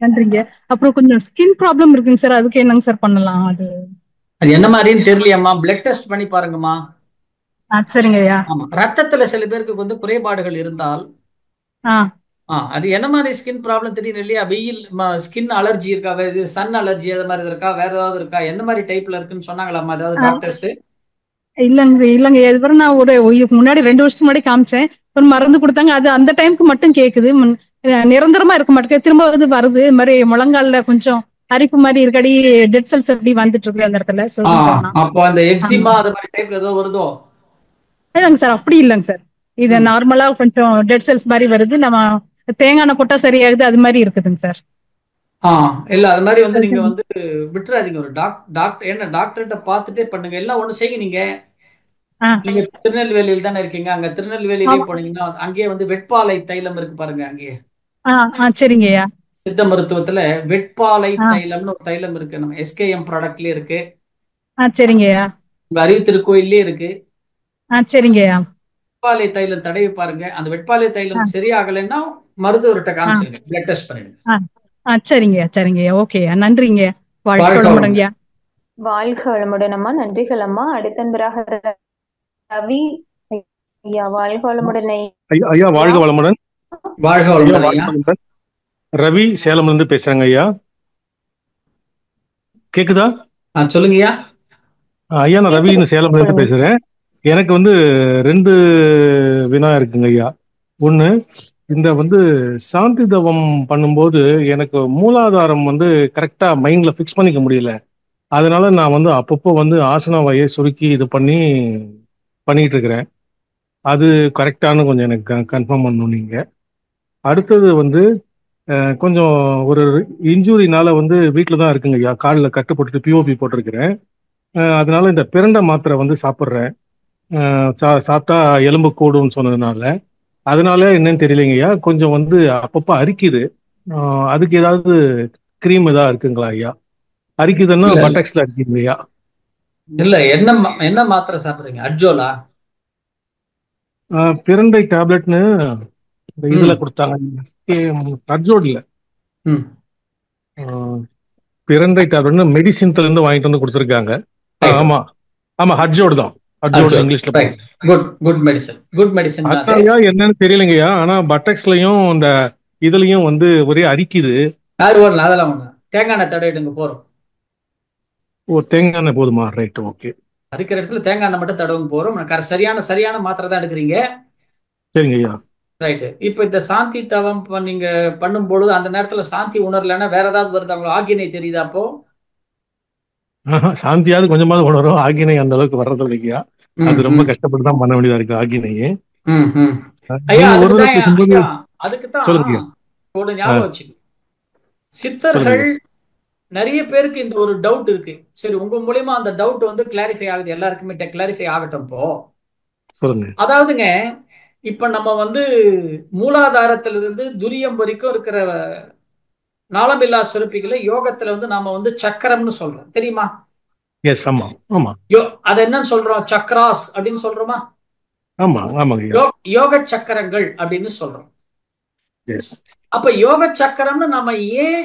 நன்றிங்க. அப்புறம் கொஞ்சம் ஸ்கின் ப்ராப்ளம் இருக்குங்க சார், அதுக்கு என்னங்க சார் பண்ணலாம்? அது என்ன மாதிரின்னு தெரியலையம்மா. பிளட் டெஸ்ட் பண்ணி பாருங்கம்மா. சரிங்கய்யா. ஆமா, ரத்தத்துல சில பேருக்கு வந்து குறைபாடுகள் இருந்தால் அது என்ன மாதிரி ஸ்கின் ப்ராப்ளம் தெரியும் இல்லையா? வெயில் ஸ்கின் அலர்ஜி இருக்கா, சன் அலர்ஜி அது மாதிரி இருக்கா, வேற ஏதாவது இருக்கா, எந்த மாதிரி டைப்ல இருக்குன்னு சொன்னாங்களாமா ஏதாவது டாக்டர்ஸ்? இல்லங்க இதுவரை நான் இதுக்கு முன்னாடி 2 வருஷத்துக்கு முன்னாடி காமிச்சேன். ஒரு மருந்து கொடுத்தாங்க. அது அந்த டைமுக்கு மட்டும் கேக்குது, நிரந்தரமா இருக்க மாட்டேங்குது. திரும்ப வருது. இது மாதிரி முழங்கால்ல கொஞ்சம் அரிப்பு மாதிரி இருக்கடி, டெட் செல்ஸ் அப்படி வந்துட்டு இருக்கு அந்த இடத்துல. அப்போ அந்த எக்ஸிமா அது மாதிரி டைப்ல ஏதோ வருதோ? இல்லைங்க சார், அப்படி இல்லைங்க சார். இது நார்மலா கொஞ்சம் டெட் செல்ஸ் மாதிரி வருது. நம்ம தேங்காய் எண்ணெய் போட்டா சரியாகுது, அது மாதிரி இருக்குதுங்க சார். இல்ல அது மாதிரி வந்து நீங்க வந்து விட்டுறாதீங்க. ஒரு டாக்டர்கிட்ட பார்த்துட்டே பண்ணுங்க. எல்லாம் ஒண்ணு செய்யுங்க. நீங்க திருநெல்வேலியில் தானே இருக்கீங்க. அங்க திருநெல்வேலியிலே போனீங்கன்னா அங்கேயே வந்து வெட்பாலை தைலம் இருக்கு பாருங்க. அங்கேயே சரிங்கய்யா. சித்த மருத்துவத்துல வெட்பாலை தைலம்னு ஒரு தைலம் இருக்கு. நம்ம எஸ்கேஎம் ப்ராடக்ட்லயே இருக்கு. சரிங்கய்யா. உங்க அறிவுத்திருக்கோயிலே இருக்கு. சரிங்கய்யா. வெட்பாலை தைலம் தடவி பாருங்க. அந்த வெட்பாலை தைலம் சரியாகலைன்னா மருத்துவர்கிட்ட காமிச்சிருங்க, பிளட் டெஸ்ட் பண்ணிடுங்க. சரிங்கய்யா. ஓகேயா, நன்றிங்க. வாழ்க வளமுடன் அம்மா. நன்றிகள் அம்மா. அடுத்தன்பராக ரவி ஐயா, வாழ்க வளமுடன். ஐயா வாழ்க வளமுடன். வாழ்க வளமுடன். ரவி சேலம்ல இருந்து பேசுறேங்க ஐயா. கேக்குதா? சொல்லுங்கய்யா. ஐயா நான் ரவி இந்த சேலம்ல இருந்து சொல்லுங்க. பேசுறேன். எனக்கு 2 வினா இருக்குங்க ஐயா. ஒண்ணு, இந்த சாந்தி தவம் பண்ணும்போது எனக்கு மூலாதாரம் கரெக்டா மைண்ட்ல ஃபிக்ஸ் பண்ணிக்க முடியல. அதனால நான் அப்பப்போ ஆசனாவையை சுருக்கி இது பண்ணிட்டு இருக்கிறேன். அது கரெக்டானு கொஞ்சம் எனக்கு கன்ஃபார்ம் பண்ணணும் நீங்க. அடுத்தது கொஞ்சம் ஒரு இன்ஜூரினால வீட்டில் தான் இருக்குங்க ஐயா. காலில் கட்டு போட்டுட்டு பிஓபி போட்டிருக்கிறேன். அதனால இந்த பிரண்டை மாத்திரை சாப்பிட்றேன். சாப்பிட்டா எலும்பு கூடும்னு சொன்னதுனால, அதனால என்னன்னு தெரியலைங்கய்யா, கொஞ்சம் அப்பப்போ அரிக்குது. அதுக்கு ஏதாவது கிரீம் ஏதாவது இருக்குங்களா ஐயா? அரிக்குதுன்னா இல்ல பட்டக்ஸ்ல அரிக்குதுங்கய்யா. இல்ல என்ன மாத்திரை சாப்பிடுறீங்க? அட்ஜோலா? பிரண்டை டேப்லெட்னு இந்த இதுல கொடுத்தாங்க. அர்ஜோட்ல ம் பிரண்டை டேப்லெட்னு மெடிசின்ல இருந்து வாங்கிட்டு கொடுத்துருக்காங்க. ஆமா ஆமா, ஹட்ஜோடு தான். ஹட்ஜோடு இங்கிலீஷ்ல குட் மெடிசன் தான். அதான்யா என்னன்னு தெரியலங்கய்யா. ஆனா பட்டக்ஸ்லயும் இந்த இதுலயும் ஒரே அரிக்குது. அதெல்லாம் ஒண்ணு தேங்காய் எண்ணெய் தடவிடுங்க போறோம். ஓ, தேங்காய் எண்ணெய் போதுமா? Right, okay. அரிக்கிற இடத்துல தேங்காய் எண்ணெய் மட்டும் தடவுங்க போறோம். சரியான மாத்திரை தான் எடுக்கிறீங்க. சரிங்க ஐயா. ரைட்டு. இப்ப இந்த சாந்தி தவம் நீங்க பண்ணும்பொழுது அந்த நேரத்துல சாந்தி உணரலன்னா வேற ஏதாவது வருது? அவங்களுக்கு ஆகினை தெரியுதா அப்போ? சாந்தியாவது கொஞ்சமாவது உணரும். ஆகினை அந்த அளவுக்கு வர்றது இல்லையா. அது ரொம்ப கஷ்டப்பட்டு தான் பண்ண வேண்டியதா இருக்கு ஆகினையே. அதுக்குதான் ஒரு ஞாபகம் வச்சுக்கணும். சித்தர்கள் நிறைய பேருக்கு இந்த ஒரு டவுட் இருக்கு. சரி, உங்க மூலியமா அந்த டவுட் கிளாரிஃபை ஆகுது. எல்லாருக்குமே கிளாரிஃபை ஆகட்டும். இப்போ அதாவதுங்க, இப்ப நம்ம மூலாதாரத்திலிருந்து துரியம் வரைக்கும் இருக்கிற நாளமில்லா சுரப்பிகளை யோகத்துல நாம சக்கரம்னு சொல்றோம், தெரியுமா? எஸ், ஆமா ஆமா. அது என்னன்னு சொல்றோம்? சக்ராஸ் அப்படின்னு சொல்றோமா? ஆமா ஆமா. யோக சக்கரங்கள் அப்படின்னு சொல்றோம். எஸ். அப்ப யோக சக்கரம்னு நம்ம ஏன்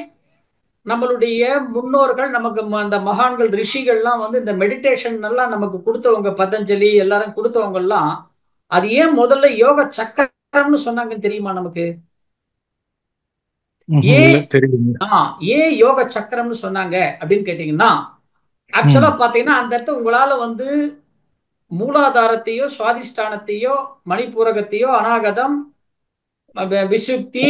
நம்மளுடைய முன்னோர்கள், நமக்கு அந்த மகான்கள், ரிஷிகள்லாம் இந்த மெடிடேஷன் எல்லாம் நமக்கு கொடுத்தவங்க, பதஞ்சலி எல்லாரும் கொடுத்தவங்க எல்லாம், அது ஏன் முதல்ல யோக சக்கரம்னு சொன்னாங்கன்னு தெரியுமா நமக்கு? ஏன் யோக சக்கரம்னு சொன்னாங்க அப்படின்னு கேட்டீங்கன்னா, ஆக்சுவலா பாத்தீங்கன்னா அந்த இடத்துல உங்களால மூலாதாரத்தையோ சுவாதிஷ்டானத்தையோ மணிப்பூரகத்தையோ அநாகதம் விசுப்தி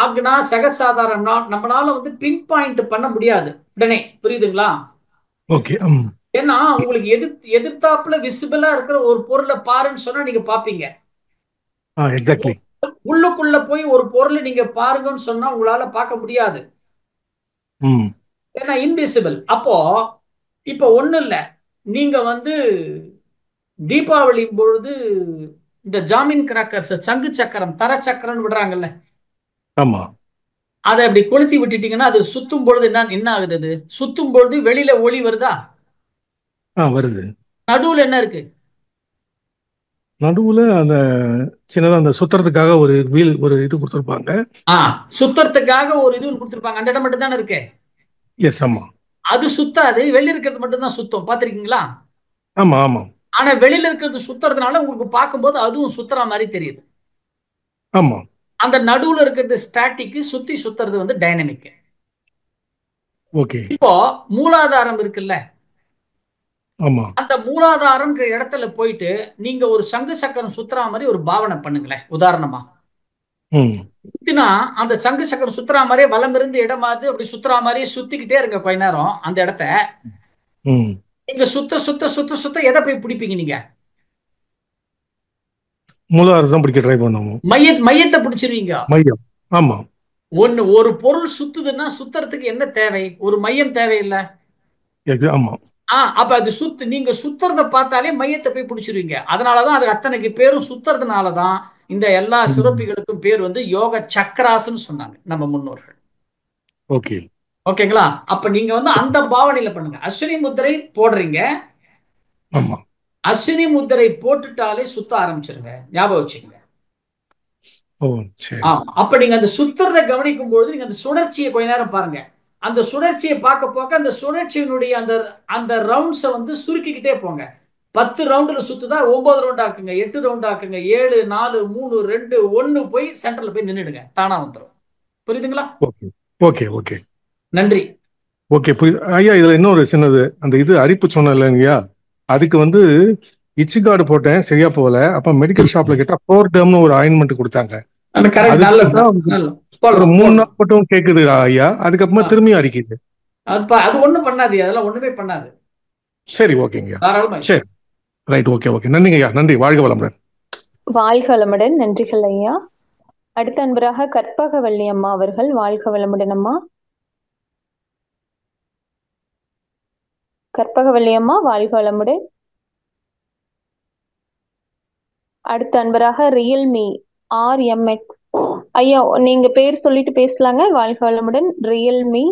ஆக்னா சகசாதாரம் நம்மளால பின் பாயிண்ட் பண்ண முடியாது உடனே, புரியுதுங்களா? ஓகே. ஏன்னா உங்களுக்கு எதிர்த்தாப்புல விசிபிளா இருக்கிற ஒரு பொருளை பாருன்னு சொன்னா நீங்க பாப்பீங்க. எக்ஸாக்ட்லி. உள்ளுக்குள்ள போய் ஒரு பொருளை நீங்க பாருங்கன்னு சொன்னா உங்களால பார்க்க முடியாது. ஏன்னா இன்விசிபிள். அப்போ இப்ப ஒண்ணு இல்ல, நீங்க தீபாவளி பொழுது இந்த ஜாமீன் கிராக்கர்ஸ் சங்கு சக்கரம் தர சக்கரம் விடுறாங்கல்ல, ஆமா, அதை அப்படி கொளுத்தி விட்டுட்டீங்கன்னா அது சுத்தும் பொழுது என்ன ஆகுது? அது சுத்தும் பொழுது வெளியில ஒளி வருதா? வருது. நடுவுல என்ன இருக்கு? நடுவுல அந்த சின்னதா அந்த சுத்துறதுக்காக ஒரு வீல், ஒரு இது கொடுத்துருப்பாங்க. சுத்துறதுக்காக ஒரு இது கொடுத்துருப்பாங்க. அந்த இடம் மட்டும் தானே இருக்கு. எஸ், ஆமா. அது சுத்தாது, வெளியில இருக்கிறது மட்டும் தான் சுத்தம். பாத்திருக்கீங்களா? ஆமா ஆமா. ஆனா வெளியில இருக்கிறது சுத்துறதுனால உங்களுக்கு பார்க்கும்போது அதுவும் சுத்துற மாதிரி தெரியுது. ஆமா. அந்த நடுவுல இருக்கிறது ஸ்டாட்டிக், சுத்தி சுத்துறது டைனமிக். ஓகே. இப்போ மூலாதாரம் இருக்குல்ல, ஆமா, அந்த மூலாதாரம் இடத்துல போயிட்டு நீங்க ஒரு சங்கு சக்கரம் சுத்துற மாதிரி ஒரு பாவனை பண்ணுங்களேன். உதாரணமா சுத்தினா அந்த சங்கு சக்கரம் சுத்துற மாதிரியே வலம் இருந்து இடம் மாதிரி அப்படி சுத்துற மாதிரியே சுத்திக்கிட்டே இருங்க கொஞ்ச நேரம். அந்த இடத்த நீங்க சுத்த சுத்த சுத்த சுத்த எதை போய் பிடிப்பீங்க? நீங்க மூலாதாரம் பிடிக்க ட்ரை பண்ணுவோம். மையத்தை பிடிச்சிருவீங்க. மையம். ஆமா. ஒரு பொருள் சுத்துதுன்னா சுத்துறதுக்கு என்ன தேவை? ஒரு மையம் தேவையில்லை? ஆமா. அப்ப அது நீங்க சுத்துறத பார்த்தாலே மையத்தை போய் பிடிச்சிருவீங்க. அதனாலதான் அது அத்தனைக்கு பேரும் சுத்துறதுனாலதான் இந்த எல்லா சிறப்பிகளுக்கும் பேர் யோக சக்கராஸ்ன்னு சொன்னாங்க நம்ம முன்னோர்கள். ஓகே. ஓகேங்களா? அப்ப நீங்க அந்த பாவனையில பண்ணுங்க. அஸ்வினி முத்திரை போடுறீங்க. ஆமா. அஸ்வினி முத்திரை போட்டுட்டாலே சுத்த ஆரம்பிச்சிருங்க. ஞாபகம் வச்சுக்கோங்க. அப்ப நீங்க அந்த சுத்துறத கவனிக்கும் பொழுது நீங்க அந்த சுழற்சியை கொஞ்ச நேரம் பாருங்க. அந்த சுழற்சியை பார்க்க அந்த சுழற்சியினுடைய அந்த ரவுண்ட்ஸை சுருக்கிக்கிட்டே போங்க. 10 ரவுண்டுல சுத்துதா 9 ரவுண்ட் ஆக்குங்க, 8 ரவுண்ட் ஆக்குங்க, 7 4 3 2 1 போய் சென்டர்ல போய் நின்னுடுங்க. தானா வந்துடும். புரியுதுங்களா? ஓகே ஓகே ஓகே நன்றி. ஓகே புரியுது ஐயா. இதுல இன்னொரு சின்னது, அந்த இது அரிப்பு சொன்ன இல்லைங்கய்யா, அதுக்கு வந்து இச்சிகார்டு போட்டேன், சரியா போகல. அப்ப மெடிக்கல் ஷாப்ல கேட்டா 4 டேர்ம்னு ஒரு ஆயின்மெண்ட் கொடுத்தாங்க. அந்த கரெக்ட், அது நல்லது போட்டா நல்லது. ஒரு போடலாம் 3 போடலாம். நாள் மட்டும் கேக்குது ஐயா, அதுக்கப்புறமா திரும்பியும் அரிக்குது. அது ஒண்ணும் பண்ணாது, அதெல்லாம் ஒண்ணுமே பண்ணாது. சரி ஓகேங்கய்யா, தாராளமா. சரி ரைட், ஓகே ஓகே. நன்றிங்க ஐயா, நன்றி. வாழ்க வளமுடன். வாழ்க வளமுடன். நன்றிகள் ஐயா. அடுத்த அன்பராக கற்பகவல்லி அம்மா அவர்கள். வாழ்க வளமுடன் அம்மா. கற்பகவல்லி அம்மா வாழ்க வளமுடன். அடுத்த அன்பராக ரியல்மி RMX ஐயா, நீங்க பேர் சொல்லிட்டு பேசலாங்க. வாழ்க வளமுடன். ரியல்மி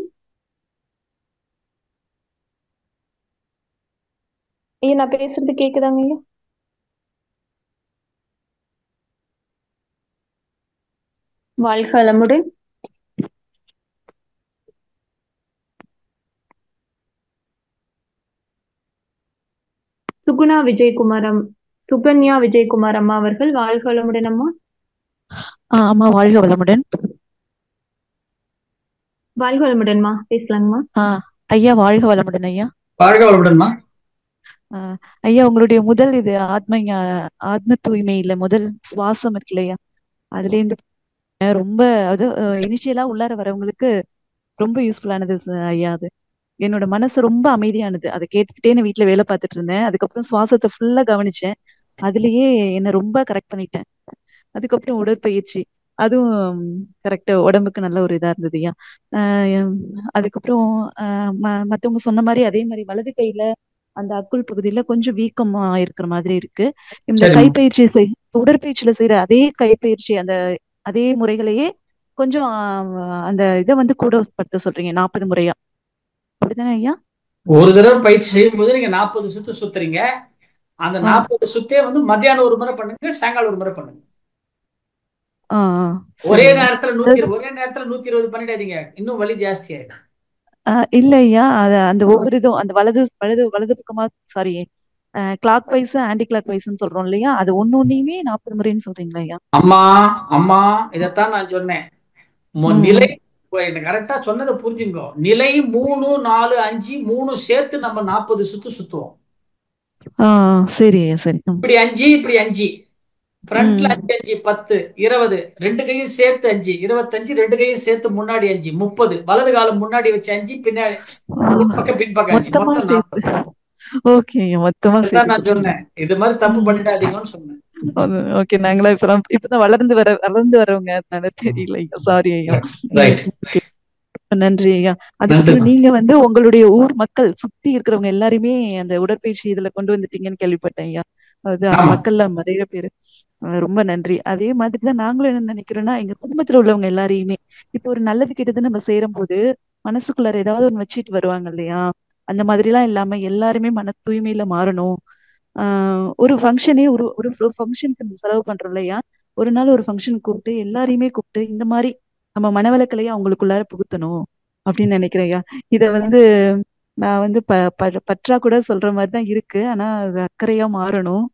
ஐயா, நான் பேசுறது கேக்குதாங்க ஐயா? வாழ்க வளமுடன். சுகுணா விஜயகுமாரம், சுகன்யா விஜயகுமார் அம்மா அவர்கள். வாழ்க வளமுடன் அம்மா. ஆமா, வாழ்க வளமுடன். வாழ்க வளமுடன்மா, பேசலாங்கம்மா. ஐயா வாழ்க வளமுடன் ஐயா. வாழ்க வளமுடன்மா. ஐயா, உங்களுடைய முதல் இது ஆத்ம தூய்மையில முதல் சுவாசம் இருக்கு இல்லையா, அதுல இருந்து ரொம்ப அது இனிஷியலா உள்ளார வரவங்களுக்கு ரொம்ப யூஸ்ஃபுல்லானது ஐயா. அது என்னோட மனசு ரொம்ப அமைதியானது. அதை கேட்டுக்கிட்டே நான் வீட்டுல வேலை பார்த்துட்டு இருந்தேன். அதுக்கப்புறம் சுவாசத்தை ஃபுல்லா கவனிச்சேன். அதுலயே என்ன ரொம்ப கரெக்ட் பண்ணிட்டேன். அதுக்கப்புறம் உடற்பயிற்சி, அதுவும் கரெக்டா உடம்புக்கு நல்ல ஒரு இதா இருந்ததுயா. அதுக்கப்புறம் மத்தவங்க சொன்ன மாதிரி அதே மாதிரி வலது கையில அந்த அக்குள் பகுதியில கொஞ்சம் வீக்கமா இருக்கிற மாதிரி இருக்கு. இந்த கைப்பயிற்சி உடற்பயிற்சியில செய்யற அதே கைப்பயிற்சி அந்த அதே முறைகளையே கொஞ்சம் அந்த இதை வந்து கூட படுத்த சொல்றீங்க 40 முறையா, அப்படித்தானே ஐயா? ஒரு தடவை பயிற்சி செய்யும் போது நீங்க 40 சுத்து சுத்துறீங்க. அந்த 40 சுத்தே வந்து மத்தியானம் ஒரு முறை பண்ணுங்க, சாயங்காலம் ஒரு முறை பண்ணுங்க. ஒரே நேரத்துல 120 பண்ணிடாதீங்க, இன்னும் வலி ஜாஸ்தி ஆயிடும். இல்ல ஐயா, அந்த ஒவ்வொரு இதுவும் அந்த வலது பக்கமா sorry clockwise anti clock வைஸ்ன்னு சொல்றோம் இல்லையா, அது ஒன்னொன்னையுமே 40 முறைன்னு சொல்றீங்களா ஐயா? அம்மா இதைத்தான் நான் சொன்னேன். நிலை கரெக்டா சொன்னதை புரிஞ்சுங்க. நிலை 3, 4, 5 3 சேர்த்து நம்ம 40 சுத்து சுத்துவோம். சரி சரி. இப்படி 5 இப்படி 5 ஃப்ரண்ட்ல 5 5 10 20 ரெண்டு கையும் சேர்த்து 5 25 ரெண்டு கையும் சேர்த்து முன்னாடி 5 30 வலது காலம் முன்னாடி வச்சு 5 பின்னாடி பக்கம் பின்பக்கம் 5 மொத்தம் 40. ஓகே, மொத்தமா நான் சொன்னேன் இது மாதிரி தப்பு பண்ணிடாதீங்கன்னு சொன்னேன். ஓகே, நாங்களா இப்பதான் வளர்ந்து வரவங்க, அதனால தெரியல ஐயா, சாரி ஐயா. நன்றி ஐயா. அதுக்கப்புறம் நீங்க வந்து உங்களுடைய ஊர் மக்கள் சுத்தி இருக்கிறவங்க எல்லாருமே அந்த உடற்பயிற்சி இதுல கொண்டு வந்துட்டீங்கன்னு கேள்விப்பட்டேன் ஐயா. அது அந்த மக்கள்ல நிறைய பேரு, ரொம்ப நன்றி. அதே மாதிரிதான் நாங்களும் என்ன நினைக்கிறோம்னா, எங்க குடும்பத்துல உள்ளவங்க எல்லாரையுமே இப்போ ஒரு நல்லது கெட்டது நம்ம செய்யும் போது மனசுக்குள்ளார ஏதாவது ஒண்ணு வச்சுட்டு வருவாங்க இல்லையா, அந்த மாதிரி எல்லாம் இல்லாம எல்லாருமே மன தூய்மையில மாறணும். ஒரு ஃபங்க்ஷனே ஒரு ஃபங்க்ஷனுக்கு செலவு பண்றோம் இல்லையா, ஒரு நாள் ஒரு ஃபங்க்ஷன் கூப்பிட்டு எல்லாரையுமே கூப்பிட்டு இந்த மாதிரி நம்ம மனவளக்கலையை அவங்களுக்குள்ளார புகுத்தணும் அப்படின்னு நினைக்கிறேன் ஐயா. இத வந்து நான் வந்து பற்றா கூட சொல்ற மாதிரிதான் இருக்கு. ஆனா அது அக்கறையா மாறணும்.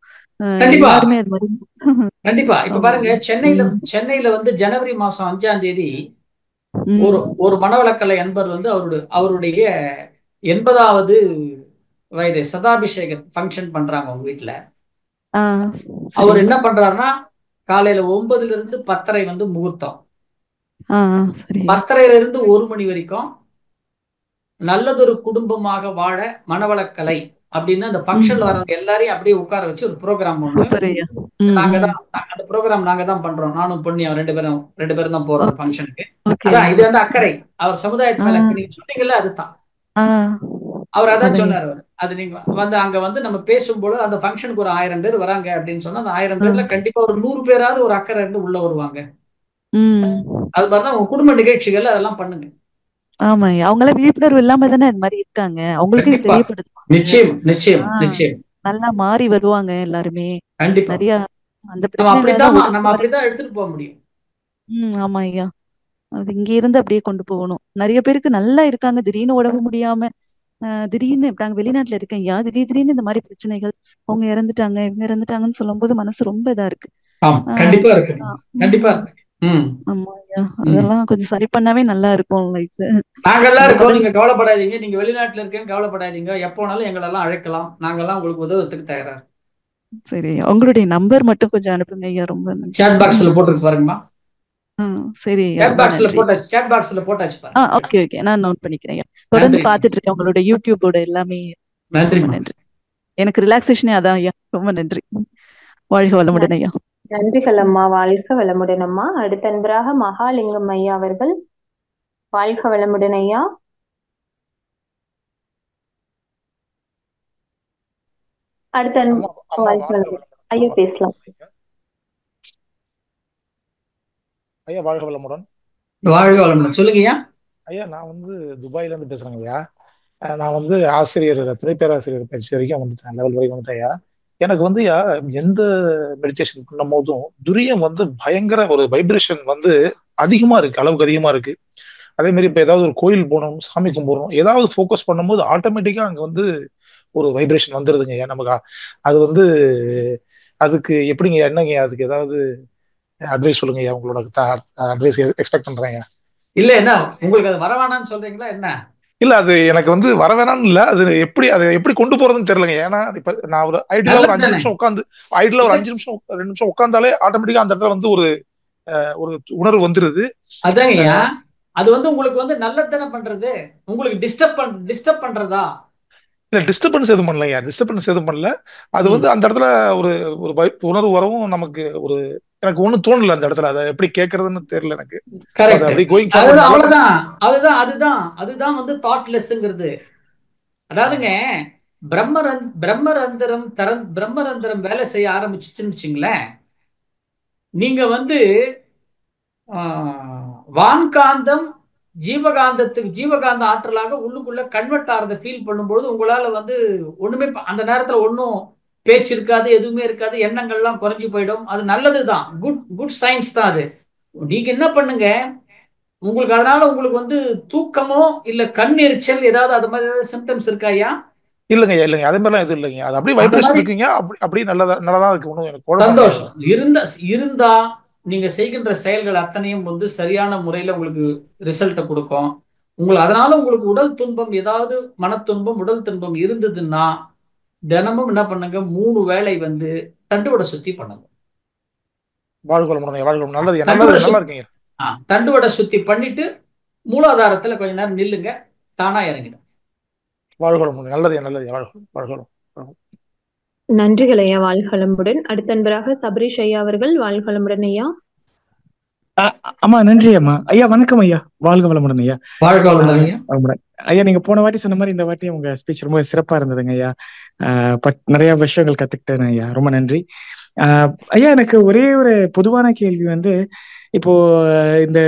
எல்லாருமே அது மாதிரி. கண்டிப்பா. இப்ப பாருங்க, சென்னையில வந்து ஜனவரி மாசம் 5ஆம் தேதி ஒரு மனவளக்கலை அன்பர் வந்து அவருடைய 80வது வயது சதாபிஷேக ஃபங்க்ஷன் பண்றாங்க உங்க வீட்டுல. அவர் என்ன பண்றாருன்னா, காலையில 9ல இருந்து 10:30 வந்து முகூர்த்தம். 10:30ல இருந்து 1 மணி வரைக்கும் நல்லதொரு குடும்பமாக வாழ மனவளக்கலை அப்படின்னு அந்த ஃபங்க்ஷன்ல வரவங்க எல்லாரையும் அப்படியே உட்கார வச்சு ஒரு ப்ரோக்ராம் ஒண்ணு அந்த ப்ரோக்ராம் நாங்க தான் பண்றோம். நானும் பொண்ணியும் ரெண்டு பேரும் தான் போறோம் அந்த ஃபங்க்ஷனுக்கு. அதான் இது வந்து அக்கறை அவர் சமுதாயத்து மேல. நீங்க சொன்னீங்கல்ல, அதுதான் அவர் அதான் சொன்னார். அது நீங்க வந்து அங்க வந்து நம்ம பேசும்போது அந்த ஃபங்க்ஷனுக்கு ஒரு 1000 பேர் வராங்க அப்படின்னு சொன்னா அந்த 1000 பேர்ல கண்டிப்பா ஒரு 100 பேராவது ஒரு அக்கறை இருந்து உள்ள வருவாங்க. அது மாதிரிதான் உங்க குடும்ப நிகழ்ச்சிகள் அதெல்லாம் பண்ணுங்க. ஆமா, அவங்கள விழிப்புணர்வு இல்லாம தானே அது மாதிரி இருக்காங்க. அவங்களுக்கு தெரியப்படுத்துவாங்க. நிச்சயம் நல்லா மாறி வருவாங்க எல்லாருமே. கண்டிப்பா நிறைய அந்த நம்ம அப்படிதான் எடுத்துட்டு போக முடியும். ஆமா ஐயா, அது இங்க இருந்து அப்படியே கொண்டு போகணும். நிறைய பேருக்கு நல்லா இருக்காங்க, திடீர்னு உடம்பு முடியாம திடீர்னு நாங்க வெளிநாட்டுல இருக்கேன் ஐயா, திடீர்னு இந்த மாதிரி பிரச்சனைகள், அவங்க இறந்துட்டாங்க இவங்க இறந்துட்டாங்கன்னு சொல்லும் போது மனசு ரொம்ப இதா இருக்கு. கண்டிப்பா இருக்கு. கண்டிப்பா ம் ஆமா ஐயா, அதெல்லாம் கொஞ்சம் சரி பண்ணாவே நல்லா இருக்கும் லைஃப். நாங்கெல்லாம் இந்த இருக்கோம், பதில் நீங்க கவலைப்படாதீங்க. நீங்க வெளிநாட்டுல இருக்கேன்னு கவலைப்படாதீங்க. எப்போ வேணாலும் எங்களெல்லாம் அழைக்கலாம். நாங்கெல்லாம் உங்களுக்கு உதவுறதுக்கு தயாரா இருக்கோம். சரி ஐயா, உங்களுடைய நம்பர் மட்டும் கொஞ்சம் அனுப்புங்க ஐயா, ரொம்ப நன்றி. சேட் பாக்ஸ்ல போட்டுருக்கு பாருங்கம்மா. சரி ஐயா, சேட் ரொம்ப பாக்ஸ்ல நன்றி. போட்டாச்சு, சேட் பாக்ஸ்ல போட்டாச்சு பாருங்க. ஓகே ஓகே, நான் நோட் பண்ணிக்கிறேன் ஐயா. தொடர்ந்து நன்றி பார்த்துட்டு இருக்கேன் உங்களோட யூடியூபோட எல்லாமே. ரொம்ப நன்றிம்மா. நன்றி. எனக்கு ரிலாக்ஸேஷனே அதான் ஐயா. ரொம்ப நன்றி. வாழ்க வளமுடன் ஐயா. நன்றிகள் அம்மா. வாழ்க வளமுடன் அம்மா. அடுத்த அன்பராக மகாலிங்கம் ஐயா அவர்கள். வாழ்க வளமுடன் ஐயா. அடுத்த அம்மா அம்மா வாழ்க வாழ்க வளமுடன் வளமுடன். ஐயா, பேசலாம். ஐயா வாழ்க வளமுடன். வாழ்க வளமுடன். சொல்லுங்கய்யா. ஐயா நான் வந்து துபாயில இருந்து பேசுறேங்க ஐயா. நான் வந்து ஆசிரியர், துணைப்பேராசிரியர் பயிற்சி வரைக்கும் வந்துட்டேன், லெவல் வரைக்கும் வந்துட்டேன் ஐயா. எனக்கு வந்து ஐயா எந்த மெடிடேஷன் பண்ணும் போதும் துரியம் வந்து பயங்கர ஒரு வைப்ரேஷன் வந்து அதிகமா இருக்கு, அளவுக்கு அதிகமா இருக்கு. அதே மாதிரி இப்ப ஏதாவது ஒரு கோயில் போகணும், சாமி கும்பிடணும், ஏதாவது ஃபோக்கஸ் பண்ணும்போது ஆட்டோமேட்டிக்கா அங்க வந்து ஒரு வைப்ரேஷன் வந்துருதுங்க ஐயா நமக்கு. அது வந்து அதுக்கு எப்படிங்க ஐயா, என்னங்க ஐயா, அதுக்கு ஏதாவது அட்வைஸ் சொல்லுங்க ஐயா, உங்களோட அட்வைஸ் எக்ஸ்பெக்ட் பண்றேங்க. இல்ல என்ன உங்களுக்கு அது வரவேணான்னு சொல்றீங்களா என்ன? இல்ல அது எனக்கு வந்து வர வேணாம்னு இல்ல, அது எப்படி அதை எப்படி கொண்டு போறதுன்னு தெரியலங்க. ஏன்னா இப்ப நான் ஒரு ஐடியா ஒரு 5 நல்லதுதானே. நிமிஷம் உட்காந்து ஐடியா ஒரு 5 நிமிஷம் 2 நிமிஷம் உட்காந்தாலே ஆட்டோமேட்டிக்கா அந்த இடத்துல வந்து ஒரு ஒரு உணர்வு வந்துருது. அதாங்கய்யா, அது வந்து உங்களுக்கு வந்து நல்லதுதானே பண்றது. உங்களுக்கு டிஸ்டர்ப் பண்றதா? இல்ல டிஸ்டர்பன்ஸ் எதுவும் பண்ணலையா, டிஸ்டர்பன்ஸ் எதுவும் பண்ணல. அது வந்து அந்த இடத்துல ஒரு ஒரு உணர்வு வரவும் நமக்கு ஒரு எனக்கு ஒண்ணும் தோணல அந்த இடத்துல. அதை எப்படி கேட்கறதுன்னு தெரியல எனக்கு. அது கரெக்ட். அப்படியே கோயிங் அதுதான், ஃபார்வர்ட். அவ்வளவுதான். அதுதான் வந்து தாட்லெஸ்ங்கிறது. அதாவதுங்க, பிரம்மரந்திரம் வேலை செய்ய ஆரம்பிச்சுச்சுன்னு வச்சுங்களேன், நீங்க வந்து வான்காந்தம் ஜீவகாந்த ஆற்றலாக உள்ளுக்குள்ள கன்வெர்ட் ஆறதை ஃபீல் பண்ணும்போது உங்களால வந்து ஒண்ணுமே அந்த நேரத்துல ஒன்றும் பேச்சு இருக்காது, எதுவுமே இருக்காது, எண்ணங்கள்லாம் குறைஞ்சு போயிடும். அது நல்லதுதான், குட் சயின்ஸ் தான் அது. நீங்க என்ன பண்ணுங்க, உங்களுக்கு அதனால உங்களுக்கு வந்து தூக்கமோ இல்ல கண் எரிச்சல் ஏதாவது அது மாதிரி ஏதாவது சிம்டம்ஸ் இருக்கா ஐயா? இல்லைங்க இல்லைங்க, அதே மாதிரிலாம் எதுவும் இல்லைங்க. அது அப்படியே அந்த வைப்ரேஷன் மாதிரி இருக்குங்க. அப்படி நல்லதா இருக்கு. ஒன்றும் எனக்கு குழப்பம் சந்தோஷம் கிடையாது. இருந்தா நீங்க செய்கின்ற செயல்கள் அத்தனையும் வந்து சரியான முறையில உங்களுக்கு ரிசல்ட்டை கொடுக்கும். அதனால உங்களுக்கு உடல் துன்பம், ஏதாவது மனத்துன்பம், உடல் துன்பம் இருந்ததுன்னா தினமும் என்ன பண்ணுங்க, 3 வேளை வந்து தண்டுவடை சுத்தி பண்ணுங்க. வாழ்க வளமுடன், வாழ்க வளமுடன். நல்லது தண்டுவடை நல்லது, நல்லா இருக்கீங்க. தண்டுவடை சுத்தி பண்ணிட்டு மூலாதாரத்துல கொஞ்ச நேரம் நில்லுங்க, தானா இறங்கிடும். வாழ்க வளமுடன். நல்லது நல்லது, வாழ்க வளமுடன். நன்றிகள் ஐயா. வாழ்க வளமுடன். அடுத்த அன்பராக சபரீஷ் ஐயா அவர்கள். வாழ்க வளமுடன் ஐயா. அம்மா நன்றி அம்மா. ஐயா வணக்கம் ஐயா. வாழ்க வளமுடன் ஐயா. வாழ்க வளமுடன் ஐயா. வளமுடன் ஐயா. நீங்க போன வாட்டி சொன்ன மாதிரி இந்த வாட்டி உங்க ஸ்பீச் ரொம்ப சிறப்பா இருந்ததுங்க ஐயா. நிறைய விஷயங்கள் கத்துக்கிட்டேன் ஐயா, ரொம்ப நன்றி. ஐயா எனக்கு ஒரே ஒரு பொதுவான கேள்வி வந்து, இப்போ இந்த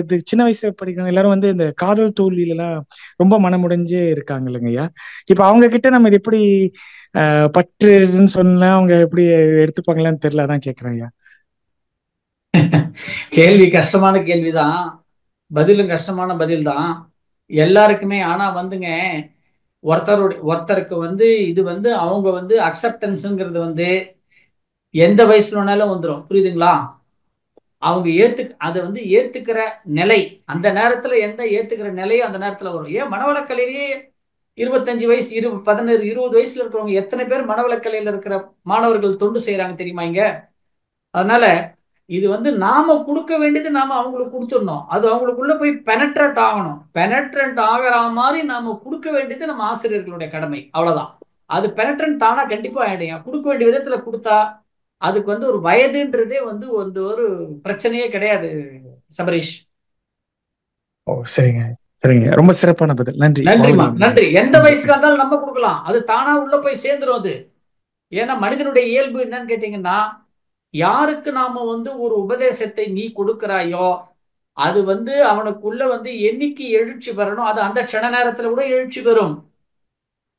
இது சின்ன வயசு படிக்கிறவங்க எல்லாரும் வந்து இந்த காதல் தோல்வியில எல்லாம் ரொம்ப மனமுடைஞ்சே இருக்காங்க இல்லைங்க ஐயா. இப்ப அவங்க கிட்ட நம்ம இது எப்படி பற்றுன்னு சொன்னா அவங்க எப்படி எடுத்துப்பாங்களான்னு தெரியல, அதான் கேக்குறேன் ஐயா. கேள்வி கஷ்டமான கேள்விதான், பதிலும் கஷ்டமான பதில் தான் எல்லாருக்குமே. ஆனா வந்துங்க, ஒருத்தருக்கு வந்து இது வந்து அவங்க வந்து அக்செப்டன்ஸ்ங்கிறது வந்து எந்த வயசுல வேணாலும் வந்துடும், புரியுதுங்களா? அவங்க அதை வந்து ஏத்துக்கிற நிலை அந்த நேரத்துல, எந்த ஏத்துக்கிற நிலையோ அந்த நேரத்துல வரும். ஏன் மனவளக்கலையிலேயே 25 வயசு 16 20 வயசுல இருக்கிறவங்க எத்தனை பேர் மனவளக்கலையில இருக்கிற மாணவர்கள் தொண்டு செய்யறாங்க தெரியுமா இங்க? அதனால இது வந்து நாம கொடுக்க வேண்டியது நாம அவங்களுக்கு கொடுத்துடணும். அது அவங்களுக்குள்ள போய் பெனட்ரேட் ஆகணும். பெனட்ரேட் ஆகிற மாதிரி நாம கொடுக்க வேண்டியது நம்ம ஆசிரியர்களுடைய கடமை, அவ்வளவுதான். அது பெனட்ரண்ட் தானா கண்டிப்பா ஆயிடும். கொடுக்க வேண்டிய விதத்துல கொடுத்தா அதுக்கு வந்து ஒரு வயதுன்றதே வந்து ஒரு பிரச்சனையே கிடையாது சபரீஷ். ஓ சரிங்க சரிங்க, ரொம்ப சிறப்பான பதில். நன்றி. நன்றிமா, நன்றி. எந்த வயசுல இருந்தாலும் நம்ம கொடுக்கலாம், அது தானா உள்ள போய் சேர்ந்துரும் அது. ஏன்னா மனிதனுடைய இயல்பு என்னன்னு கேட்டீங்கன்னா, யாருக்கு நாம வந்து ஒரு உபதேசத்தை நீ கொடுக்கிறாயோ அது வந்து அவனுக்குள்ள வந்து என்னைக்கு எழுச்சி பெறணும், அது அந்த க்ஷண நேரத்துல கூட எழுச்சி பெறும்,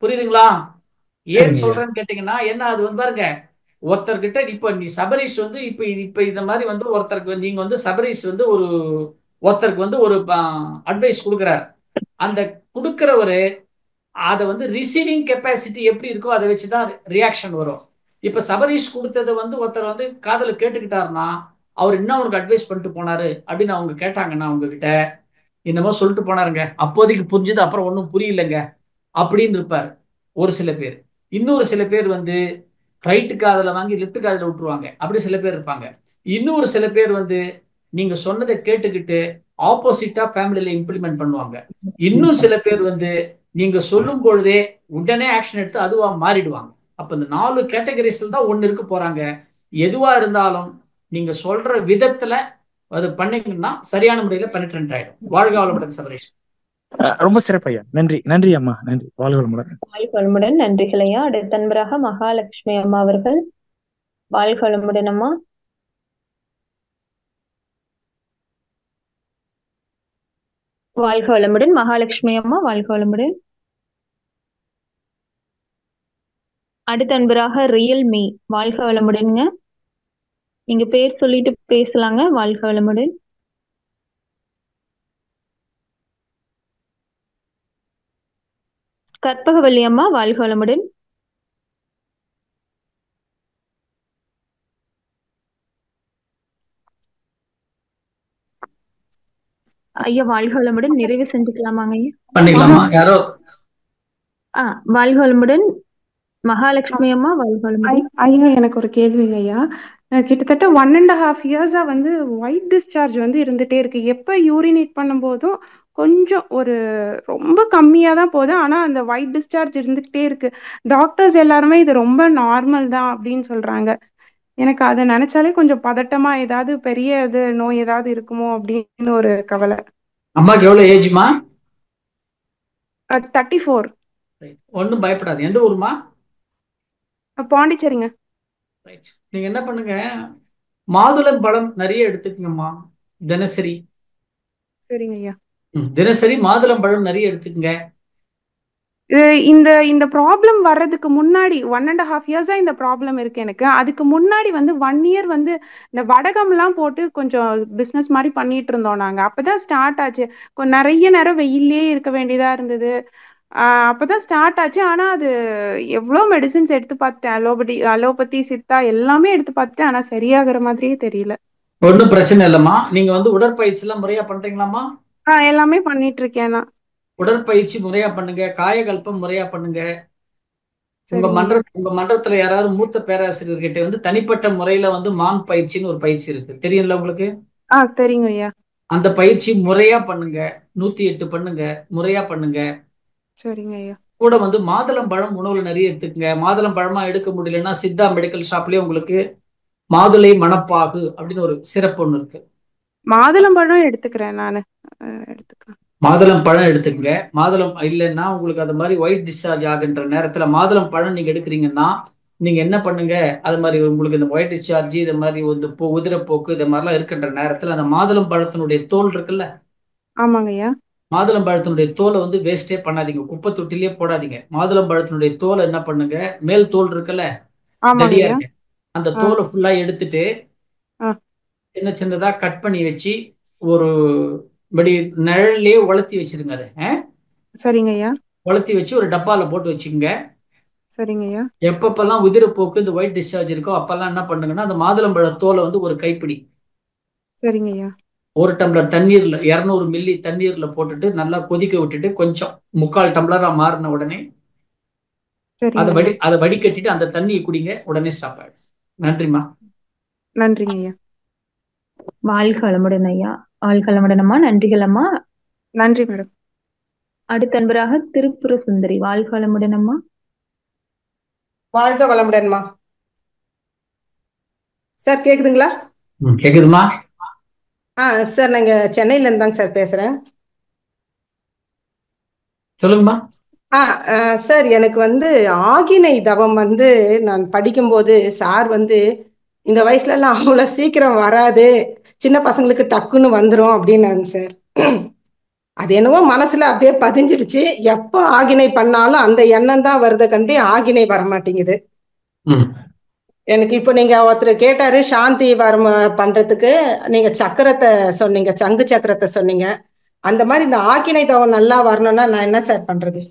புரியுதுங்களா? ஏன் சொல்றேன்னு கேட்டீங்கன்னா, என்ன அது வந்து பாருங்க, ஒருத்தர்கிட்ட இப்ப நீ சபரீஷ் வந்து இப்ப இந்த மாதிரி வந்து ஒருத்தருக்கு நீங்க வந்து சபரீஷ் வந்து ஒருத்தருக்கு வந்து ஒரு அட்வைஸ் கொடுக்குறாரு. அந்த கொடுக்கிறவரு அதை வந்து ரிசீவிங் கெப்பாசிட்டி எப்படி இருக்கோ அதை வச்சுதான் ரியாக்ஷன் வரும். இப்ப சபரீஷ் கொடுத்ததை வந்து ஒருத்தர் வந்து காதல கேட்டுக்கிட்டாருன்னா அவர் என்ன அவருக்கு அட்வைஸ் பண்ணிட்டு போனாரு அப்படின்னு அவங்க கேட்டாங்கன்னா உங்ககிட்ட, என்னமோ சொல்லிட்டு போனாருங்க, அப்போதைக்கு புரிஞ்சுது, அப்புறம் ஒன்றும் புரியலங்க அப்படின்னு இருப்பார் ஒரு சில பேர். இன்னொரு சில பேர் வந்து ரைட்டு காதில் வாங்கி லெஃப்ட் காதில் விட்டுருவாங்க, அப்படி சில பேர் இருப்பாங்க. இன்னொரு சில பேர் வந்து நீங்க சொன்னதை கேட்டுக்கிட்டு ஆப்போசிட்டா ஃபேமிலியில இம்ப்ளிமெண்ட் பண்ணுவாங்க. இன்னும் சில பேர் வந்து நீங்க சொல்லும் பொழுதே உடனே ஆக்ஷன் எடுத்து அதுவா மாறிடுவாங்க. அப்ப இந்த 4 கேட்டகரிஸ்ல தான் ஒண்ணு இருக்க போறாங்க. எதுவா இருந்தாலும் நீங்க சொல்ற விதத்துல அது பண்ணீங்கன்னா சரியான முறையில பெனிட்ரன்ட் ஆயிடும். வாழ்க வளமுடன் சபரேஷ். ரொம்ப சிறப்பையா, நன்றி. நன்றி அம்மா, நன்றி. வாழ்க வளமுடன். வாழ்க வளமுடன். நன்றிகள் ஐயா. அடுத்த நண்பராக மகாலட்சுமி அம்மா அவர்கள். வாழ்க வளமுடன் அம்மா. வாழ்க வளமுடன் மகாலட்சுமி அம்மா. வாழ்க வளமுடன். அடுத்த அன்பராக ரியல் மீ. வாழ்க வளமுடன்ங்க. நீங்க பேர் சொல்லிட்டு பேசலாங்க. வாழ்க வளமுடன். கற்பகவல்லி அம்மா. வாழ்க வளமுடன். ஐயா வாழ்க வளமுடன். நிறைவு செஞ்சுக்கலாமாங்க ஐயா? பண்ணிக்கலாமா? யாரோ வாழ்க வளமுடன் மகாலட்சுமி அம்மா. வாழ்க வளமுடன். ஐயா எனக்கு ஒரு கேள்விங்க ஐயா. கிட்டத்தட்ட 1.5 இயர்ஸா வந்து ஒயிட் டிஸ்சார்ஜ் வந்து இருந்துட்டே இருக்கு. எப்ப யூரினேட் பண்ணும்போதும் கொஞ்சம் ஒரு ரொம்ப கம்மியா தான் போகுது, ஆனா அந்த ஒயிட் டிஸ்சார்ஜ் இருந்துகிட்டே இருக்கு. டாக்டர்ஸ் எல்லாருமே இது ரொம்ப நார்மல் தான் அப்படின்னு சொல்றாங்க. எனக்கு அதை நினைச்சாலே கொஞ்சம் பதட்டமா, ஏதாவது பெரிய இது நோய் ஏதாவது இருக்குமோ அப்படின்னு ஒரு கவலை. அம்மாக்கு எவ்வளவு ஏஜ்மா? 34. ஒன்றும் பயப்படாது. எந்த ஊருமா? பாண்டிச்சேரிங்க. நீங்க என்ன பண்ணுங்க, மாதுளம் பழம் நிறைய எடுத்துக்கங்கம்மா தினசரி. சரிங்க ஐயா. தினசரி மாதுளம் பழம் நிறைய எடுத்துக்கங்க. இந்த இந்த ப்ராப்ளம் வர்றதுக்கு முன்னாடி 1.5 இயர்ஸா இந்த ப்ராப்ளம் இருக்கு எனக்கு. அதுக்கு முன்னாடி வந்து 1 இயர் வந்து இந்த வடகம்லாம் போட்டு கொஞ்சம் பிசினஸ் மாதிரி பண்ணிட்டு இருந்தோம் நாங்க. அப்பதான் ஸ்டார்ட் ஆச்சு. நிறைய நேரம் வெயிலே இருக்க வேண்டியதா இருந்தது. அப்பதான் ஸ்டார்ட் ஆச்சு. ஆனா அது எவ்வளவு மெடிசின்ஸ் எடுத்து பார்த்துட்டேன், அலோபதி சித்தா எல்லாமே எடுத்து பார்த்துட்டேன், ஆனா சரியாகிற மாதிரியே தெரியல. ஒன்றும் பிரச்சனை இல்லைம்மா. நீங்க வந்து உடற்பயிற்சி எல்லாம் முறையா பண்றீங்களாமா? எல்லாமே பண்ணிட்டு இருக்கேன் நான். உடற்பயிற்சி முறையா பண்ணுங்க, காயகல்பம் முறையா பண்ணுங்க. உங்க மன்றத்துல யாராவது மூத்த பேராசிரியர்கிட்ட வந்து தனிப்பட்ட முறையில வந்து மான் பயிற்சின்னு ஒரு பயிற்சி இருக்கு, தெரியும்ல உங்களுக்கு? சரிங்க ஐயா. அந்த பயிற்சி முறையா பண்ணுங்க. 108 பண்ணுங்க, முறையா பண்ணுங்க. சரிங்க ஐயா. கூட வந்து மாதுளம் பழம் உணவுல நிறைய எடுத்துக்கங்க. மாதுளம் பழமா எடுக்க முடியலன்னா சித்தா மெடிக்கல் ஷாப்லயே உங்களுக்கு மாதுளை மணப்பாகு அப்படின்னு ஒரு சிறப்பு ஒண்ணு இருக்கு. மாதுளம் பழம் எடுத்துக்கிறேன் நானு. எடுத்துக்கிறேன். மாதுளம் பழம் எடுத்துக்கங்க. மாதுளம் இல்லைன்னா உங்களுக்கு அது மாதிரி ஒயிட் டிஸ்சார்ஜ் ஆகின்ற நேரத்துல மாதுளம் பழம் நீங்க எடுக்கிறீங்கன்னா நீங்க என்ன பண்ணுங்க, அது மாதிரி உங்களுக்கு இந்த ஒயிட் டிஸ்சார்ஜ் இது மாதிரி வந்து உதிரப்போக்கு இது மாதிரிலாம் இருக்கின்ற நேரத்துல அந்த மாதுளம் பழத்தினுடைய தோல் இருக்குல்ல? ஆமாங்க ஐயா. மாதுளம் பழத்தினுடைய தோலை வந்து வேஸ்டே பண்ணாதீங்க, குப்பை தொட்டிலேயே போடாதீங்க. மாதுளம் பழத்தினுடைய தோலை என்ன பண்ணுங்க, மேல் தோல் இருக்குல்ல, தடியா இருக்கு, அந்த தோலை ஃபுல்லா எடுத்துட்டு சின்ன சின்னதா கட் பண்ணி வச்சு ஒரு படி நிழல்லையே உலர்த்தி வச்சிருங்க. அதை சரிங்க ஐயா. உலர்த்தி வச்சு ஒரு டப்பால போட்டு வச்சுக்கோங்க. சரிங்க ஐயா. எப்பப்பெல்லாம் உதிரப்போக்கு இந்த ஒயிட் டிஸ்சார்ஜ் இருக்கோ அப்பெல்லாம் என்ன பண்ணுங்கன்னா அந்த மாதுளம்பழ தோலை வந்து ஒரு கைப்பிடி, சரிங்க ஐயா, 1 டம்ளர் தண்ணீர்ல 200 மில்லி தண்ணீர்ல போட்டுட்டு நல்லா கொதிக்க விட்டுட்டு கொஞ்சம் 3/4 டம்ளரா மாறின உடனே அதை வடிகட்டிட்டு அந்த தண்ணியை குடிங்க. உடனே ஸ்டாப் ஆயிடும். நன்றிமா. நன்றிங்க ஐயா. வாழ்க வளமுடன் ஐயா. வாழ்க வளமுடன் அம்மா. நன்றிகள் அம்மா. நன்றி மேடம். அடுத்த அன்பராக திருப்புர சுந்தரி. வாழ்க வளமுடன் அம்மா. வாழ்க வளமுடன்மா. சார் கேக்குதுங்களா? கேக்குதுமா. சார் நாங்க சென்னையில இருந்தாங்க சார் பேசுறேன். சொல்லுங்கம்மா. சார் எனக்கு வந்து ஆகினை தவம் வந்து நான் படிக்கும்போது சார் வந்து இந்த வயசுல எல்லாம் அவ்வளவு சீக்கிரம் வராது, சின்ன பசங்களுக்கு டக்குன்னு வந்துரும் அப்படின்னாங்க சார். அது என்னவோ மனசுல அப்படியே பதிஞ்சிடுச்சு. எப்போ ஆகினை பண்ணாலும் அந்த எண்ணம் தான் வருத கண்டி ஆகினை வரமாட்டேங்குது எனக்கு. இப்போ நீங்க ஒருத்தர் கேட்டாரு சாந்தி வரம் பண்றதுக்கு, நீங்க சக்கரத்தை சொன்னீங்க, சங்கு சக்கரத்தை சொன்னீங்க. அந்த மாதிரி இந்த ஆகினை தவம் நல்லா வரணும்னா நான் என்ன சார் பண்றது?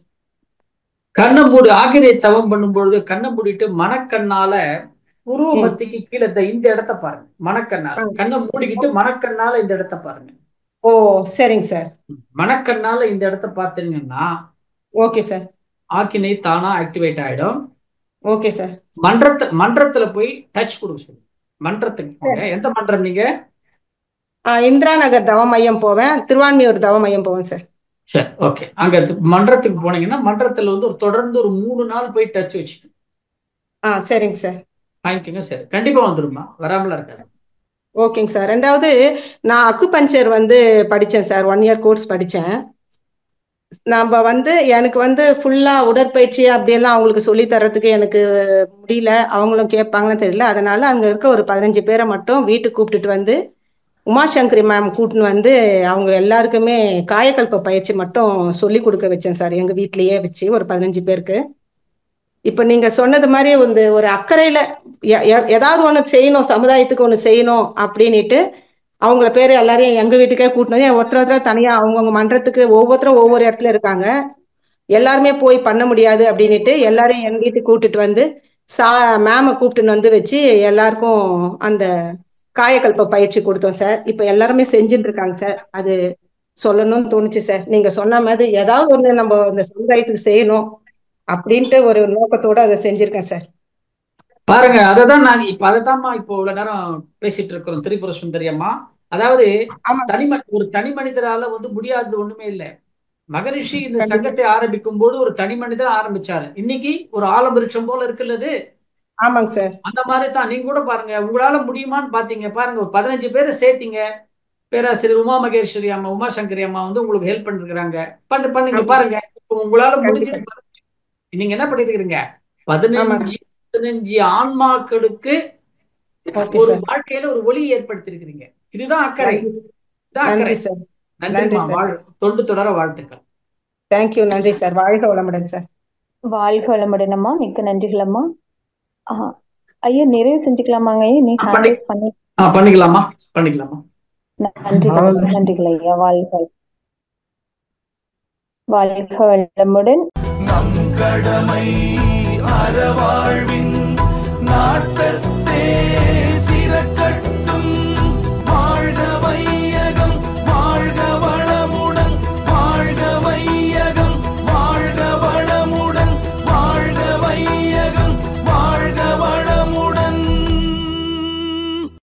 கண்ணை மூடி ஆகினை தவம் பண்ணும்பொழுது கண்ணை மூடிட்டு மனக்கண்ணால புருவ மத்திக்கு கீழே இந்த இடத்த பாருங்க, மனக்கண்ணால. கண்ணை மூடிக்கிட்டு மனக்கண்ணால இந்த இடத்த பாருங்க. ஓ சரிங்க சார். மனக்கண்ணால இந்த இடத்த பார்த்தீங்கன்னா ஓகே சார். ஆக்கினை தானா ஆக்டிவேட் ஆயிடும். Okay sir. மன்றத்துல போய் டச் கொடுக்க சொல்லு. மன்றத்துக்கு போங்க. எந்த மன்றம் நீங்க? இந்திரா நகர் தவ மையம் போவேன், திருவான்மியூர் தவ மையம் போவேன் சார். சரி, ஓகே. அங்க மன்றத்துக்கு போனீங்கன்னா மன்றத்துல வந்து தொடர்ந்து ஒரு 3 நாள் போய் டச் வச்சுக்கோங்க. சரிங்க சார். வாங்கிக்கோங்க. சரி, கண்டிப்பா வந்துருமா, வராமலா இருக்காது. ஓகேங்க சார். ரெண்டாவது, நான் அக்குபஞ்சர் வந்து படித்தேன் சார், 1 இயர் கோர்ஸ் படித்தேன். நம்ம வந்து எனக்கு வந்து ஃபுல்லா உடற்பயிற்சி அப்படியெல்லாம் அவங்களுக்கு சொல்லி தர்றதுக்கு எனக்கு முடியல. அவங்களும் கேட்பாங்கன்னு தெரியல. அதனால அங்க இருக்க ஒரு 15 பேரை மட்டும் வீட்டுக்கு கூப்பிட்டுட்டு வந்து உமாசங்கரி மேம் கூட்டின்னு வந்து அவங்க எல்லாருக்குமே காயக்கல்ப பயிற்சி மட்டும் சொல்லி கொடுக்க வச்சேன் சார், எங்க வீட்லயே வச்சு ஒரு 15 பேருக்கு. இப்ப நீங்க சொன்னது மாதிரி ஒரு அக்கறையில ஏதாவது ஒண்ணு செய்யணும், சமுதாயத்துக்கு ஒண்ணு செய்யணும் அப்படின்னுட்டு அவங்கள பேரு எல்லாரையும் எங்க வீட்டுக்கே கூட்டினது. ஒருத்தர் தனியா அவங்கவுங்க மன்றத்துக்கு ஒவ்வொருத்தரும் ஒவ்வொரு இடத்துல இருக்காங்க, எல்லாருமே போய் பண்ண முடியாது அப்படின்னுட்டு எல்லாரையும் எங்க வீட்டுக்கு கூப்பிட்டுட்டு வந்து மேம கூப்பிட்டுன்னு வந்து வச்சு எல்லாருக்கும் அந்த காயக்கல்ப பயிற்சி கொடுத்தோம் சார். இப்ப எல்லாருமே செஞ்சுட்டு இருக்காங்க சார். அது சொல்லணும்னு தோணுச்சு சார். நீங்க சொன்ன மாதிரி ஏதாவது ஒண்ணு நம்ம இந்த சமுதாயத்துக்கு செய்யணும் அப்படின்ட்டு ஒரு நோக்கத்தோட அதை செஞ்சிருக்கேன் சார். பாருங்க, அததான் நான் அதைத்தான்மா இப்போ இவ்வளவு நேரம் பேசிட்டு இருக்கிறோம் திரிபுர சுந்தரி அம்மா. அதாவது ஒரு தனி மனிதரால வந்து முடியாதது ஒண்ணுமே இல்லை. மகரிஷி இந்த சங்கத்தை ஆரம்பிக்கும் போது ஒரு தனி மனிதர் ஆரம்பிச்சாரு. இன்னைக்கு ஒரு ஆலம்பருட்சம் போல இருக்குல்லது. ஆமாங்க சார். அந்த மாதிரி தான் நீங்க கூட பாருங்க, உங்களால முடியுமான்னு பாத்தீங்க. பாருங்க, ஒரு 15 பேரை சேர்த்தீங்க. பேராசிரியர் உமா மகேஸ்வரி அம்மா, உமாசங்கரி அம்மா வந்து உங்களுக்கு ஹெல்ப் பண்ணிருக்கிறாங்க. பண்ணுங்க பாருங்க. இப்போ உங்களால முடிஞ்சது. நீங்க என்ன பண்ணிட்டு இருக்கீங்க? 15 ஆன்மாக்களுக்கு ஒரு வாழ்க்கையில ஒரு ஒளி ஏற்படுத்தி இருக்கிறீங்க. இதுதான் அக்கறை. நன்றி. தொண்டு தொடர வாழ்த்துக்கள். தேங்க்யூ. நன்றி சார். வாழ்க வளமுடன் சார். வாழ்க வளமுடன் அம்மா. மிக்க நன்றிகள் அம்மா. ஐயா, நிறைவு செஞ்சுக்கலாமாங்க? பண்ணிக்கலாமா? நன்றிகள் ஐயா. வாழ்க வளமுடன். நம் கடமை அறவாழ்வின் நாட்டத்தே